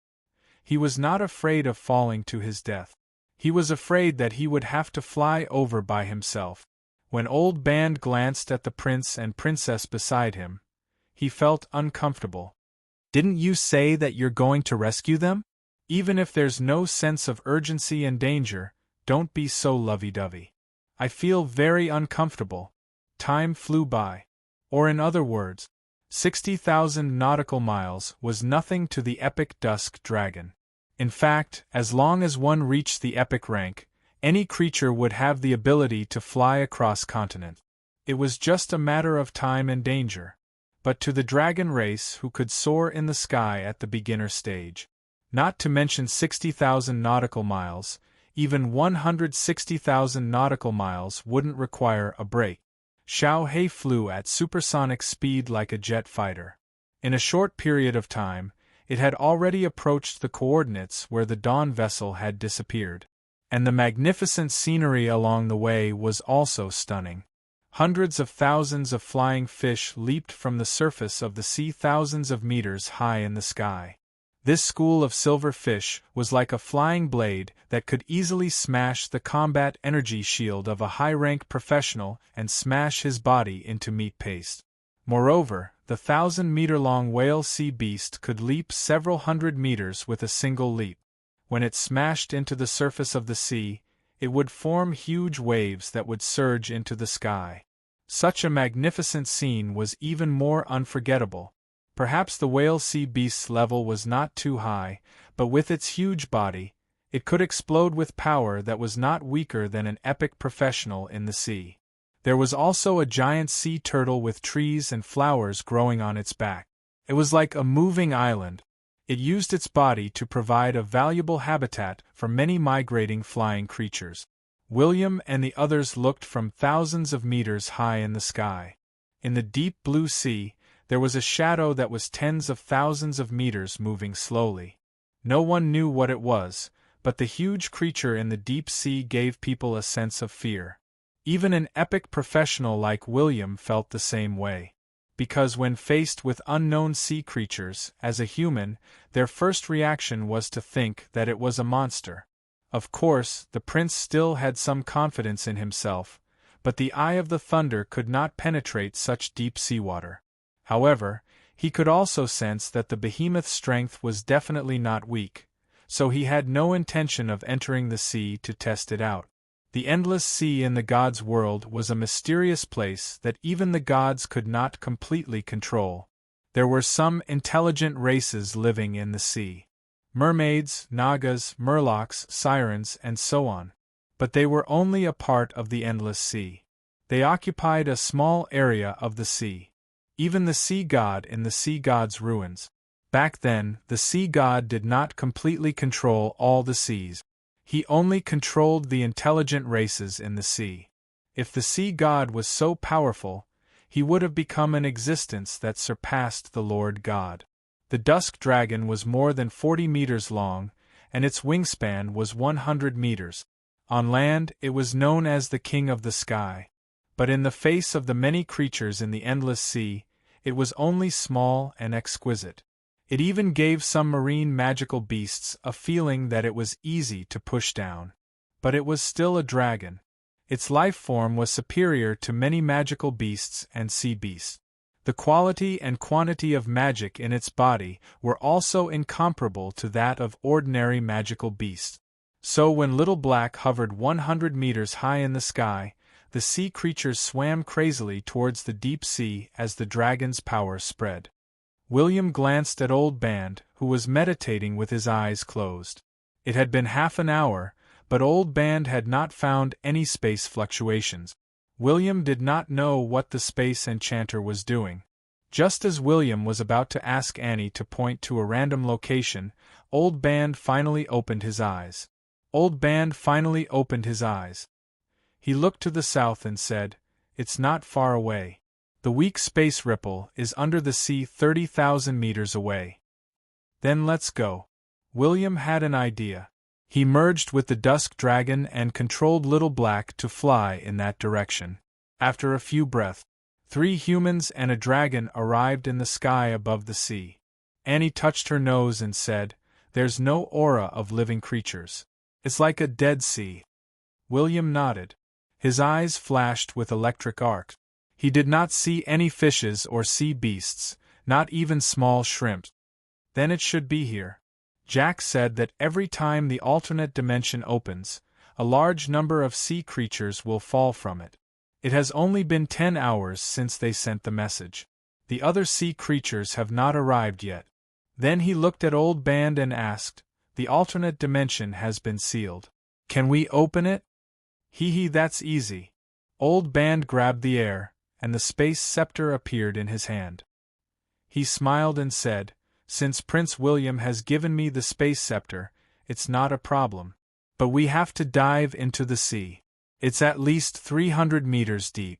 He was not afraid of falling to his death. He was afraid that he would have to fly over by himself. When Old Band glanced at the prince and princess beside him, he felt uncomfortable. Didn't you say that you're going to rescue them? Even if there's no sense of urgency and danger, don't be so lovey-dovey. I feel very uncomfortable. Time flew by. Or in other words, 60,000 nautical miles was nothing to the epic dusk dragon. In fact, as long as one reached the epic rank, any creature would have the ability to fly across continents. It was just a matter of time and danger. But to the dragon race who could soar in the sky at the beginner stage, not to mention 60,000 nautical miles, even 160,000 nautical miles wouldn't require a break. Xiao He flew at supersonic speed like a jet fighter. In a short period of time, it had already approached the coordinates where the Dawn vessel had disappeared. And the magnificent scenery along the way was also stunning. Hundreds of thousands of flying fish leaped from the surface of the sea thousands of meters high in the sky. This school of silver fish was like a flying blade that could easily smash the combat energy shield of a high-rank professional and smash his body into meat paste. Moreover, the 1,000-meter-long whale sea beast could leap several hundred meters with a single leap. When it smashed into the surface of the sea, it would form huge waves that would surge into the sky. Such a magnificent scene was even more unforgettable. Perhaps the whale sea beast's level was not too high, but with its huge body, it could explode with power that was not weaker than an epic professional in the sea. There was also a giant sea turtle with trees and flowers growing on its back. It was like a moving island. It used its body to provide a valuable habitat for many migrating flying creatures. William and the others looked from thousands of meters high in the sky. In the deep blue sea, there was a shadow that was tens of thousands of meters moving slowly. No one knew what it was, but the huge creature in the deep sea gave people a sense of fear. Even an epic professional like William felt the same way. Because when faced with unknown sea creatures, as a human, their first reaction was to think that it was a monster. Of course, the prince still had some confidence in himself, but the eye of the thunder could not penetrate such deep seawater. However, he could also sense that the behemoth's strength was definitely not weak, so he had no intention of entering the sea to test it out. The endless sea in the gods' world was a mysterious place that even the gods could not completely control. There were some intelligent races living in the sea. Mermaids, nagas, murlocs, sirens, and so on. But they were only a part of the endless sea. They occupied a small area of the sea. Even the sea god in the sea god's ruins. Back then, the sea god did not completely control all the seas. He only controlled the intelligent races in the sea. If the sea god was so powerful, he would have become an existence that surpassed the Lord God. The dusk dragon was more than 40 meters long, and its wingspan was 100 meters. On land, it was known as the King of the Sky. But in the face of the many creatures in the endless sea, it was only small and exquisite. It even gave some marine magical beasts a feeling that it was easy to push down. But it was still a dragon. Its life form was superior to many magical beasts and sea beasts. The quality and quantity of magic in its body were also incomparable to that of ordinary magical beasts. So when Little Black hovered 100 meters high in the sky, the sea creatures swam crazily towards the deep sea as the dragon's power spread. William glanced at Old Band, who was meditating with his eyes closed. It had been half an hour, but Old Band had not found any space fluctuations. William did not know what the space enchanter was doing. Just as William was about to ask Annie to point to a random location, Old Band finally opened his eyes. Old Band finally opened his eyes. He looked to the south and said, "It's not far away. The weak space ripple is under the sea 30,000 meters away. Then let's go." William had an idea. He merged with the dusk dragon and controlled Little Black to fly in that direction. After a few breaths, 3 humans and a dragon arrived in the sky above the sea. Annie touched her nose and said, "There's no aura of living creatures. It's like a dead sea." William nodded. His eyes flashed with electric arcs. He did not see any fishes or sea beasts, not even small shrimps. Then it should be here. Jack said that every time the alternate dimension opens, a large number of sea creatures will fall from it. It has only been 10 hours since they sent the message. The other sea creatures have not arrived yet. Then he looked at Old Band and asked, "The alternate dimension has been sealed. Can we open it?" "Hee, that's easy." Old Band grabbed the air, and the space scepter appeared in his hand. He smiled and said, "Since Prince William has given me the space scepter, it's not a problem. But we have to dive into the sea. It's at least 300 meters deep."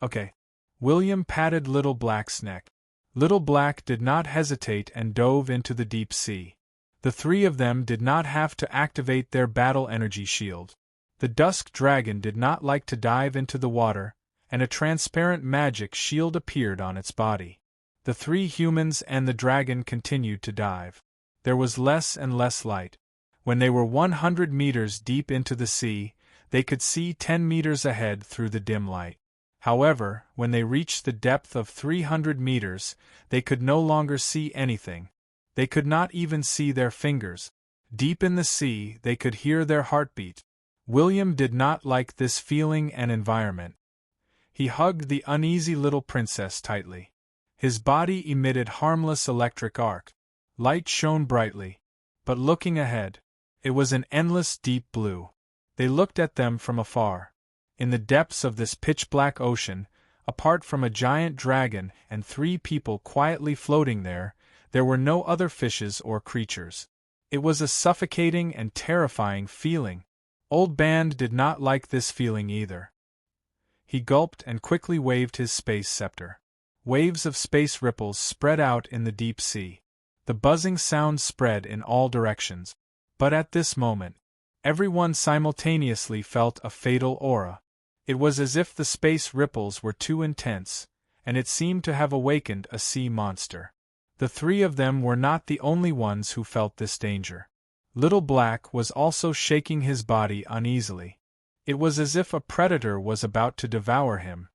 "Okay." William patted Little Black's neck. Little Black did not hesitate and dove into the deep sea. The 3 of them did not have to activate their battle energy shield. The dusk dragon did not like to dive into the water, and a transparent magic shield appeared on its body. The 3 humans and the dragon continued to dive. There was less and less light. When they were 100 meters deep into the sea, they could see 10 meters ahead through the dim light. However, when they reached the depth of 300 meters, they could no longer see anything. They could not even see their fingers. Deep in the sea, they could hear their heartbeat. William did not like this feeling and environment. He hugged the uneasy little princess tightly. His body emitted harmless electric arc. Light shone brightly. But looking ahead, it was an endless deep blue. They looked at them from afar. In the depths of this pitch-black ocean, apart from a giant dragon and 3 people quietly floating there were no other fishes or creatures. It was a suffocating and terrifying feeling. Old Band did not like this feeling either. He gulped and quickly waved his space scepter. Waves of space ripples spread out in the deep sea. The buzzing sound spread in all directions. But at this moment, everyone simultaneously felt a fatal aura. It was as if the space ripples were too intense, and it seemed to have awakened a sea monster. The 3 of them were not the only ones who felt this danger. Little Black was also shaking his body uneasily. It was as if a predator was about to devour him.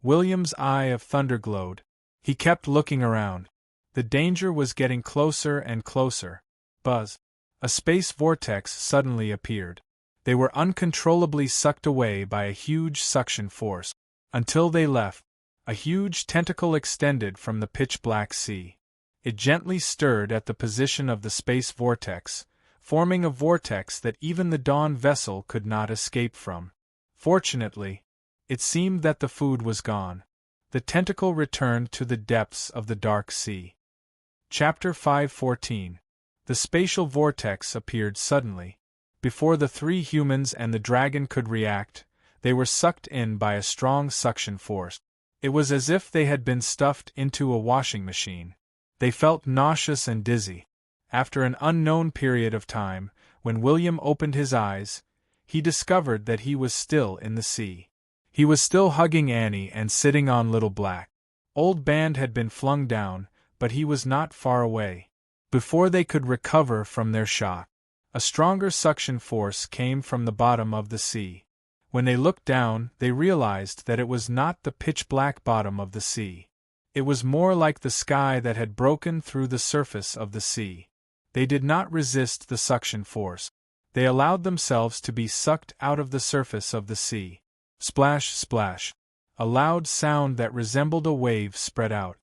William's eye of thunder glowed. He kept looking around. The danger was getting closer and closer. Buzz! A space vortex suddenly appeared. They were uncontrollably sucked away by a huge suction force. Until they left, a huge tentacle extended from the pitch-black sea. It gently stirred at the position of the space vortex, forming a vortex that even the Dawn vessel could not escape from. Fortunately, it seemed that the food was gone. The tentacle returned to the depths of the dark sea. Chapter 5:14. The spatial vortex appeared suddenly. Before the 3 humans and the dragon could react, they were sucked in by a strong suction force. It was as if they had been stuffed into a washing machine. They felt nauseous and dizzy. After an unknown period of time, when William opened his eyes, he discovered that he was still in the sea. He was still hugging Annie and sitting on Little Black. Old Band had been flung down, but he was not far away. Before they could recover from their shock, a stronger suction force came from the bottom of the sea. When they looked down, they realized that it was not the pitch-black bottom of the sea. It was more like the sky that had broken through the surface of the sea. They did not resist the suction force. They allowed themselves to be sucked out of the surface of the sea. Splash, splash. A loud sound that resembled a wave spread out.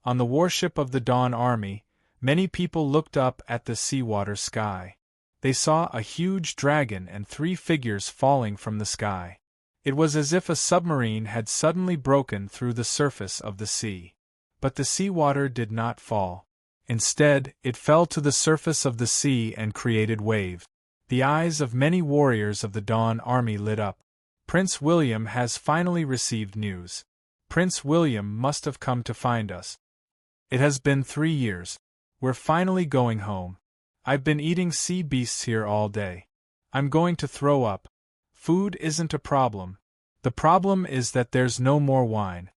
On the warship of the Dawn Army, many people looked up at the seawater sky. They saw a huge dragon and 3 figures falling from the sky. It was as if a submarine had suddenly broken through the surface of the sea. But the seawater did not fall. Instead, it fell to the surface of the sea and created waves. The eyes of many warriors of the Dawn Army lit up. Prince William has finally received news. Prince William must have come to find us. It has been 3 years. We're finally going home. I've been eating sea beasts here all day. I'm going to throw up. Food isn't a problem. The problem is that there's no more wine.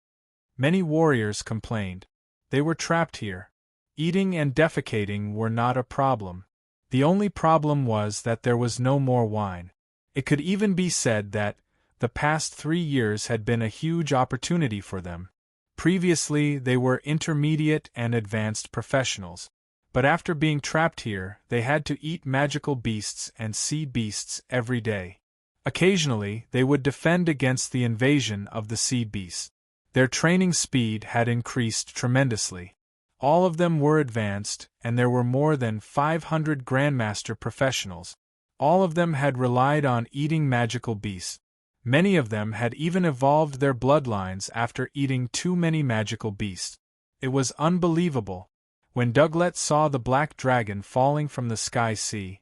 Many warriors complained. They were trapped here. Eating and defecating were not a problem. The only problem was that there was no more wine. It could even be said that the past 3 years had been a huge opportunity for them. Previously, they were intermediate and advanced professionals. But after being trapped here, they had to eat magical beasts and sea beasts every day. Occasionally, they would defend against the invasion of the sea beasts. Their training speed had increased tremendously. All of them were advanced, and there were more than 500 Grandmaster professionals. All of them had relied on eating magical beasts. Many of them had even evolved their bloodlines after eating too many magical beasts. It was unbelievable. When Douglas saw the black dragon falling from the sky sea,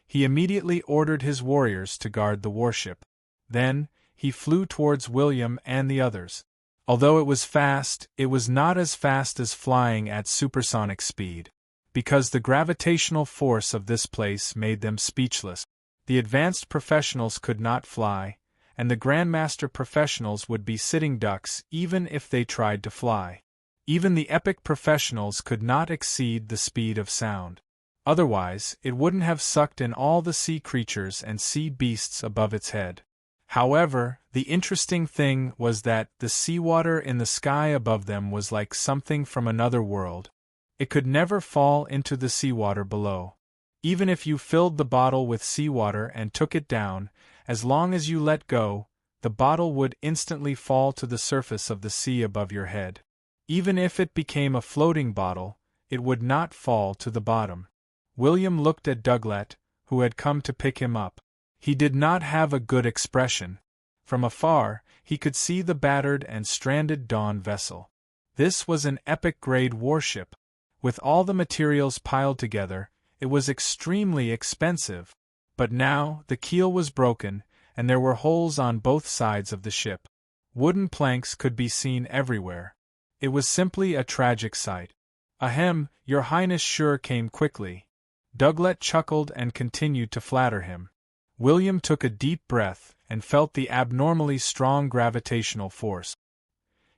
he immediately ordered his warriors to guard the warship. Then, he flew towards William and the others. Although it was fast, it was not as fast as flying at supersonic speed, because the gravitational force of this place made them speechless. The advanced professionals could not fly, and the Grandmaster professionals would be sitting ducks even if they tried to fly. Even the epic professionals could not exceed the speed of sound. Otherwise, it wouldn't have sucked in all the sea creatures and sea beasts above its head. However, the interesting thing was that the seawater in the sky above them was like something from another world. It could never fall into the seawater below. Even if you filled the bottle with seawater and took it down, as long as you let go, the bottle would instantly fall to the surface of the sea above your head. Even if it became a floating bottle, it would not fall to the bottom. William looked at Douglas, who had come to pick him up. He did not have a good expression. From afar, he could see the battered and stranded Dawn vessel. This was an epic-grade warship. With all the materials piled together, it was extremely expensive. But now, the keel was broken, and there were holes on both sides of the ship. Wooden planks could be seen everywhere. It was simply a tragic sight. Ahem, your highness sure came quickly. Douglas chuckled and continued to flatter him. William took a deep breath and felt the abnormally strong gravitational force.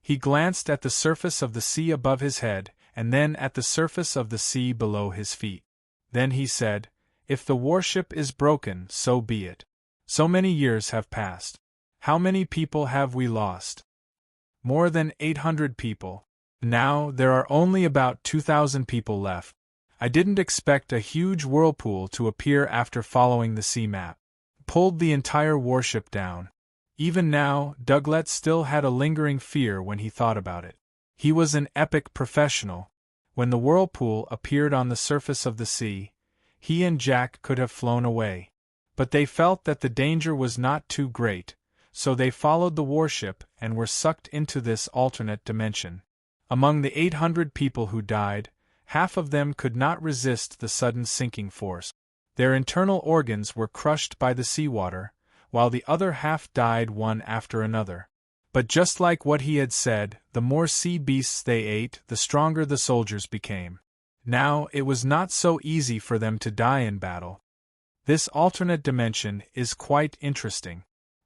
He glanced at the surface of the sea above his head, and then at the surface of the sea below his feet. Then he said, "If the warship is broken, so be it. So many years have passed. How many people have we lost?" "More than 800 people. Now there are only about 2,000 people left. I didn't expect a huge whirlpool to appear after following the sea map. Pulled the entire warship down." Even now, Douglas still had a lingering fear when he thought about it. He was an epic professional. When the whirlpool appeared on the surface of the sea, he and Jack could have flown away. But they felt that the danger was not too great, so they followed the warship and were sucked into this alternate dimension. Among the 800 people who died, half of them could not resist the sudden sinking force. Their internal organs were crushed by the seawater, while the other half died one after another. But just like what he had said, the more sea beasts they ate, the stronger the soldiers became. Now, it was not so easy for them to die in battle. This alternate dimension is quite interesting.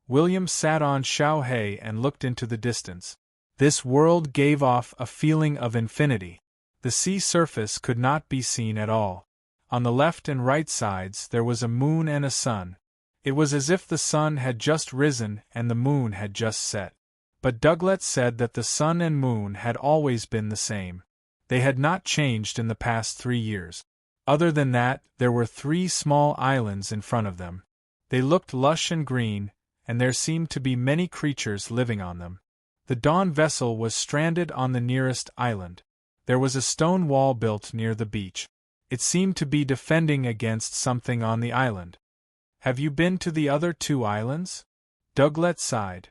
William sat on Xiaohei and looked into the distance. This world gave off a feeling of infinity. The sea surface could not be seen at all. On the left and right sides there was a moon and a sun. It was as if the sun had just risen and the moon had just set. But Douglas said that the sun and moon had always been the same. They had not changed in the past 3 years. Other than that, there were 3 small islands in front of them. They looked lush and green, and there seemed to be many creatures living on them. The Dawn vessel was stranded on the nearest island. There was a stone wall built near the beach. It seemed to be defending against something on the island. "Have you been to the other 2 islands?" Douglas sighed.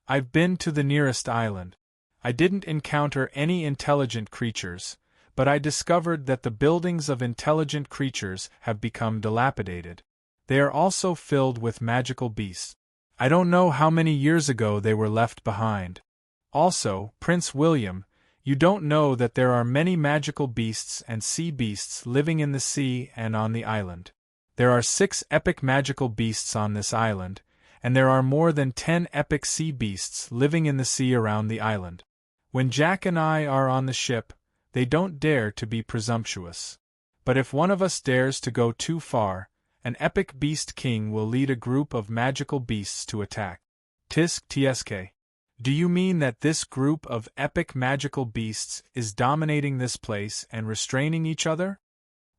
"I've been to the nearest island. I didn't encounter any intelligent creatures, but I discovered that the buildings of intelligent creatures have become dilapidated. They are also filled with magical beasts. I don't know how many years ago they were left behind. Also, Prince William, you don't know that there are many magical beasts and sea beasts living in the sea and on the island. There are 6 epic magical beasts on this island, and there are more than 10 epic sea beasts living in the sea around the island. When Jack and I are on the ship, they don't dare to be presumptuous. But if one of us dares to go too far, an epic beast king will lead a group of magical beasts to attack." Tisk tsk. "Do you mean that this group of epic magical beasts is dominating this place and restraining each other?"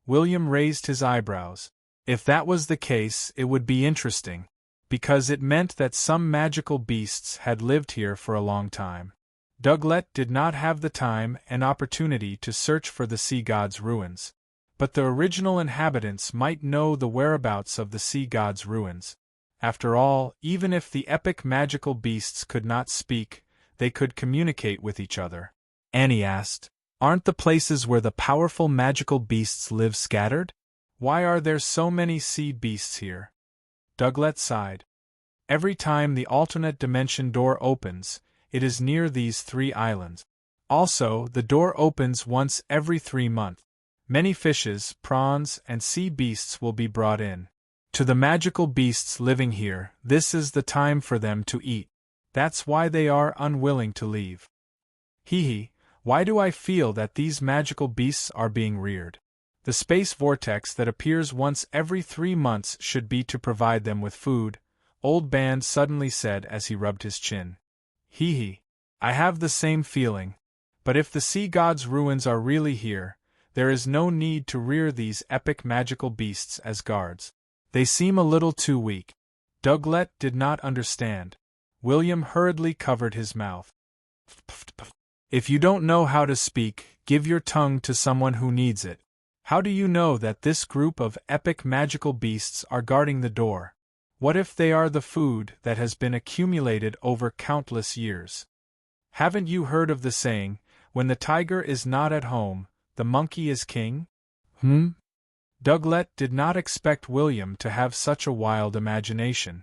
William raised his eyebrows. If that was the case, it would be interesting, because it meant that some magical beasts had lived here for a long time. Douglas did not have the time and opportunity to search for the sea god's ruins. But the original inhabitants might know the whereabouts of the sea god's ruins. After all, even if the epic magical beasts could not speak, they could communicate with each other. Annie asked, "Aren't the places where the powerful magical beasts live scattered? Why are there so many sea beasts here?" Douglas sighed. "Every time the alternate dimension door opens, it is near these 3 islands. Also, the door opens once every 3 months. Many fishes, prawns, and sea beasts will be brought in. To the magical beasts living here, this is the time for them to eat. That's why they are unwilling to leave. Hee, why do I feel that these magical beasts are being reared? The space vortex that appears once every 3 months should be to provide them with food," Old Band suddenly said as he rubbed his chin. Hee, I have the same feeling. But if the sea god's ruins are really here, there is no need to rear these epic magical beasts as guards. They seem a little too weak. Douglas did not understand. William hurriedly covered his mouth. If you don't know how to speak, give your tongue to someone who needs it. How do you know that this group of epic magical beasts are guarding the door? What if they are the food that has been accumulated over countless years? Haven't you heard of the saying, when the tiger is not at home, the monkey is king? Douglas did not expect William to have such a wild imagination.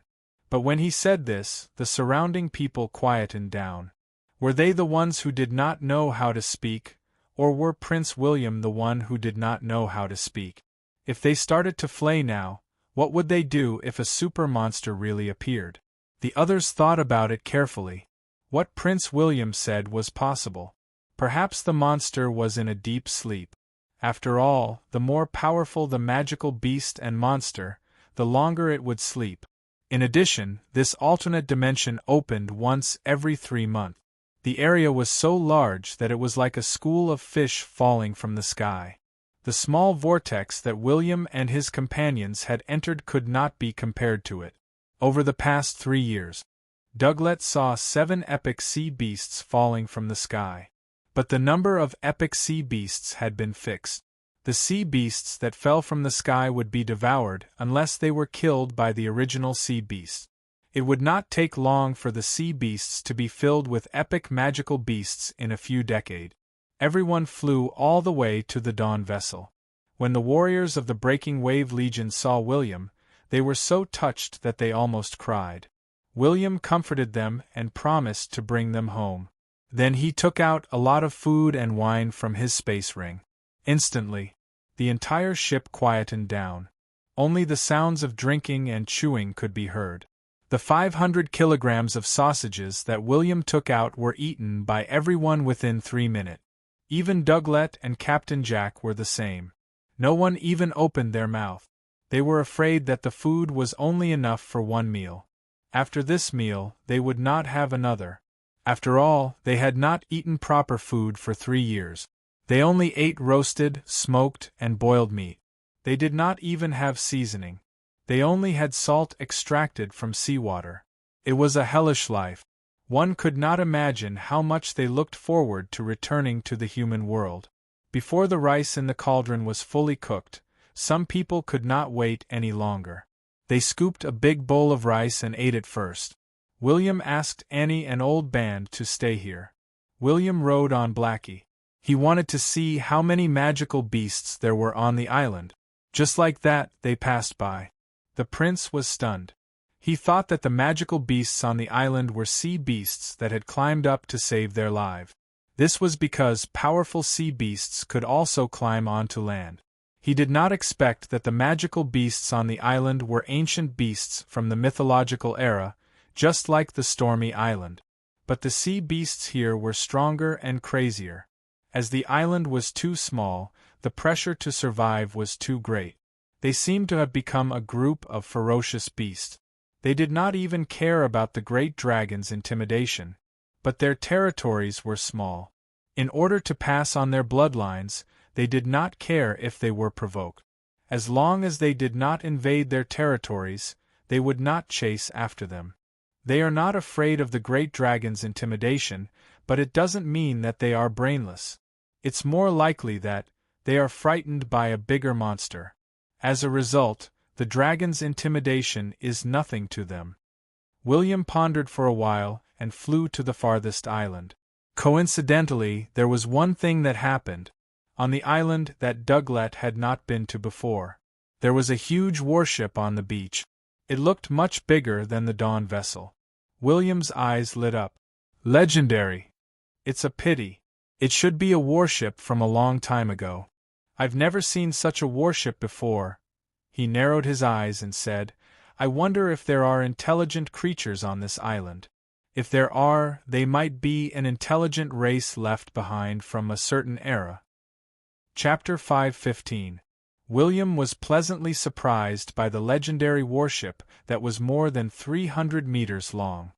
But when he said this, the surrounding people quietened down. Were they the ones who did not know how to speak, or were Prince William the one who did not know how to speak? If they started to flay now, what would they do if a super monster really appeared? The others thought about it carefully. What Prince William said was possible. Perhaps the monster was in a deep sleep. After all, the more powerful the magical beast and monster, the longer it would sleep. In addition, this alternate dimension opened once every 3 months. The area was so large that it was like a school of fish falling from the sky. The small vortex that William and his companions had entered could not be compared to it. Over the past 3 years, Douglas saw 7 epic sea beasts falling from the sky. But the number of epic sea beasts had been fixed. The sea beasts that fell from the sky would be devoured unless they were killed by the original sea beasts. It would not take long for the sea beasts to be filled with epic magical beasts in a few decades. Everyone flew all the way to the Dawn vessel. When the warriors of the Breaking Wave Legion saw William, they were so touched that they almost cried. William comforted them and promised to bring them home. Then he took out a lot of food and wine from his space ring. Instantly, the entire ship quietened down. Only the sounds of drinking and chewing could be heard. The 500 kilograms of sausages that William took out were eaten by everyone within 3 minutes. Even Douglas and Captain Jack were the same. No one even opened their mouth. They were afraid that the food was only enough for 1 meal. After this meal, they would not have another. After all, they had not eaten proper food for 3 years. They only ate roasted, smoked, and boiled meat. They did not even have seasoning. They only had salt extracted from seawater. It was a hellish life. One could not imagine how much they looked forward to returning to the human world. Before the rice in the cauldron was fully cooked, some people could not wait any longer. They scooped a big bowl of rice and ate it first. William asked Annie and Old Band to stay here. William rode on Blackie. He wanted to see how many magical beasts there were on the island. Just like that, they passed by. The prince was stunned. He thought that the magical beasts on the island were sea beasts that had climbed up to save their lives. This was because powerful sea beasts could also climb onto land. He did not expect that the magical beasts on the island were ancient beasts from the mythological era, just like the stormy island. But the sea beasts here were stronger and crazier. As the island was too small, the pressure to survive was too great. They seemed to have become a group of ferocious beasts. They did not even care about the great dragon's intimidation. But their territories were small. In order to pass on their bloodlines, they did not care if they were provoked. As long as they did not invade their territories, they would not chase after them. They are not afraid of the great dragon's intimidation, but it doesn't mean that they are brainless. It's more likely that they are frightened by a bigger monster. As a result, the dragon's intimidation is nothing to them. William pondered for a while and flew to the farthest island. Coincidentally, there was one thing that happened on the island that Douglas had not been to before. There was a huge warship on the beach. It looked much bigger than the Dawn vessel. William's eyes lit up. Legendary! It's a pity. It should be a warship from a long time ago. I've never seen such a warship before. He narrowed his eyes and said, I wonder if there are intelligent creatures on this island. If there are, they might be an intelligent race left behind from a certain era. Chapter 5:15. William was pleasantly surprised by the legendary warship that was more than 300 meters long.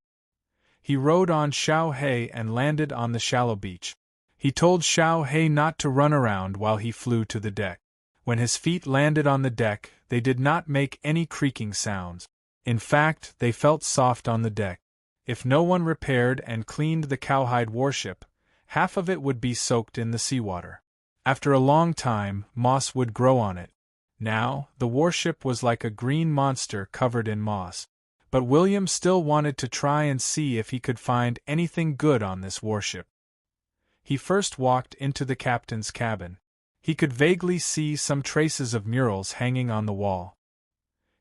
He rode on Xiao He and landed on the shallow beach. He told Xiao He not to run around while he flew to the deck. When his feet landed on the deck, they did not make any creaking sounds. In fact, they felt soft on the deck. If no one repaired and cleaned the cowhide warship, half of it would be soaked in the seawater. After a long time, moss would grow on it. Now, the warship was like a green monster covered in moss. But William still wanted to try and see if he could find anything good on this warship. He first walked into the captain's cabin. He could vaguely see some traces of murals hanging on the wall.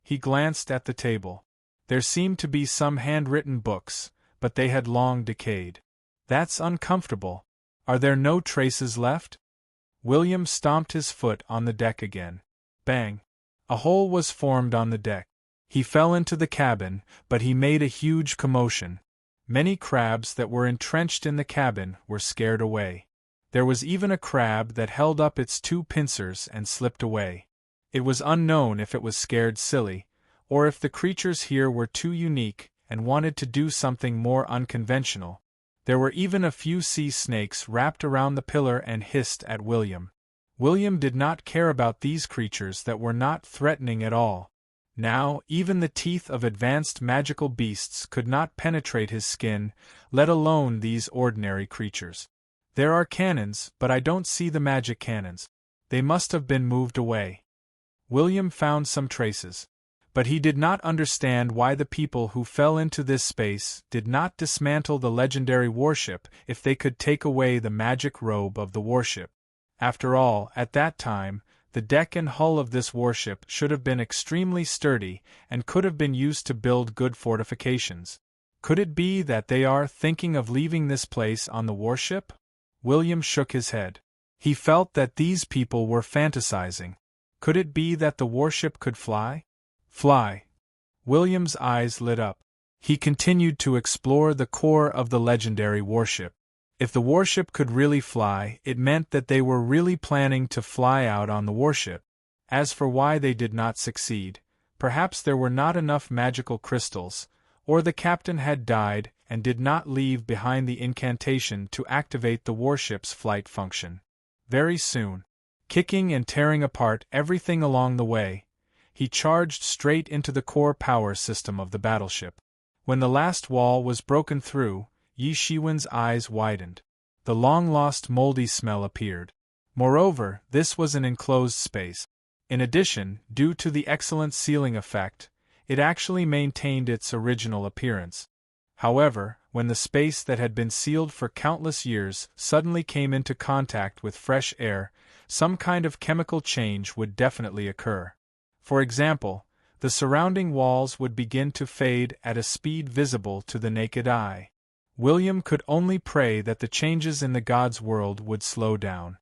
He glanced at the table. There seemed to be some handwritten books, but they had long decayed. That's uncomfortable. Are there no traces left? William stomped his foot on the deck again. Bang! A hole was formed on the deck. He fell into the cabin, but he made a huge commotion. Many crabs that were entrenched in the cabin were scared away. There was even a crab that held up its two pincers and slipped away. It was unknown if it was scared silly, or if the creatures here were too unique and wanted to do something more unconventional. There were even a few sea snakes wrapped around the pillar and hissed at William. William did not care about these creatures that were not threatening at all. Now, even the teeth of advanced magical beasts could not penetrate his skin, let alone these ordinary creatures. There are cannons, but I don't see the magic cannons. They must have been moved away. William found some traces. But he did not understand why the people who fell into this space did not dismantle the legendary warship if they could take away the magic robe of the warship. After all, at that time, the deck and hull of this warship should have been extremely sturdy and could have been used to build good fortifications. Could it be that they are thinking of leaving this place on the warship? William shook his head. He felt that these people were fantasizing. Could it be that the warship could fly? Fly! William's eyes lit up. He continued to explore the core of the legendary warship. If the warship could really fly, it meant that they were really planning to fly out on the warship. As for why they did not succeed, perhaps there were not enough magical crystals, or the captain had died and did not leave behind the incantation to activate the warship's flight function. Very soon, kicking and tearing apart everything along the way, he charged straight into the core power system of the battleship. When the last wall was broken through, Yi Shiwen's eyes widened. The long-lost moldy smell appeared. Moreover, this was an enclosed space. In addition, due to the excellent sealing effect, it actually maintained its original appearance. However, when the space that had been sealed for countless years suddenly came into contact with fresh air, some kind of chemical change would definitely occur. For example, the surrounding walls would begin to fade at a speed visible to the naked eye. William could only pray that the changes in the god's world would slow down.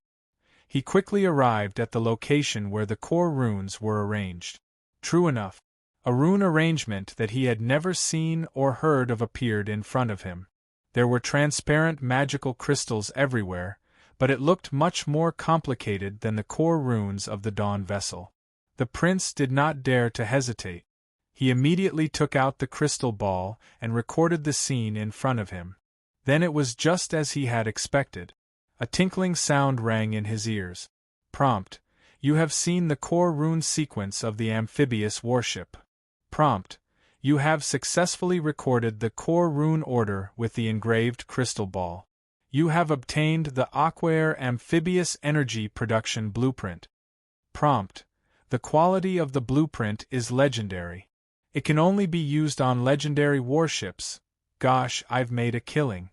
He quickly arrived at the location where the core runes were arranged. True enough, a rune arrangement that he had never seen or heard of appeared in front of him. There were transparent magical crystals everywhere, but it looked much more complicated than the core runes of the Dawn vessel. The prince did not dare to hesitate. He immediately took out the crystal ball and recorded the scene in front of him. Then it was just as he had expected. A tinkling sound rang in his ears. Prompt: You have seen the core rune sequence of the amphibious warship. Prompt: You have successfully recorded the core rune order with the engraved crystal ball. You have obtained the Aquair amphibious energy production blueprint. Prompt: The quality of the blueprint is legendary. It can only be used on legendary warships. Gosh, I've made a killing.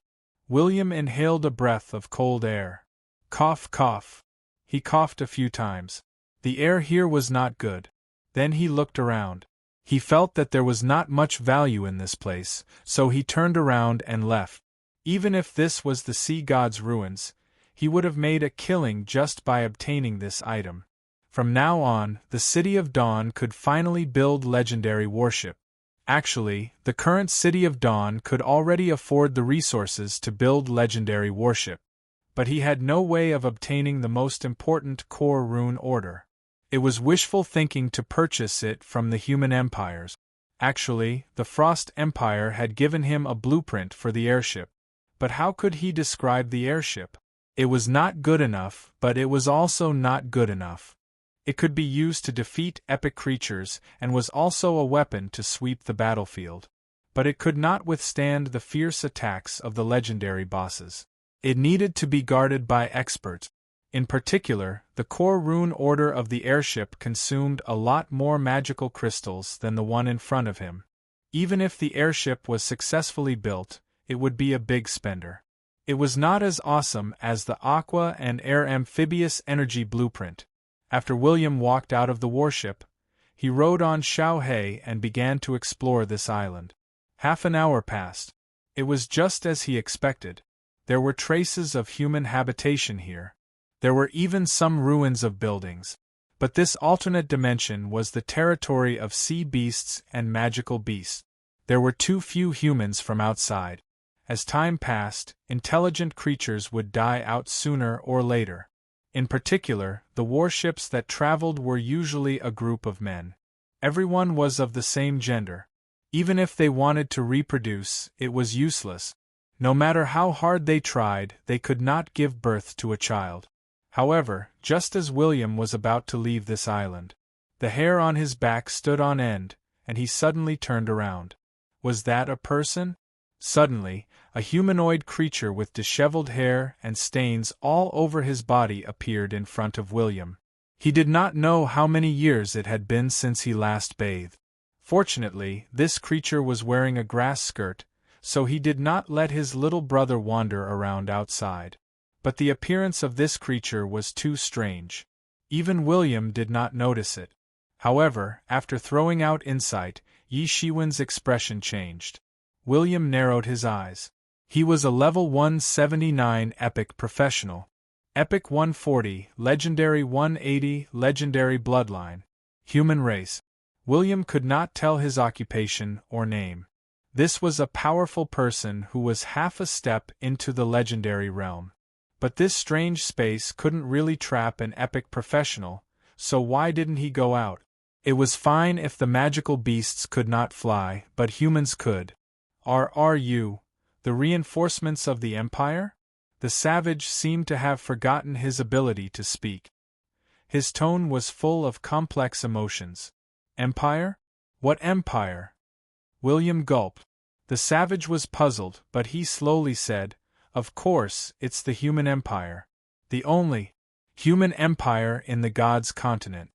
William inhaled a breath of cold air. Cough, cough. He coughed a few times. The air here was not good. Then he looked around. He felt that there was not much value in this place, so he turned around and left. Even if this was the sea god's ruins, he would have made a killing just by obtaining this item. From now on, the City of Dawn could finally build legendary warship. Actually, the current City of Dawn could already afford the resources to build legendary warship. But he had no way of obtaining the most important core rune order. It was wishful thinking to purchase it from the human empires. Actually, the Frost Empire had given him a blueprint for the airship. But how could he describe the airship? It was not good enough, but it was also not good enough. It could be used to defeat epic creatures and was also a weapon to sweep the battlefield. But it could not withstand the fierce attacks of the legendary bosses. It needed to be guarded by experts. In particular, the core rune order of the airship consumed a lot more magical crystals than the one in front of him. Even if the airship was successfully built, it would be a big spender. It was not as awesome as the Aqua and Air Amphibious Energy blueprint. After William walked out of the warship, he rode on Xiaohe and began to explore this island. Half an hour passed. It was just as he expected. There were traces of human habitation here. There were even some ruins of buildings. But this alternate dimension was the territory of sea beasts and magical beasts. There were too few humans from outside. As time passed, intelligent creatures would die out sooner or later. In particular, the warships that traveled were usually a group of men. Everyone was of the same gender. Even if they wanted to reproduce, it was useless. No matter how hard they tried, they could not give birth to a child. However, just as William was about to leave this island, the hair on his back stood on end, and he suddenly turned around. Was that a person? Suddenly, a humanoid creature with disheveled hair and stains all over his body appeared in front of William. He did not know how many years it had been since he last bathed. Fortunately, this creature was wearing a grass skirt, so he did not let his little brother wander around outside. But the appearance of this creature was too strange. Even William did not notice it. However, after throwing out insight, Yi Shiwen's expression changed. William narrowed his eyes. He was a level 179 epic professional. Epic 140, legendary 180, legendary bloodline. Human race. William could not tell his occupation or name. This was a powerful person who was half a step into the legendary realm. But this strange space couldn't really trap an epic professional, so why didn't he go out? It was fine if the magical beasts could not fly, but humans could. Are you the reinforcements of the Empire? The savage seemed to have forgotten his ability to speak. His tone was full of complex emotions. Empire? What empire? William gulped. The savage was puzzled, but he slowly said, "Of course, it's the human empire. The only human empire in the gods' continent."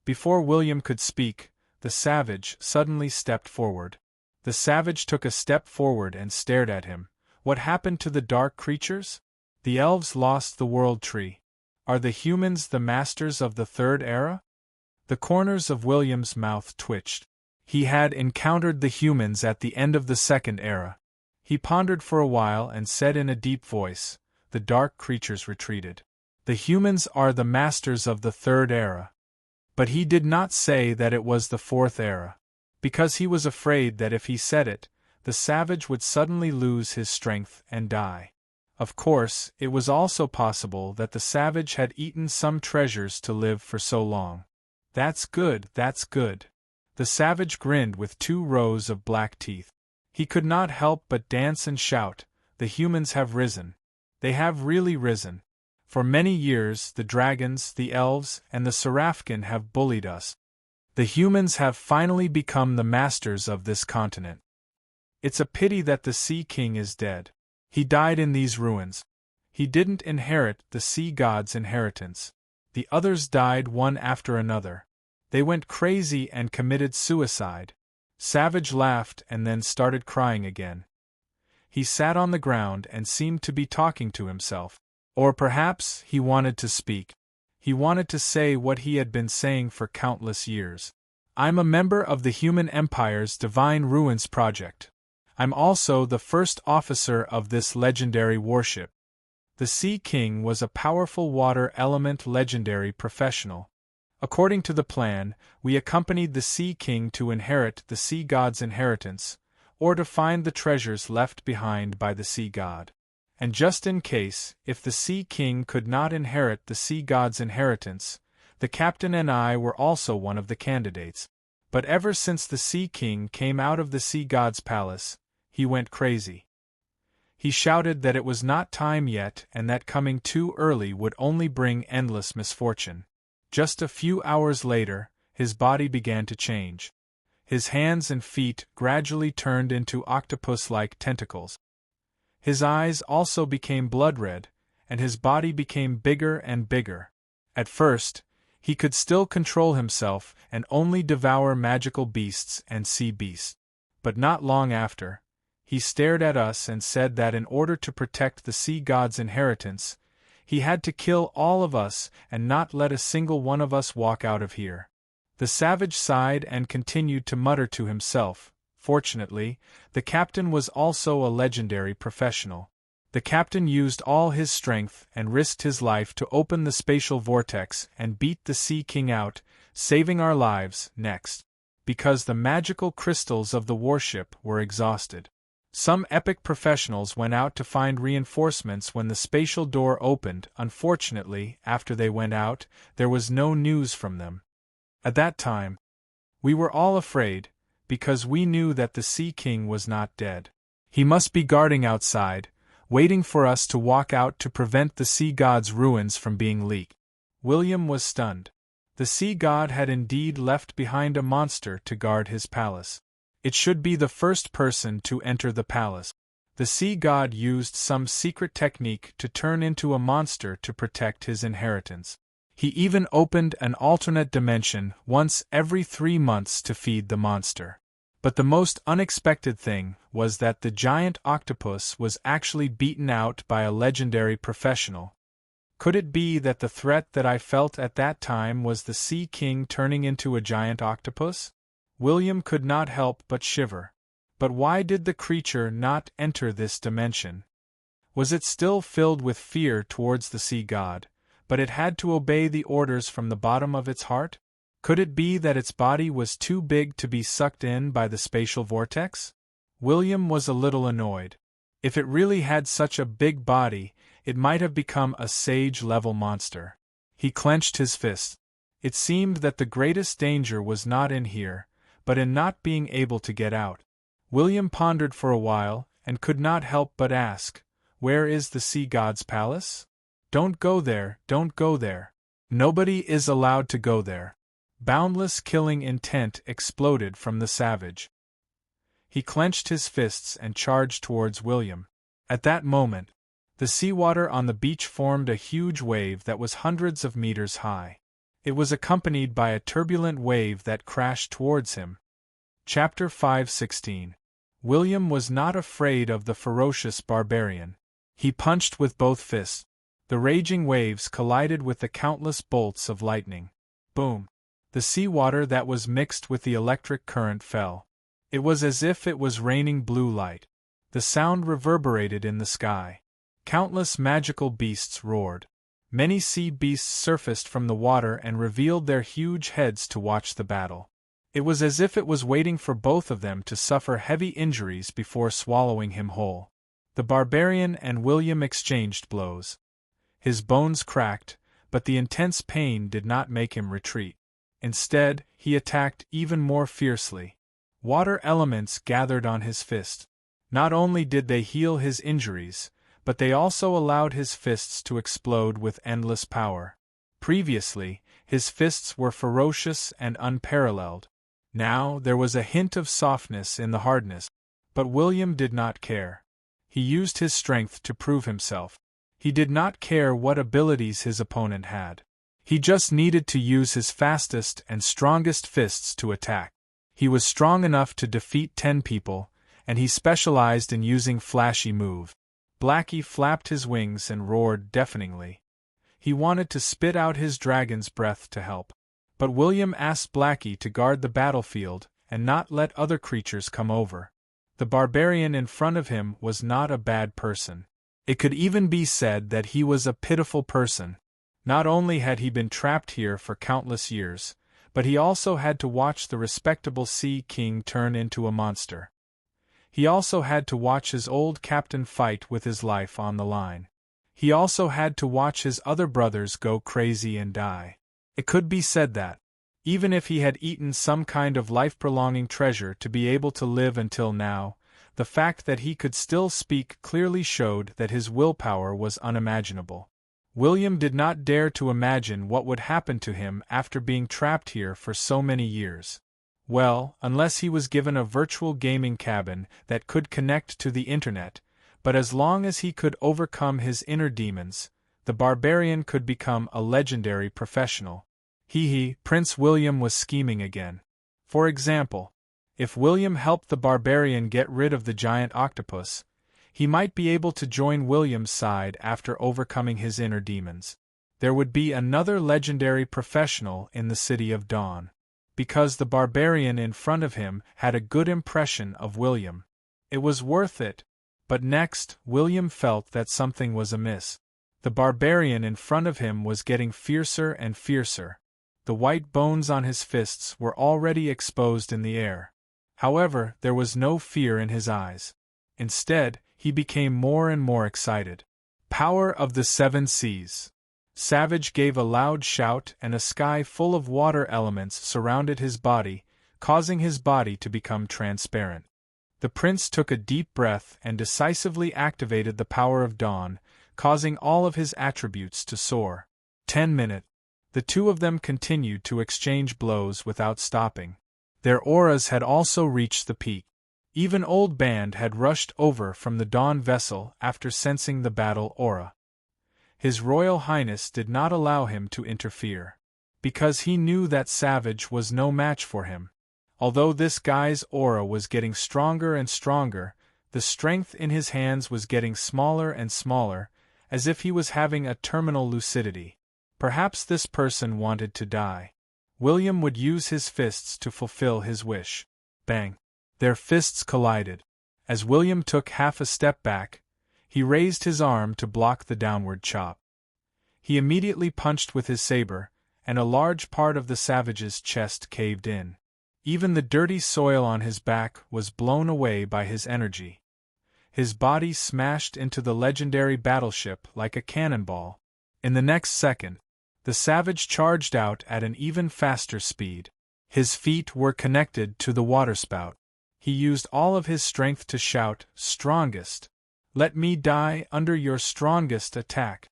Before William could speak, the savage suddenly stepped forward. The savage took a step forward and stared at him. What happened to the dark creatures? The elves lost the world tree. Are the humans the masters of the third era? The corners of William's mouth twitched. He had encountered the humans at the end of the second era. He pondered for a while and said in a deep voice, "The dark creatures retreated. The humans are the masters of the third era." But he did not say that it was the fourth era, because he was afraid that if he said it, the savage would suddenly lose his strength and die. Of course, it was also possible that the savage had eaten some treasures to live for so long. That's good, that's good. The savage grinned with 2 rows of black teeth. He could not help but dance and shout, "The humans have risen. They have really risen. For many years the dragons, the elves, and the Serafkin have bullied us. The humans have finally become the masters of this continent. It's a pity that the Sea King is dead. He died in these ruins. He didn't inherit the sea god's inheritance. The others died one after another. They went crazy and committed suicide." Savage laughed and then started crying again. He sat on the ground and seemed to be talking to himself. Or perhaps he wanted to speak. He wanted to say what he had been saying for countless years. "I'm a member of the Human Empire's Divine Ruins Project. I'm also the first officer of this legendary warship." The Sea King was a powerful water element legendary professional. According to the plan, we accompanied the Sea King to inherit the sea god's inheritance, or to find the treasures left behind by the sea god. And just in case, if the Sea King could not inherit the sea god's inheritance, the captain and I were also one of the candidates. But ever since the Sea King came out of the sea god's palace, he went crazy. He shouted that it was not time yet and that coming too early would only bring endless misfortune. Just a few hours later, his body began to change. His hands and feet gradually turned into octopus-like tentacles. His eyes also became blood red, and his body became bigger and bigger. At first, he could still control himself and only devour magical beasts and sea beasts. But not long after, he stared at us and said that in order to protect the sea god's inheritance, he had to kill all of us and not let a single one of us walk out of here. The savage sighed and continued to mutter to himself. Fortunately, the captain was also a legendary professional. The captain used all his strength and risked his life to open the spatial vortex and beat the Sea King out, saving our lives next, because the magical crystals of the warship were exhausted. Some epic professionals went out to find reinforcements when the spatial door opened. Unfortunately, after they went out, there was no news from them. At that time, we were all afraid, because we knew that the Sea King was not dead. He must be guarding outside, waiting for us to walk out to prevent the sea god's ruins from being leaked. William was stunned. The sea god had indeed left behind a monster to guard his palace. It should be the first person to enter the palace. The sea god used some secret technique to turn into a monster to protect his inheritance. He even opened an alternate dimension once every 3 months to feed the monster. But the most unexpected thing was that the giant octopus was actually beaten out by a legendary professional. Could it be that the threat that I felt at that time was the Sea King turning into a giant octopus? William could not help but shiver. But why did the creature not enter this dimension? Was it still filled with fear towards the sea god, but it had to obey the orders from the bottom of its heart? Could it be that its body was too big to be sucked in by the spatial vortex? William was a little annoyed. If it really had such a big body, it might have become a sage-level monster. He clenched his fist. It seemed that the greatest danger was not in here, but in not being able to get out. William pondered for a while, and could not help but ask, "Where is the sea god's palace?" "Don't go there, don't go there. Nobody is allowed to go there." Boundless killing intent exploded from the savage. He clenched his fists and charged towards William. At that moment, the seawater on the beach formed a huge wave that was hundreds of meters high. It was accompanied by a turbulent wave that crashed towards him. Chapter 5:16. William was not afraid of the ferocious barbarian. He punched with both fists. The raging waves collided with the countless bolts of lightning. Boom! The seawater that was mixed with the electric current fell. It was as if it was raining blue light. The sound reverberated in the sky. Countless magical beasts roared. Many sea beasts surfaced from the water and revealed their huge heads to watch the battle. It was as if it was waiting for both of them to suffer heavy injuries before swallowing him whole. The barbarian and William exchanged blows. His bones cracked, but the intense pain did not make him retreat. Instead, he attacked even more fiercely. Water elements gathered on his fist. Not only did they heal his injuries, but they also allowed his fists to explode with endless power. Previously, his fists were ferocious and unparalleled. Now there was a hint of softness in the hardness. But William did not care. He used his strength to prove himself. He did not care what abilities his opponent had. He just needed to use his fastest and strongest fists to attack. He was strong enough to defeat 10 people, and he specialized in using flashy moves. Blackie flapped his wings and roared deafeningly. He wanted to spit out his dragon's breath to help. But William asked Blackie to guard the battlefield and not let other creatures come over. The barbarian in front of him was not a bad person. It could even be said that he was a pitiful person. Not only had he been trapped here for countless years, but he also had to watch the respectable Sea King turn into a monster. He also had to watch his old captain fight with his life on the line. He also had to watch his other brothers go crazy and die. It could be said that, even if he had eaten some kind of life-prolonging treasure to be able to live until now, the fact that he could still speak clearly showed that his willpower was unimaginable. William did not dare to imagine what would happen to him after being trapped here for so many years. Well, unless he was given a virtual gaming cabin that could connect to the internet, But as long as he could overcome his inner demons, the barbarian could become a legendary professional. Prince William was scheming again. For example, if William helped the barbarian get rid of the giant octopus, he might be able to join William's side after overcoming his inner demons. There would be another legendary professional in the City of Dawn. Because the barbarian in front of him had a good impression of William. It was worth it. But next, William felt that something was amiss. The barbarian in front of him was getting fiercer and fiercer. The white bones on his fists were already exposed in the air. However, there was no fear in his eyes. Instead, he became more and more excited. Power of the Seven Seas. Savage gave a loud shout, and a sky full of water elements surrounded his body, causing his body to become transparent. The prince took a deep breath and decisively activated the power of dawn, causing all of his attributes to soar. 10 minutes. The two of them continued to exchange blows without stopping. Their auras had also reached the peak. Even Old Band had rushed over from the Dawn vessel after sensing the battle aura. His Royal Highness did not allow him to interfere, because he knew that Savage was no match for him. Although this guy's aura was getting stronger and stronger, the strength in his hands was getting smaller and smaller, as if he was having a terminal lucidity. Perhaps this person wanted to die. William would use his fists to fulfill his wish. Bang! Their fists collided. As William took half a step back, he raised his arm to block the downward chop. He immediately punched with his saber, and a large part of the Savage's chest caved in. Even the dirty soil on his back was blown away by his energy. His body smashed into the legendary battleship like a cannonball. In the next second, the Savage charged out at an even faster speed. His feet were connected to the waterspout. He used all of his strength to shout, "Strongest! Let me die under your strongest attack!"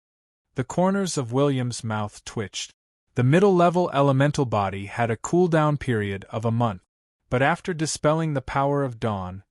The corners of William's mouth twitched. The middle-level elemental body had a cooldown period of a month, but after dispelling the power of dawn,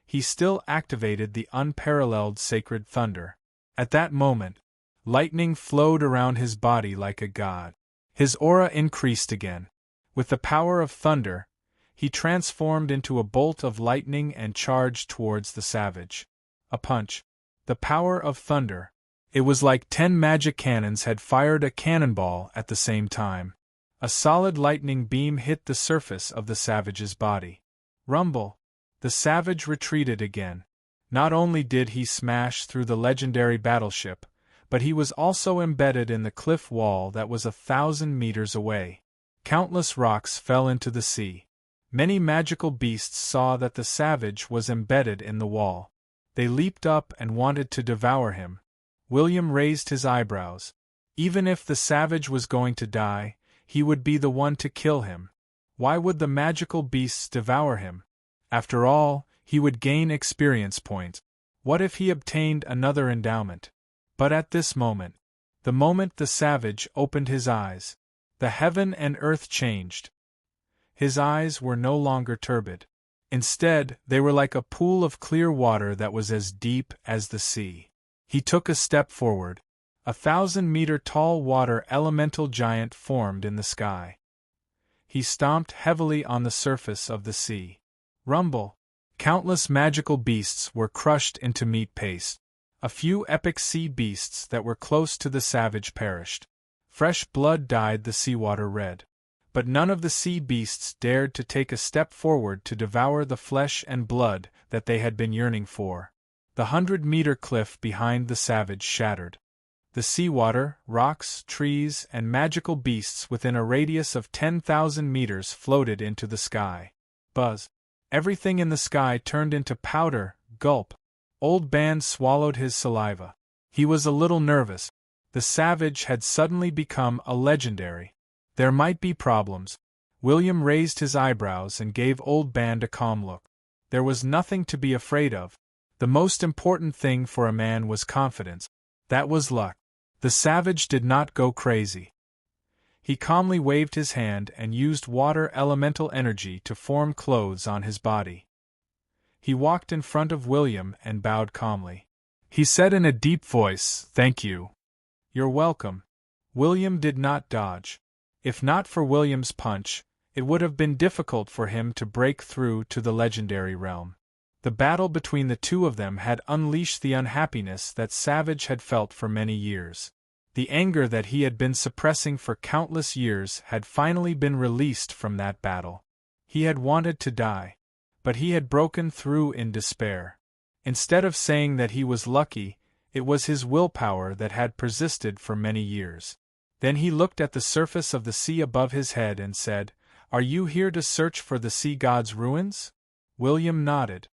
he still activated the unparalleled sacred thunder. At that moment, lightning flowed around his body like a god. His aura increased again. With the power of thunder, he transformed into a bolt of lightning and charged towards the Savage. A punch. The power of thunder. It was like 10 magic cannons had fired a cannonball at the same time. A solid lightning beam hit the surface of the Savage's body. Rumble! The Savage retreated again. Not only did he smash through the legendary battleship, but he was also embedded in the cliff wall that was 1,000 meters away. Countless rocks fell into the sea. Many magical beasts saw that the Savage was embedded in the wall. They leaped up and wanted to devour him. William raised his eyebrows. Even if the Savage was going to die, he would be the one to kill him. Why would the magical beasts devour him? After all, he would gain experience points. What if he obtained another endowment? But at this moment, the moment the Savage opened his eyes, the heaven and earth changed. His eyes were no longer turbid. Instead, they were like a pool of clear water that was as deep as the sea. He took a step forward. 1,000-meter-tall water elemental giant formed in the sky. He stomped heavily on the surface of the sea. Rumble! Countless magical beasts were crushed into meat paste. A few epic sea beasts that were close to the Savage perished. Fresh blood dyed the seawater red. But none of the sea beasts dared to take a step forward to devour the flesh and blood that they had been yearning for. The 100-meter cliff behind the Savage shattered. The seawater, rocks, trees, and magical beasts within a radius of 10,000 meters floated into the sky. Buzz! Everything in the sky turned into powder. Gulp! Old Band swallowed his saliva. He was a little nervous. The Savage had suddenly become a legendary. There might be problems. William raised his eyebrows and gave Old Band a calm look. There was nothing to be afraid of. The most important thing for a man was confidence. That was luck. The Savage did not go crazy. He calmly waved his hand and used water elemental energy to form clothes on his body. He walked in front of William and bowed calmly. He said in a deep voice, "Thank you." "You're welcome." William did not dodge. If not for William's punch, it would have been difficult for him to break through to the legendary realm. The battle between the two of them had unleashed the unhappiness that Savage had felt for many years. The anger that he had been suppressing for countless years had finally been released from that battle. He had wanted to die, but he had broken through in despair. Instead of saying that he was lucky, it was his willpower that had persisted for many years. Then he looked at the surface of the sea above his head and said, "Are you here to search for the sea god's ruins?" William nodded.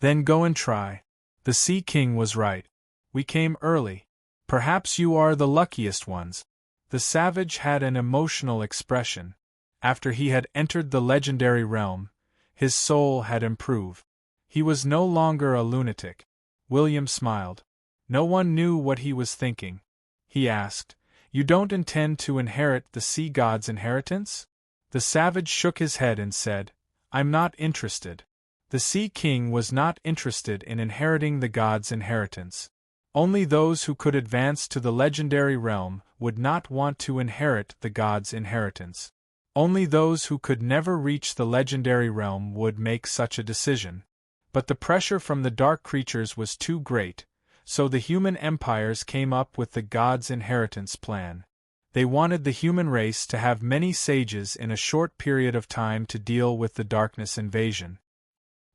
"Then go and try. The Sea King was right. We came early. Perhaps you are the luckiest ones." The savage had an emotional expression. After he had entered the legendary realm, his soul had improved. He was no longer a lunatic. William smiled. No one knew what he was thinking. He asked, "You don't intend to inherit the sea god's inheritance?" The savage shook his head and said, "I'm not interested." The Sea King was not interested in inheriting the god's inheritance. Only those who could advance to the legendary realm would not want to inherit the god's inheritance. Only those who could never reach the legendary realm would make such a decision. But the pressure from the dark creatures was too great, so the human empires came up with the god's inheritance plan. They wanted the human race to have many sages in a short period of time to deal with the darkness invasion.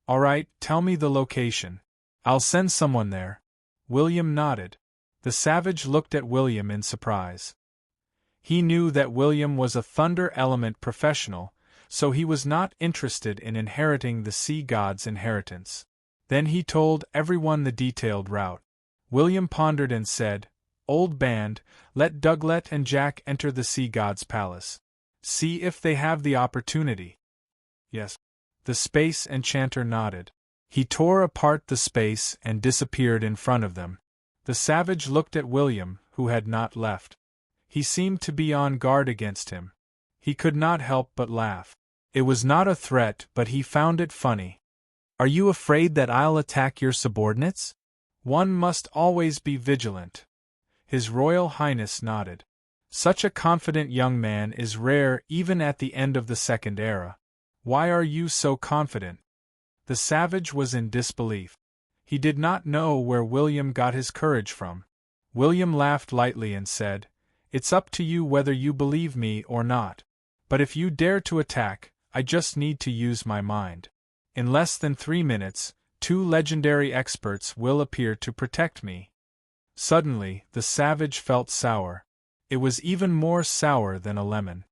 "All right, tell me the location. I'll send someone there." William nodded. The savage looked at William in surprise. He knew that William was a thunder element professional, so he was not interested in inheriting the sea god's inheritance. Then he told everyone the detailed route. William pondered and said, "Old band, let Douglet and Jack enter the sea god's palace. See if they have the opportunity." "Yes." The space enchanter nodded. He tore apart the space and disappeared in front of them. The savage looked at William, who had not left. He seemed to be on guard against him. He could not help but laugh. It was not a threat, but he found it funny. "Are you afraid that I'll attack your subordinates?" "One must always be vigilant." His Royal Highness nodded. "Such a confident young man is rare even at the end of the Second Era. Why are you so confident?" The savage was in disbelief. He did not know where William got his courage from. William laughed lightly and said, "It's up to you whether you believe me or not. But if you dare to attack, I just need to use my mind. In less than 3 minutes, 2 legendary experts will appear to protect me." Suddenly, the savage felt sour. It was even more sour than a lemon.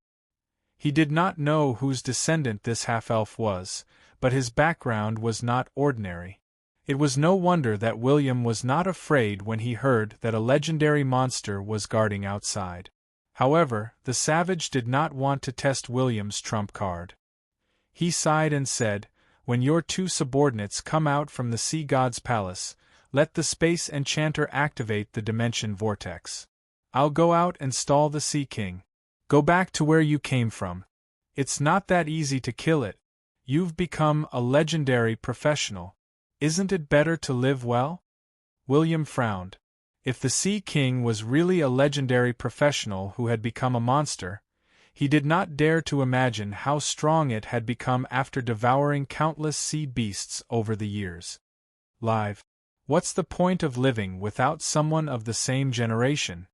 He did not know whose descendant this half-elf was, but his background was not ordinary. It was no wonder that William was not afraid when he heard that a legendary monster was guarding outside. However, the savage did not want to test William's trump card. He sighed and said, "When your 2 subordinates come out from the sea god's palace, let the space enchanter activate the dimension vortex. I'll go out and stall the Sea King. Go back to where you came from. It's not that easy to kill it. You've become a legendary professional. Isn't it better to live well?" William frowned. If the Sea King was really a legendary professional who had become a monster, he did not dare to imagine how strong it had become after devouring countless sea beasts over the years. Live. What's the point of living without someone of the same generation?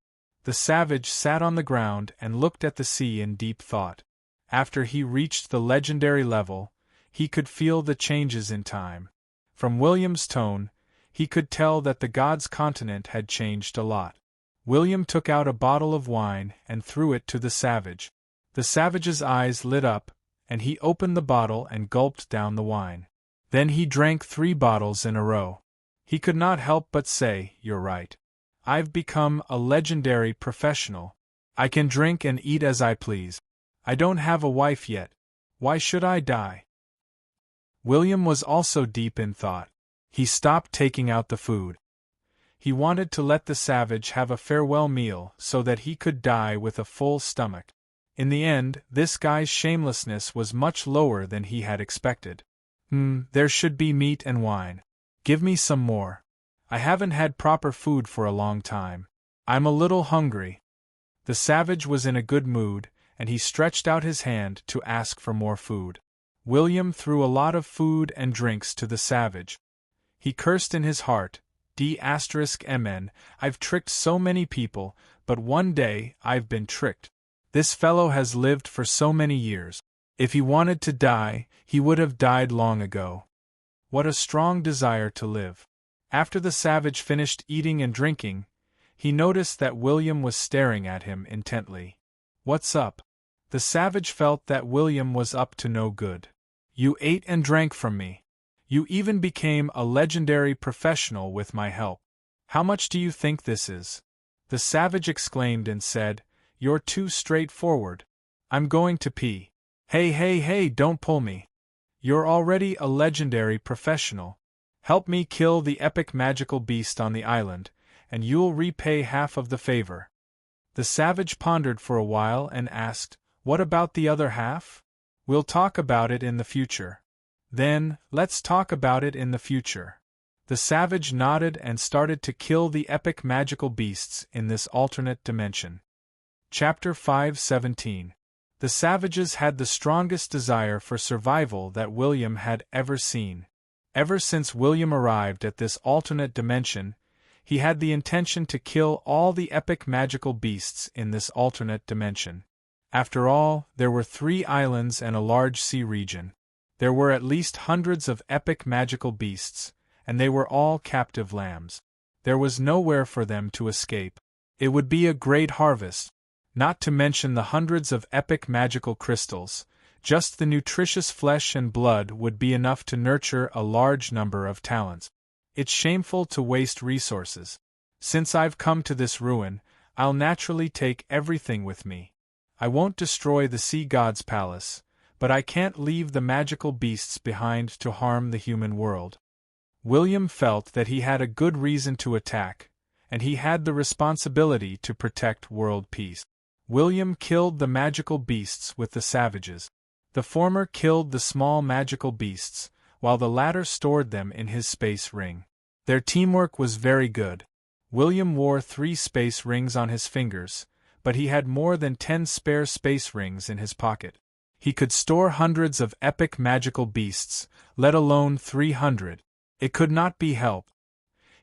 The savage sat on the ground and looked at the sea in deep thought. After he reached the legendary level, he could feel the changes in time. From William's tone, he could tell that the god's continent had changed a lot. William took out a bottle of wine and threw it to the savage. The savage's eyes lit up, and he opened the bottle and gulped down the wine. Then he drank 3 bottles in a row. He could not help but say, "You're right. I've become a legendary professional. I can drink and eat as I please. I don't have a wife yet. Why should I die?" William was also deep in thought. He stopped taking out the food. He wanted to let the savage have a farewell meal so that he could die with a full stomach. In the end, this guy's shamelessness was much lower than he had expected. There should be meat and wine. Give me some more. I haven't had proper food for a long time. I'm a little hungry." The savage was in a good mood, and he stretched out his hand to ask for more food. William threw a lot of food and drinks to the savage. He cursed in his heart, "D'Mn, I've tricked so many people, but one day I've been tricked. This fellow has lived for so many years. If he wanted to die, he would have died long ago. What a strong desire to live." After the savage finished eating and drinking, he noticed that William was staring at him intently. "What's up?" The savage felt that William was up to no good. "You ate and drank from me. You even became a legendary professional with my help. How much do you think this is?" The savage exclaimed and said, "You're too straightforward. I'm going to pee." "Hey, hey, hey, don't pull me. You're already a legendary professional. Help me kill the epic magical beast on the island, and you'll repay half of the favor." The savage pondered for a while and asked, "What about the other half?" "We'll talk about it in the future." "Then, let's talk about it in the future." The savage nodded and started to kill the epic magical beasts in this alternate dimension. Chapter 5:17. The savages had the strongest desire for survival that William had ever seen. Ever since William arrived at this alternate dimension, he had the intention to kill all the epic magical beasts in this alternate dimension. After all, there were 3 islands and a large sea region. There were at least hundreds of epic magical beasts, and they were all captive lambs. There was nowhere for them to escape. It would be a great harvest, not to mention the hundreds of epic magical crystals. Just the nutritious flesh and blood would be enough to nurture a large number of talents. It's shameful to waste resources. Since I've come to this ruin, I'll naturally take everything with me. I won't destroy the sea god's palace, but I can't leave the magical beasts behind to harm the human world. William felt that he had a good reason to attack, and he had the responsibility to protect world peace. William killed the magical beasts with the savages. The former killed the small magical beasts, while the latter stored them in his space ring. Their teamwork was very good. William wore 3 space rings on his fingers, but he had more than 10 spare space rings in his pocket. He could store hundreds of epic magical beasts, let alone 300. It could not be helped.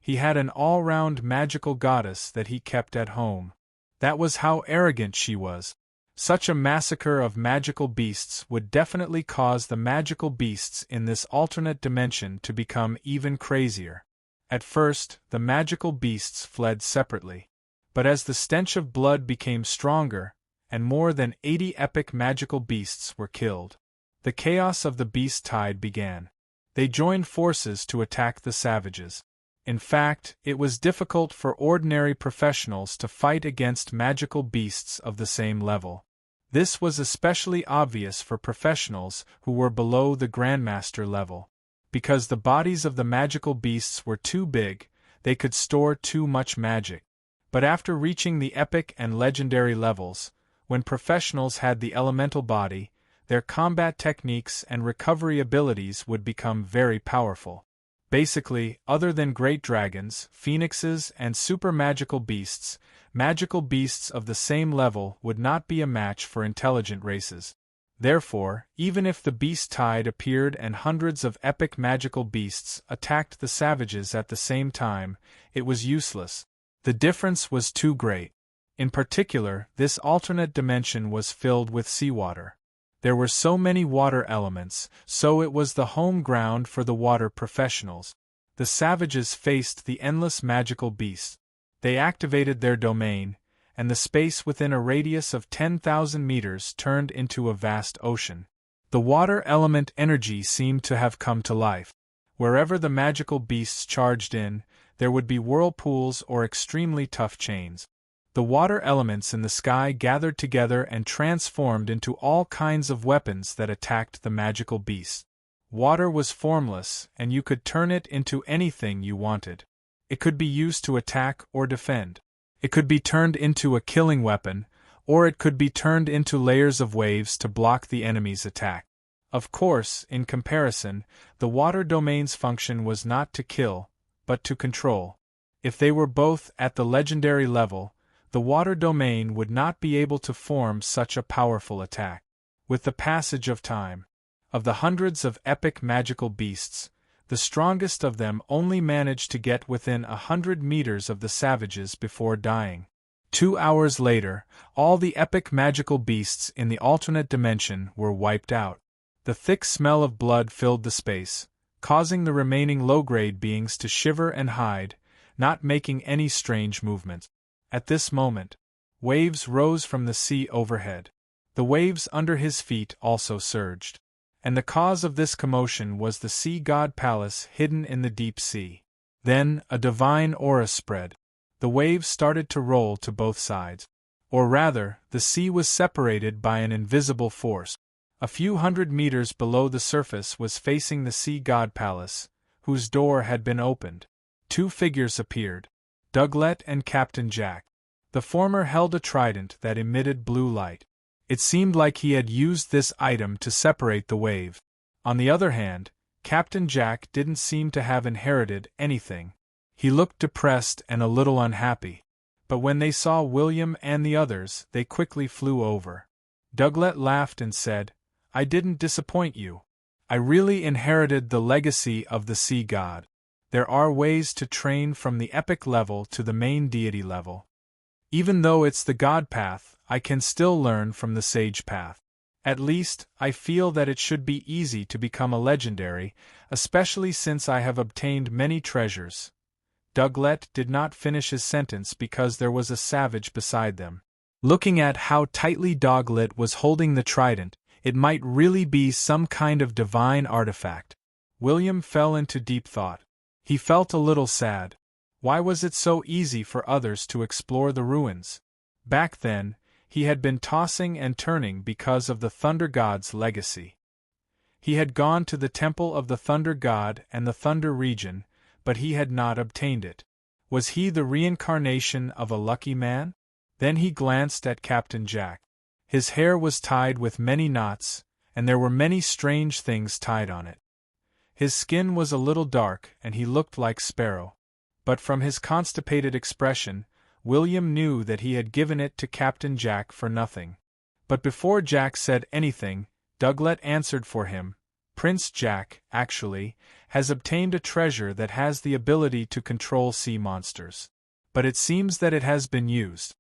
He had an all-round magical goddess that he kept at home. That was how arrogant she was. Such a massacre of magical beasts would definitely cause the magical beasts in this alternate dimension to become even crazier. At first, the magical beasts fled separately. But as the stench of blood became stronger, and more than 80 epic magical beasts were killed, the chaos of the beast tide began. They joined forces to attack the savages. In fact, it was difficult for ordinary professionals to fight against magical beasts of the same level. This was especially obvious for professionals who were below the Grandmaster level. Because the bodies of the magical beasts were too big, they could store too much magic. But after reaching the epic and legendary levels, when professionals had the elemental body, their combat techniques and recovery abilities would become very powerful. Basically, other than great dragons, phoenixes, and super magical beasts of the same level would not be a match for intelligent races. Therefore, even if the beast tide appeared and hundreds of epic magical beasts attacked the savages at the same time, it was useless. The difference was too great. In particular, this alternate dimension was filled with seawater. There were so many water elements, so it was the home ground for the water professionals. The savages faced the endless magical beasts. They activated their domain, and the space within a radius of 10,000 meters turned into a vast ocean. The water element energy seemed to have come to life. Wherever the magical beasts charged in, there would be whirlpools or extremely tough chains. The water elements in the sky gathered together and transformed into all kinds of weapons that attacked the magical beasts. Water was formless, and you could turn it into anything you wanted. It could be used to attack or defend. It could be turned into a killing weapon, or it could be turned into layers of waves to block the enemy's attack. Of course, in comparison, the water domain's function was not to kill, but to control. If they were both at the legendary level, the water domain would not be able to form such a powerful attack. With the passage of time, of the hundreds of epic magical beasts, the strongest of them only managed to get within 100 meters of the savages before dying. 2 hours later, all the epic magical beasts in the alternate dimension were wiped out. The thick smell of blood filled the space, causing the remaining low-grade beings to shiver and hide, not making any strange movements. At this moment, waves rose from the sea overhead. The waves under his feet also surged. And the cause of this commotion was the sea god palace hidden in the deep sea. Then a divine aura spread. The waves started to roll to both sides. Or rather, the sea was separated by an invisible force. A few hundred meters below the surface was facing the sea god palace, whose door had been opened. 2 figures appeared. Douglas and Captain Jack. The former held a trident that emitted blue light. It seemed like he had used this item to separate the wave. On the other hand, Captain Jack didn't seem to have inherited anything. He looked depressed and a little unhappy. But when they saw William and the others, they quickly flew over. Douglas laughed and said, "I didn't disappoint you. I really inherited the legacy of the sea god. There are ways to train from the epic level to the main deity level. Even though it's the god path, I can still learn from the sage path. At least, I feel that it should be easy to become a legendary, especially since I have obtained many treasures." Douglas did not finish his sentence because there was a savage beside them. Looking at how tightly Douglas was holding the trident, it might really be some kind of divine artifact. William fell into deep thought. He felt a little sad. Why was it so easy for others to explore the ruins? Back then, he had been tossing and turning because of the Thunder God's legacy. He had gone to the Temple of the Thunder God and the Thunder region, but he had not obtained it. Was he the reincarnation of a lucky man? Then he glanced at Captain Jack. His hair was tied with many knots, and there were many strange things tied on it. His skin was a little dark and he looked like Sparrow. But from his constipated expression, William knew that he had given it to Captain Jack for nothing. But before Jack said anything, Douglas answered for him. Prince Jack, actually, has obtained a treasure that has the ability to control sea monsters. But it seems that it has been used.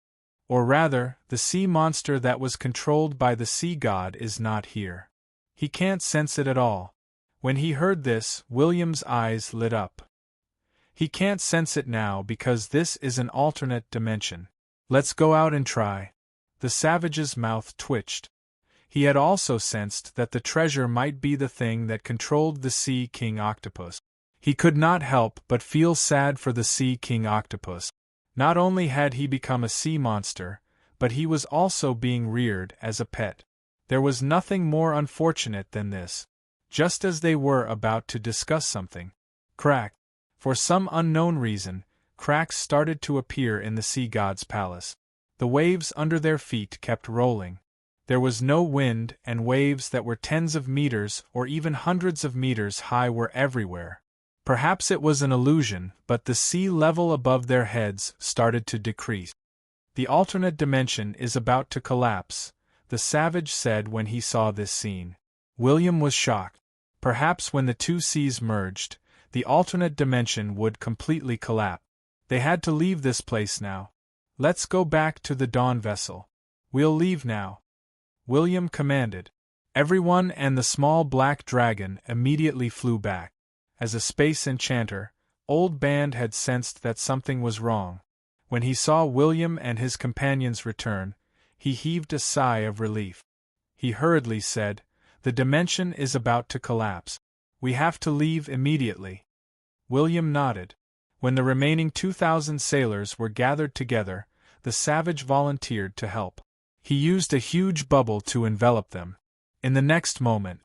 Or rather, the sea monster that was controlled by the sea god is not here. He can't sense it at all. When he heard this, William's eyes lit up. He can't sense it now because this is an alternate dimension. Let's go out and try. The savage's mouth twitched. He had also sensed that the treasure might be the thing that controlled the Sea King Octopus. He could not help but feel sad for the Sea King Octopus. Not only had he become a sea monster, but he was also being reared as a pet. There was nothing more unfortunate than this. Just as they were about to discuss something, crack. For some unknown reason, cracks started to appear in the sea god's palace. The waves under their feet kept rolling. There was no wind, and waves that were tens of meters or even hundreds of meters high were everywhere. Perhaps it was an illusion, but the sea level above their heads started to decrease. "The alternate dimension is about to collapse," the savage said when he saw this scene. William was shocked. Perhaps when the two seas merged, the alternate dimension would completely collapse. They had to leave this place now. "Let's go back to the Dawn vessel. We'll leave now," William commanded. Everyone and the small black dragon immediately flew back. As a space enchanter, Old Band had sensed that something was wrong. When he saw William and his companions return, he heaved a sigh of relief. He hurriedly said, "The dimension is about to collapse. We have to leave immediately." William nodded. When the remaining 2,000 sailors were gathered together, the savage volunteered to help. He used a huge bubble to envelop them. In the next moment,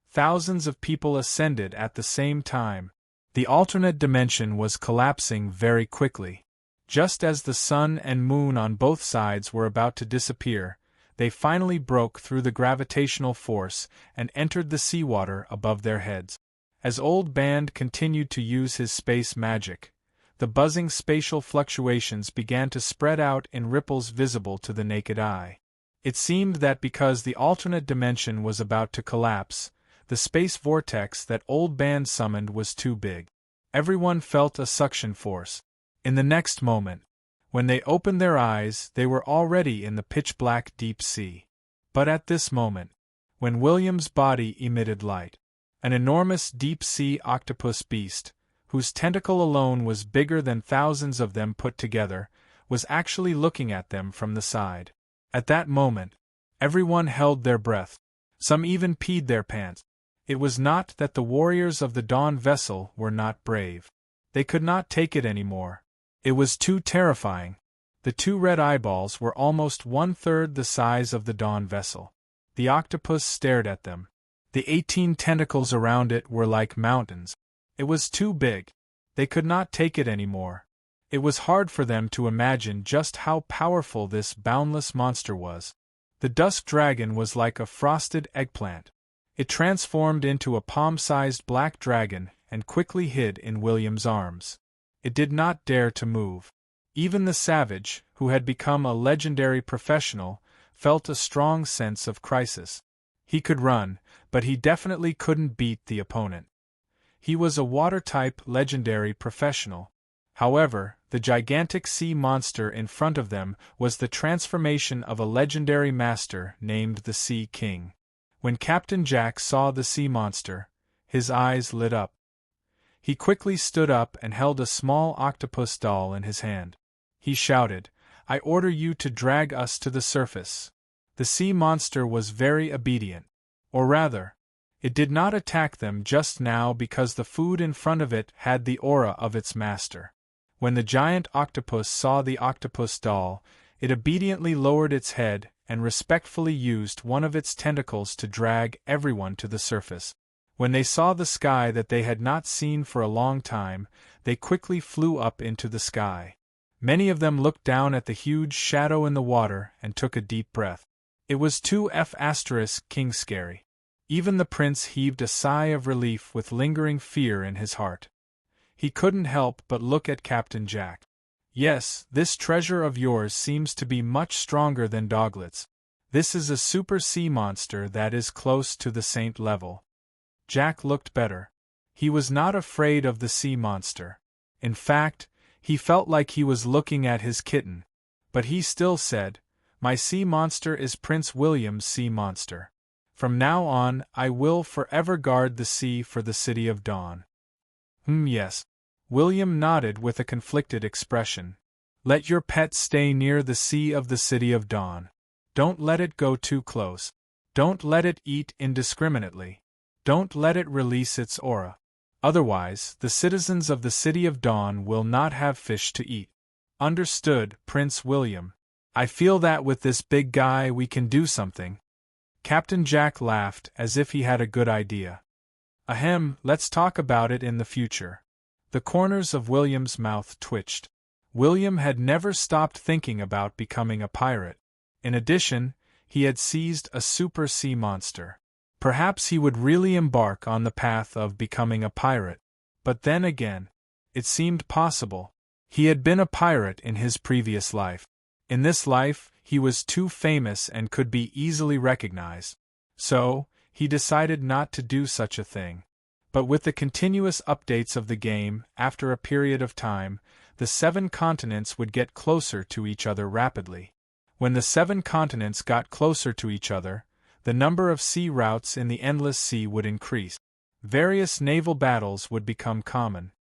thousands of people ascended at the same time. The alternate dimension was collapsing very quickly. Just as the sun and moon on both sides were about to disappear, they finally broke through the gravitational force and entered the seawater above their heads. As Old Band continued to use his space magic, The buzzing spatial fluctuations began to spread out in ripples visible to the naked eye. It seemed that because the alternate dimension was about to collapse, the space vortex that Old Band summoned was too big. Everyone felt a suction force. In the next moment, when they opened their eyes, they were already in the pitch-black deep sea. But at this moment, when William's body emitted light, an enormous deep-sea octopus beast, whose tentacle alone was bigger than thousands of them put together, was actually looking at them from the side. At that moment, everyone held their breath. Some even peed their pants. It was not that the warriors of the Dawn vessel were not brave. They could not take it anymore. It was too terrifying. The two red eyeballs were almost 1/3 the size of the Dawn vessel. The octopus stared at them. The 18 tentacles around it were like mountains. It was too big. They could not take it anymore. It was hard for them to imagine just how powerful this boundless monster was. The dusk dragon was like a frosted eggplant. It transformed into a palm-sized black dragon and quickly hid in William's arms. It did not dare to move. Even the savage, who had become a legendary professional, felt a strong sense of crisis. He could run, but he definitely couldn't beat the opponent. He was a water-type legendary professional. However, the gigantic sea monster in front of them was the transformation of a legendary master named the Sea King. When Captain Jack saw the sea monster, his eyes lit up. He quickly stood up and held a small octopus doll in his hand. He shouted, "I order you to drag us to the surface." The sea monster was very obedient. Or rather, it did not attack them just now because the food in front of it had the aura of its master. When the giant octopus saw the octopus doll, it obediently lowered its head and respectfully used one of its tentacles to drag everyone to the surface. When they saw the sky that they had not seen for a long time, they quickly flew up into the sky. Many of them looked down at the huge shadow in the water and took a deep breath. It was too King scary. Even the prince heaved a sigh of relief with lingering fear in his heart. He couldn't help but look at Captain Jack. "Yes, this treasure of yours seems to be much stronger than Doglet's. This is a super sea monster that is close to the saint level." Jack looked better. He was not afraid of the sea monster. In fact, he felt like he was looking at his kitten. But he still said, "My sea monster is Prince William's sea monster. From now on, I will forever guard the sea for the City of Dawn." Yes. William nodded with a conflicted expression. "Let your pet stay near the sea of the City of Dawn. Don't let it go too close. Don't let it eat indiscriminately. Don't let it release its aura. Otherwise, the citizens of the City of Dawn will not have fish to eat." "Understood, Prince William. I feel that with this big guy we can do something." Captain Jack laughed as if he had a good idea. "Ahem, let's talk about it in the future." The corners of William's mouth twitched. William had never stopped thinking about becoming a pirate. In addition, he had seized a super sea monster. Perhaps he would really embark on the path of becoming a pirate. But then again, it seemed possible. He had been a pirate in his previous life. In this life, he was too famous and could be easily recognized. So, he decided not to do such a thing. But with the continuous updates of the game, after a period of time, the 7 continents would get closer to each other rapidly. When the 7 continents got closer to each other, the number of sea routes in the endless sea would increase. Various naval battles would become common.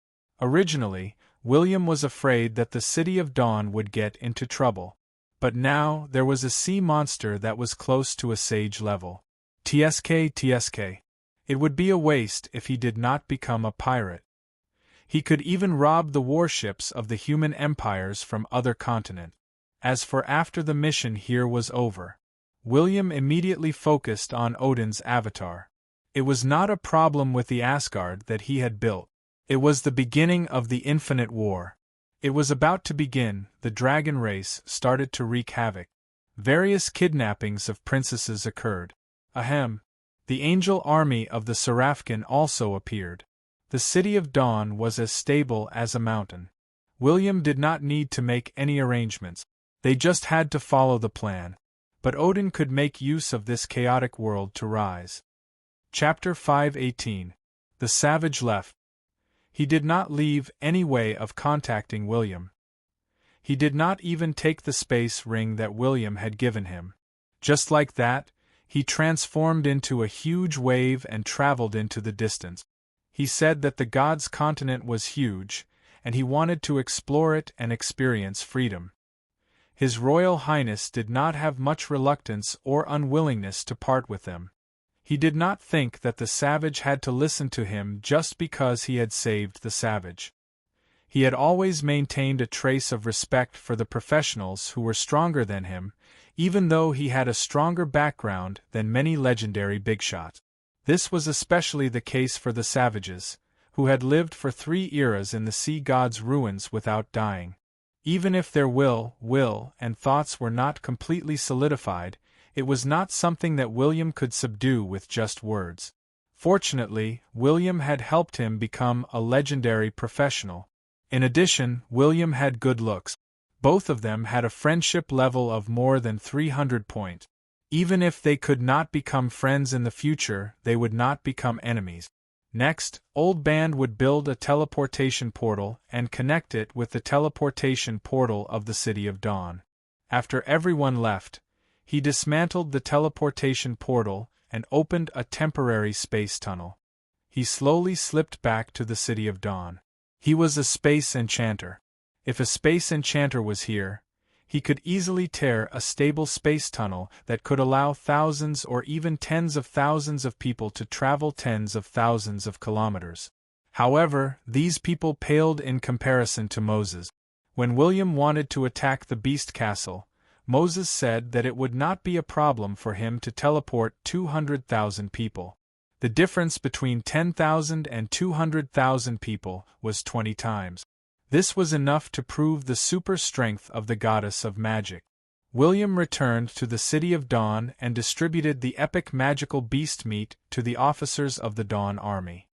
Originally, William was afraid that the City of Dawn would get into trouble. But now, there was a sea monster that was close to a sage level. TSK. It would be a waste if he did not become a pirate. He could even rob the warships of the human empires from other continents. As for after the mission here was over, William immediately focused on Odin's avatar. It was not a problem with the Asgard that he had built. It was the beginning of the infinite war. It was about to begin. The dragon race started to wreak havoc. Various kidnappings of princesses occurred. The angel army of the Serafkin also appeared. The City of Dawn was as stable as a mountain. William did not need to make any arrangements. They just had to follow the plan. But Odin could make use of this chaotic world to rise. Chapter 5:18. The Savage left. He did not leave any way of contacting William. He did not even take the space ring that William had given him. Just like that, he transformed into a huge wave and traveled into the distance. He said that the gods' continent was huge, and he wanted to explore it and experience freedom. His Royal Highness did not have much reluctance or unwillingness to part with them. He did not think that the savage had to listen to him just because he had saved the savage. He had always maintained a trace of respect for the professionals who were stronger than him, even though he had a stronger background than many legendary bigshots. This was especially the case for the savages, who had lived for 3 eras in the sea god's ruins without dying. Even if their will, and thoughts were not completely solidified, it was not something that William could subdue with just words. Fortunately, William had helped him become a legendary professional. In addition, William had good looks. Both of them had a friendship level of more than 300 points. Even if they could not become friends in the future, they would not become enemies. Next, Old Band would build a teleportation portal and connect it with the teleportation portal of the City of Dawn. After everyone left, he dismantled the teleportation portal and opened a temporary space tunnel. He slowly slipped back to the City of Dawn. He was a space enchanter. If a space enchanter was here, he could easily tear a stable space tunnel that could allow thousands or even tens of thousands of people to travel tens of thousands of kilometers. However, these people paled in comparison to Moses. When William wanted to attack the Beast Castle, Moses said that it would not be a problem for him to teleport 200,000 people. The difference between 10,000 and 200,000 people was 20 times. This was enough to prove the super strength of the goddess of magic. William returned to the City of Dawn and distributed the epic magical beast meat to the officers of the Dawn Army.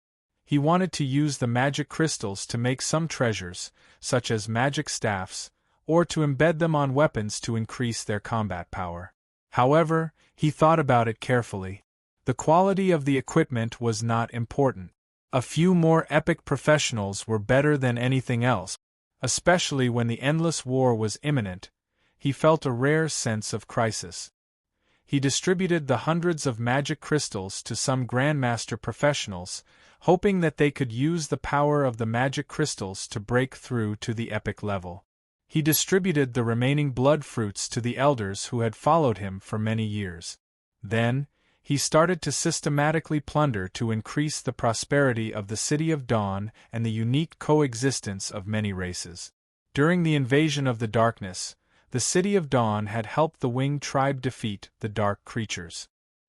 He wanted to use the magic crystals to make some treasures, such as magic staffs, or to embed them on weapons to increase their combat power. However, he thought about it carefully. The quality of the equipment was not important. A few more epic professionals were better than anything else. Especially when the endless war was imminent, he felt a rare sense of crisis. He distributed the hundreds of magic crystals to some Grandmaster professionals, hoping that they could use the power of the magic crystals to break through to the epic level. He distributed the remaining blood fruits to the elders who had followed him for many years. Then, he started to systematically plunder to increase the prosperity of the City of Dawn and the unique coexistence of many races. During the invasion of the darkness, the City of Dawn had helped the Winged Tribe defeat the dark creatures.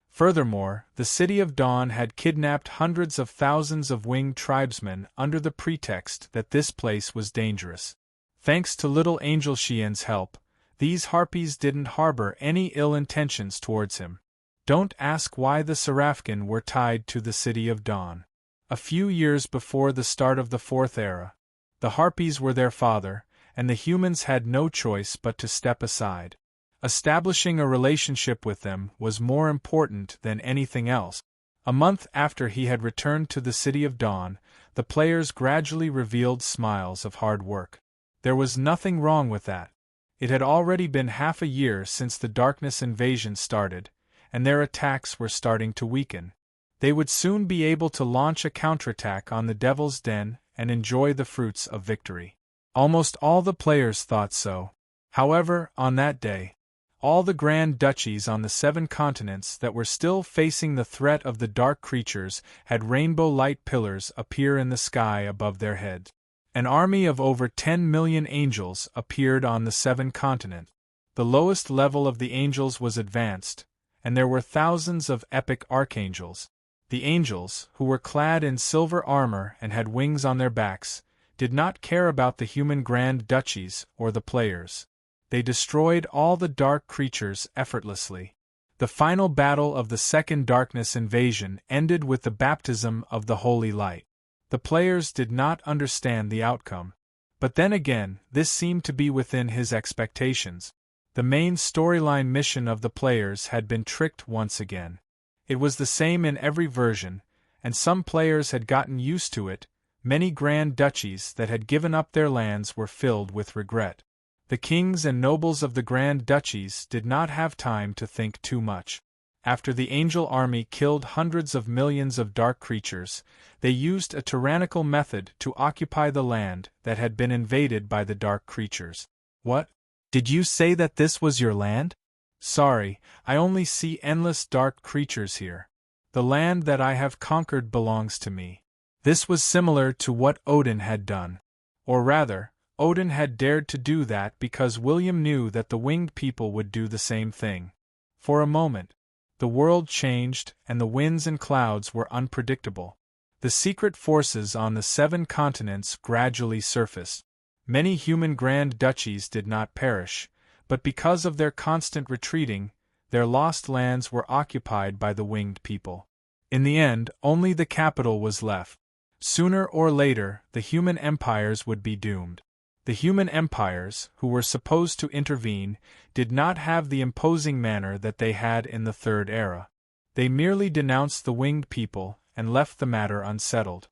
Furthermore, the City of Dawn had kidnapped hundreds of thousands of winged tribesmen under the pretext that this place was dangerous. Thanks to little Angel Xian's help, these harpies didn't harbor any ill intentions towards him. Don't ask why the Serafkin were tied to the City of Dawn. A few years before the start of the Fourth Era, the Harpies were their father, and the humans had no choice but to step aside. Establishing a relationship with them was more important than anything else. A month after he had returned to the City of Dawn, the players gradually revealed smiles of hard work. There was nothing wrong with that. It had already been half a year since the Darkness invasion started, and their attacks were starting to weaken. They would soon be able to launch a counterattack on the Devil's Den and enjoy the fruits of victory. Almost all the players thought so. However, on that day, all the Grand Duchies on the 7 continents that were still facing the threat of the dark creatures had rainbow light pillars appear in the sky above their heads. An army of over 10 million angels appeared on the 7 continents. The lowest level of the angels was advanced, and there were thousands of epic archangels. The angels, who were clad in silver armor and had wings on their backs, did not care about the human Grand Duchies or the players. They destroyed all the dark creatures effortlessly. The final battle of the Second Darkness invasion ended with the baptism of the Holy Light. The players did not understand the outcome. But then again, this seemed to be within his expectations. The main storyline mission of the players had been tricked once again. It was the same in every version, and some players had gotten used to it. Many grand duchies that had given up their lands were filled with regret. The kings and nobles of the grand duchies did not have time to think too much. After the angel army killed hundreds of millions of dark creatures, they used a tyrannical method to occupy the land that had been invaded by the dark creatures. What? Did you say that this was your land? Sorry, I only see endless dark creatures here. The land that I have conquered belongs to me. This was similar to what Odin had done. Or rather, Odin had dared to do that because William knew that the winged people would do the same thing. For a moment, the world changed and the winds and clouds were unpredictable. The secret forces on the 7 continents gradually surfaced. Many human grand duchies did not perish, but because of their constant retreating, their lost lands were occupied by the winged people. In the end, only the capital was left. Sooner or later, the human empires would be doomed. The human empires, who were supposed to intervene, did not have the imposing manner that they had in the Third Era. They merely denounced the winged people and left the matter unsettled.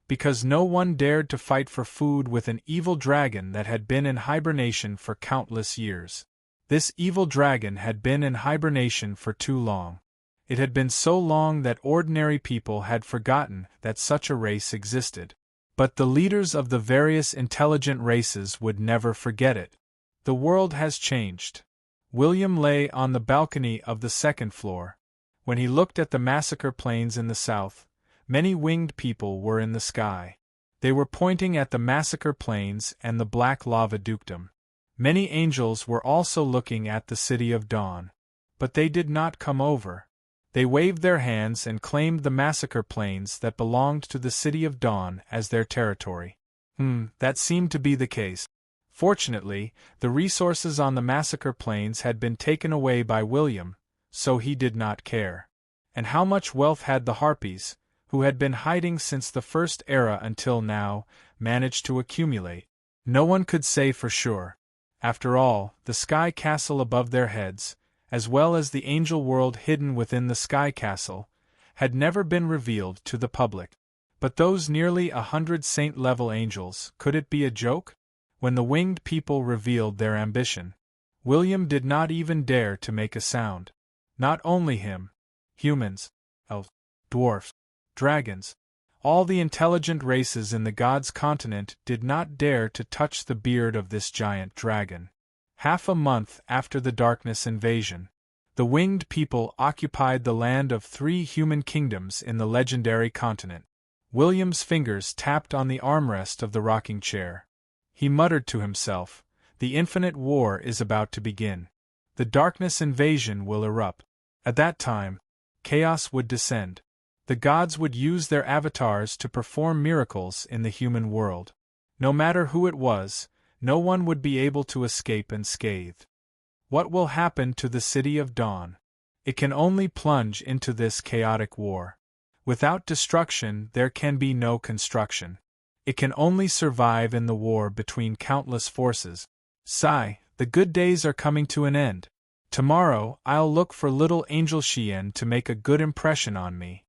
Because no one dared to fight for food with an evil dragon that had been in hibernation for countless years. This evil dragon had been in hibernation for too long. It had been so long that ordinary people had forgotten that such a race existed. But the leaders of the various intelligent races would never forget it. The world has changed. William lay on the balcony of the 2nd floor. When he looked at the massacre plains in the south, many winged people were in the sky. They were pointing at the massacre plains and the black lava dukedom. Many angels were also looking at the city of dawn. But they did not come over. They waved their hands and claimed the massacre plains that belonged to the City of Dawn as their territory. That seemed to be the case. Fortunately, the resources on the massacre plains had been taken away by William, so he did not care. And how much wealth had the Harpies, who had been hiding since the First Era until now, managed to accumulate? No one could say for sure. After all, the sky castle above their heads, as well as the angel world hidden within the sky castle, had never been revealed to the public. But those nearly 100 saint-level angels, could it be a joke? When the winged people revealed their ambition, William did not even dare to make a sound. Not only him. Humans, elves, dwarfs, dragons, all the intelligent races in the gods' continent did not dare to touch the beard of this giant dragon. Half a month after the darkness invasion, the winged people occupied the land of 3 human kingdoms in the legendary continent. William's fingers tapped on the armrest of the rocking chair. He muttered to himself, "The infinite war is about to begin. The darkness invasion will erupt. At that time, chaos would descend. The gods would use their avatars to perform miracles in the human world. No matter who it was, no one would be able to escape unscathed. What will happen to the City of Dawn? It can only plunge into this chaotic war. Without destruction, there can be no construction. It can only survive in the war between countless forces. Sigh, the good days are coming to an end. Tomorrow, I'll look for little Angel Shien to make a good impression on me."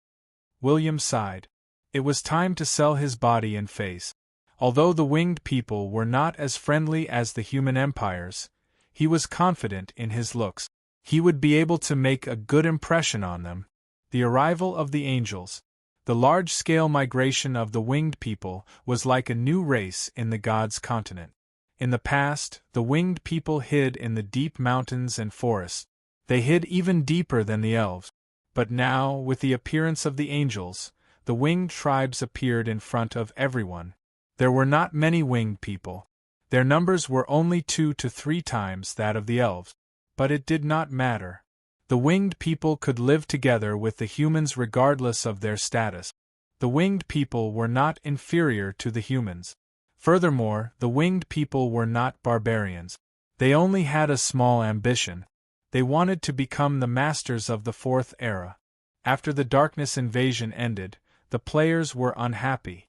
William sighed. It was time to sell his body and face. Although the winged people were not as friendly as the human empires, he was confident in his looks. He would be able to make a good impression on them. The arrival of the angels, the large-scale migration of the winged people, was like a new race in the gods' continent. In the past, the winged people hid in the deep mountains and forests. They hid even deeper than the elves. But now, with the appearance of the angels, the winged tribes appeared in front of everyone. There were not many winged people. Their numbers were only 2 to 3 times that of the elves. But it did not matter. The winged people could live together with the humans regardless of their status. The winged people were not inferior to the humans. Furthermore, the winged people were not barbarians. They only had a small ambition. They wanted to become the masters of the Fourth Era. After the darkness invasion ended, the players were unhappy.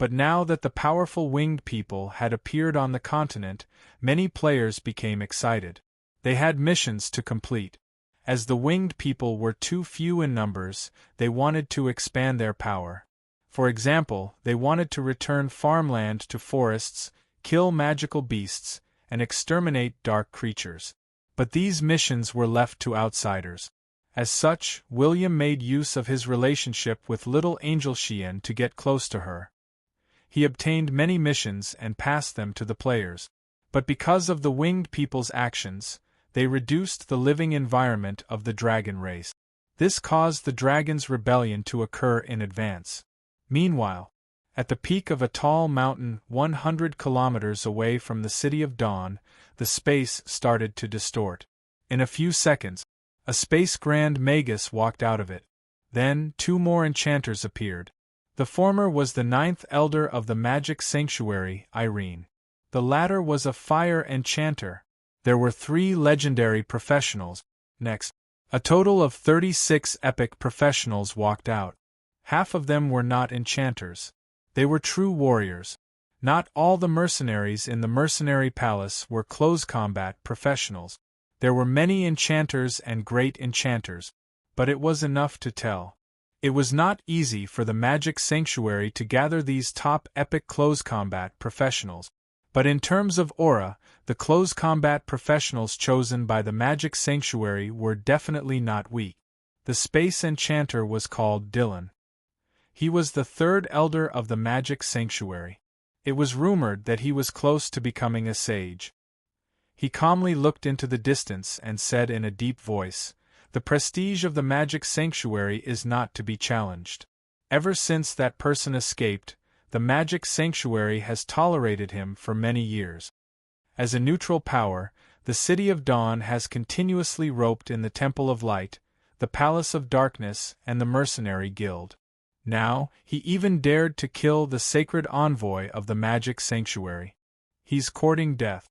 But now that the powerful winged people had appeared on the continent, many players became excited. They had missions to complete. As the winged people were too few in numbers, they wanted to expand their power. For example, they wanted to return farmland to forests, kill magical beasts, and exterminate dark creatures. But these missions were left to outsiders. As such, William made use of his relationship with little Angel Chien to get close to her. He obtained many missions and passed them to the players. But because of the winged people's actions, they reduced the living environment of the dragon race. This caused the dragon's rebellion to occur in advance. Meanwhile, at the peak of a tall mountain 100 kilometers away from the City of Dawn, the space started to distort. In a few seconds, a space Grand Magus walked out of it. Then, 2 more enchanters appeared. The former was the 9th elder of the magic sanctuary, Irene. The latter was a fire enchanter. There were 3 legendary professionals. Next, a total of 36 epic professionals walked out. Half of them were not enchanters. They were true warriors. Not all the mercenaries in the mercenary palace were close combat professionals. There were many enchanters and great enchanters, but it was enough to tell. It was not easy for the magic sanctuary to gather these top epic close combat professionals. But in terms of aura, the close combat professionals chosen by the magic sanctuary were definitely not weak. The space enchanter was called Dylan. He was the 3rd elder of the magic sanctuary. It was rumored that he was close to becoming a sage. He calmly looked into the distance and said in a deep voice, "The prestige of the magic sanctuary is not to be challenged. Ever since that person escaped, the magic sanctuary has tolerated him for many years. As a neutral power, the City of Dawn has continuously roped in the Temple of Light, the Palace of Darkness, and the Mercenary Guild. Now, he even dared to kill the sacred envoy of the magic sanctuary. He's courting death.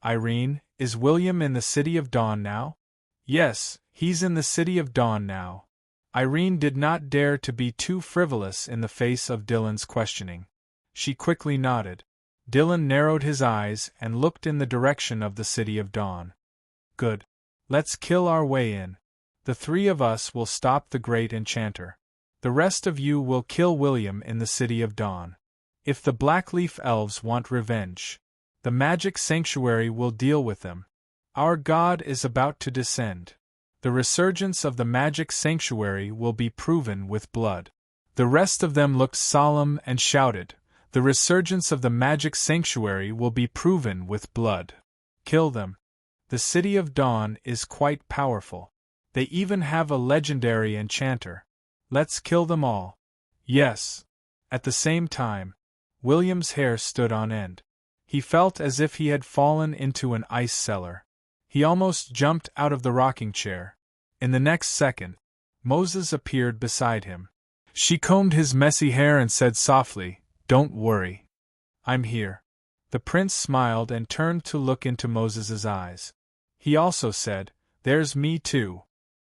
Irene, is William in the City of Dawn now?" "Yes, he's in the City of Dawn now." Irene did not dare to be too frivolous in the face of Dylan's questioning. She quickly nodded. Dylan narrowed his eyes and looked in the direction of the City of Dawn. "Good. Let's kill our way in. The 3 of us will stop the great enchanter. The rest of you will kill William in the City of Dawn. If the Blackleaf Elves want revenge, the magic sanctuary will deal with them. Our god is about to descend. The resurgence of the magic sanctuary will be proven with blood." The rest of them looked solemn and shouted, "The resurgence of the magic sanctuary will be proven with blood. Kill them. The City of Dawn is quite powerful. They even have a legendary enchanter. Let's kill them all." "Yes." At the same time, William's hair stood on end. He felt as if he had fallen into an ice cellar. He almost jumped out of the rocking chair. In the next second, Moses appeared beside him. She combed his messy hair and said softly, "Don't worry. I'm here." The prince smiled and turned to look into Moses's eyes. He also said, "There's me too."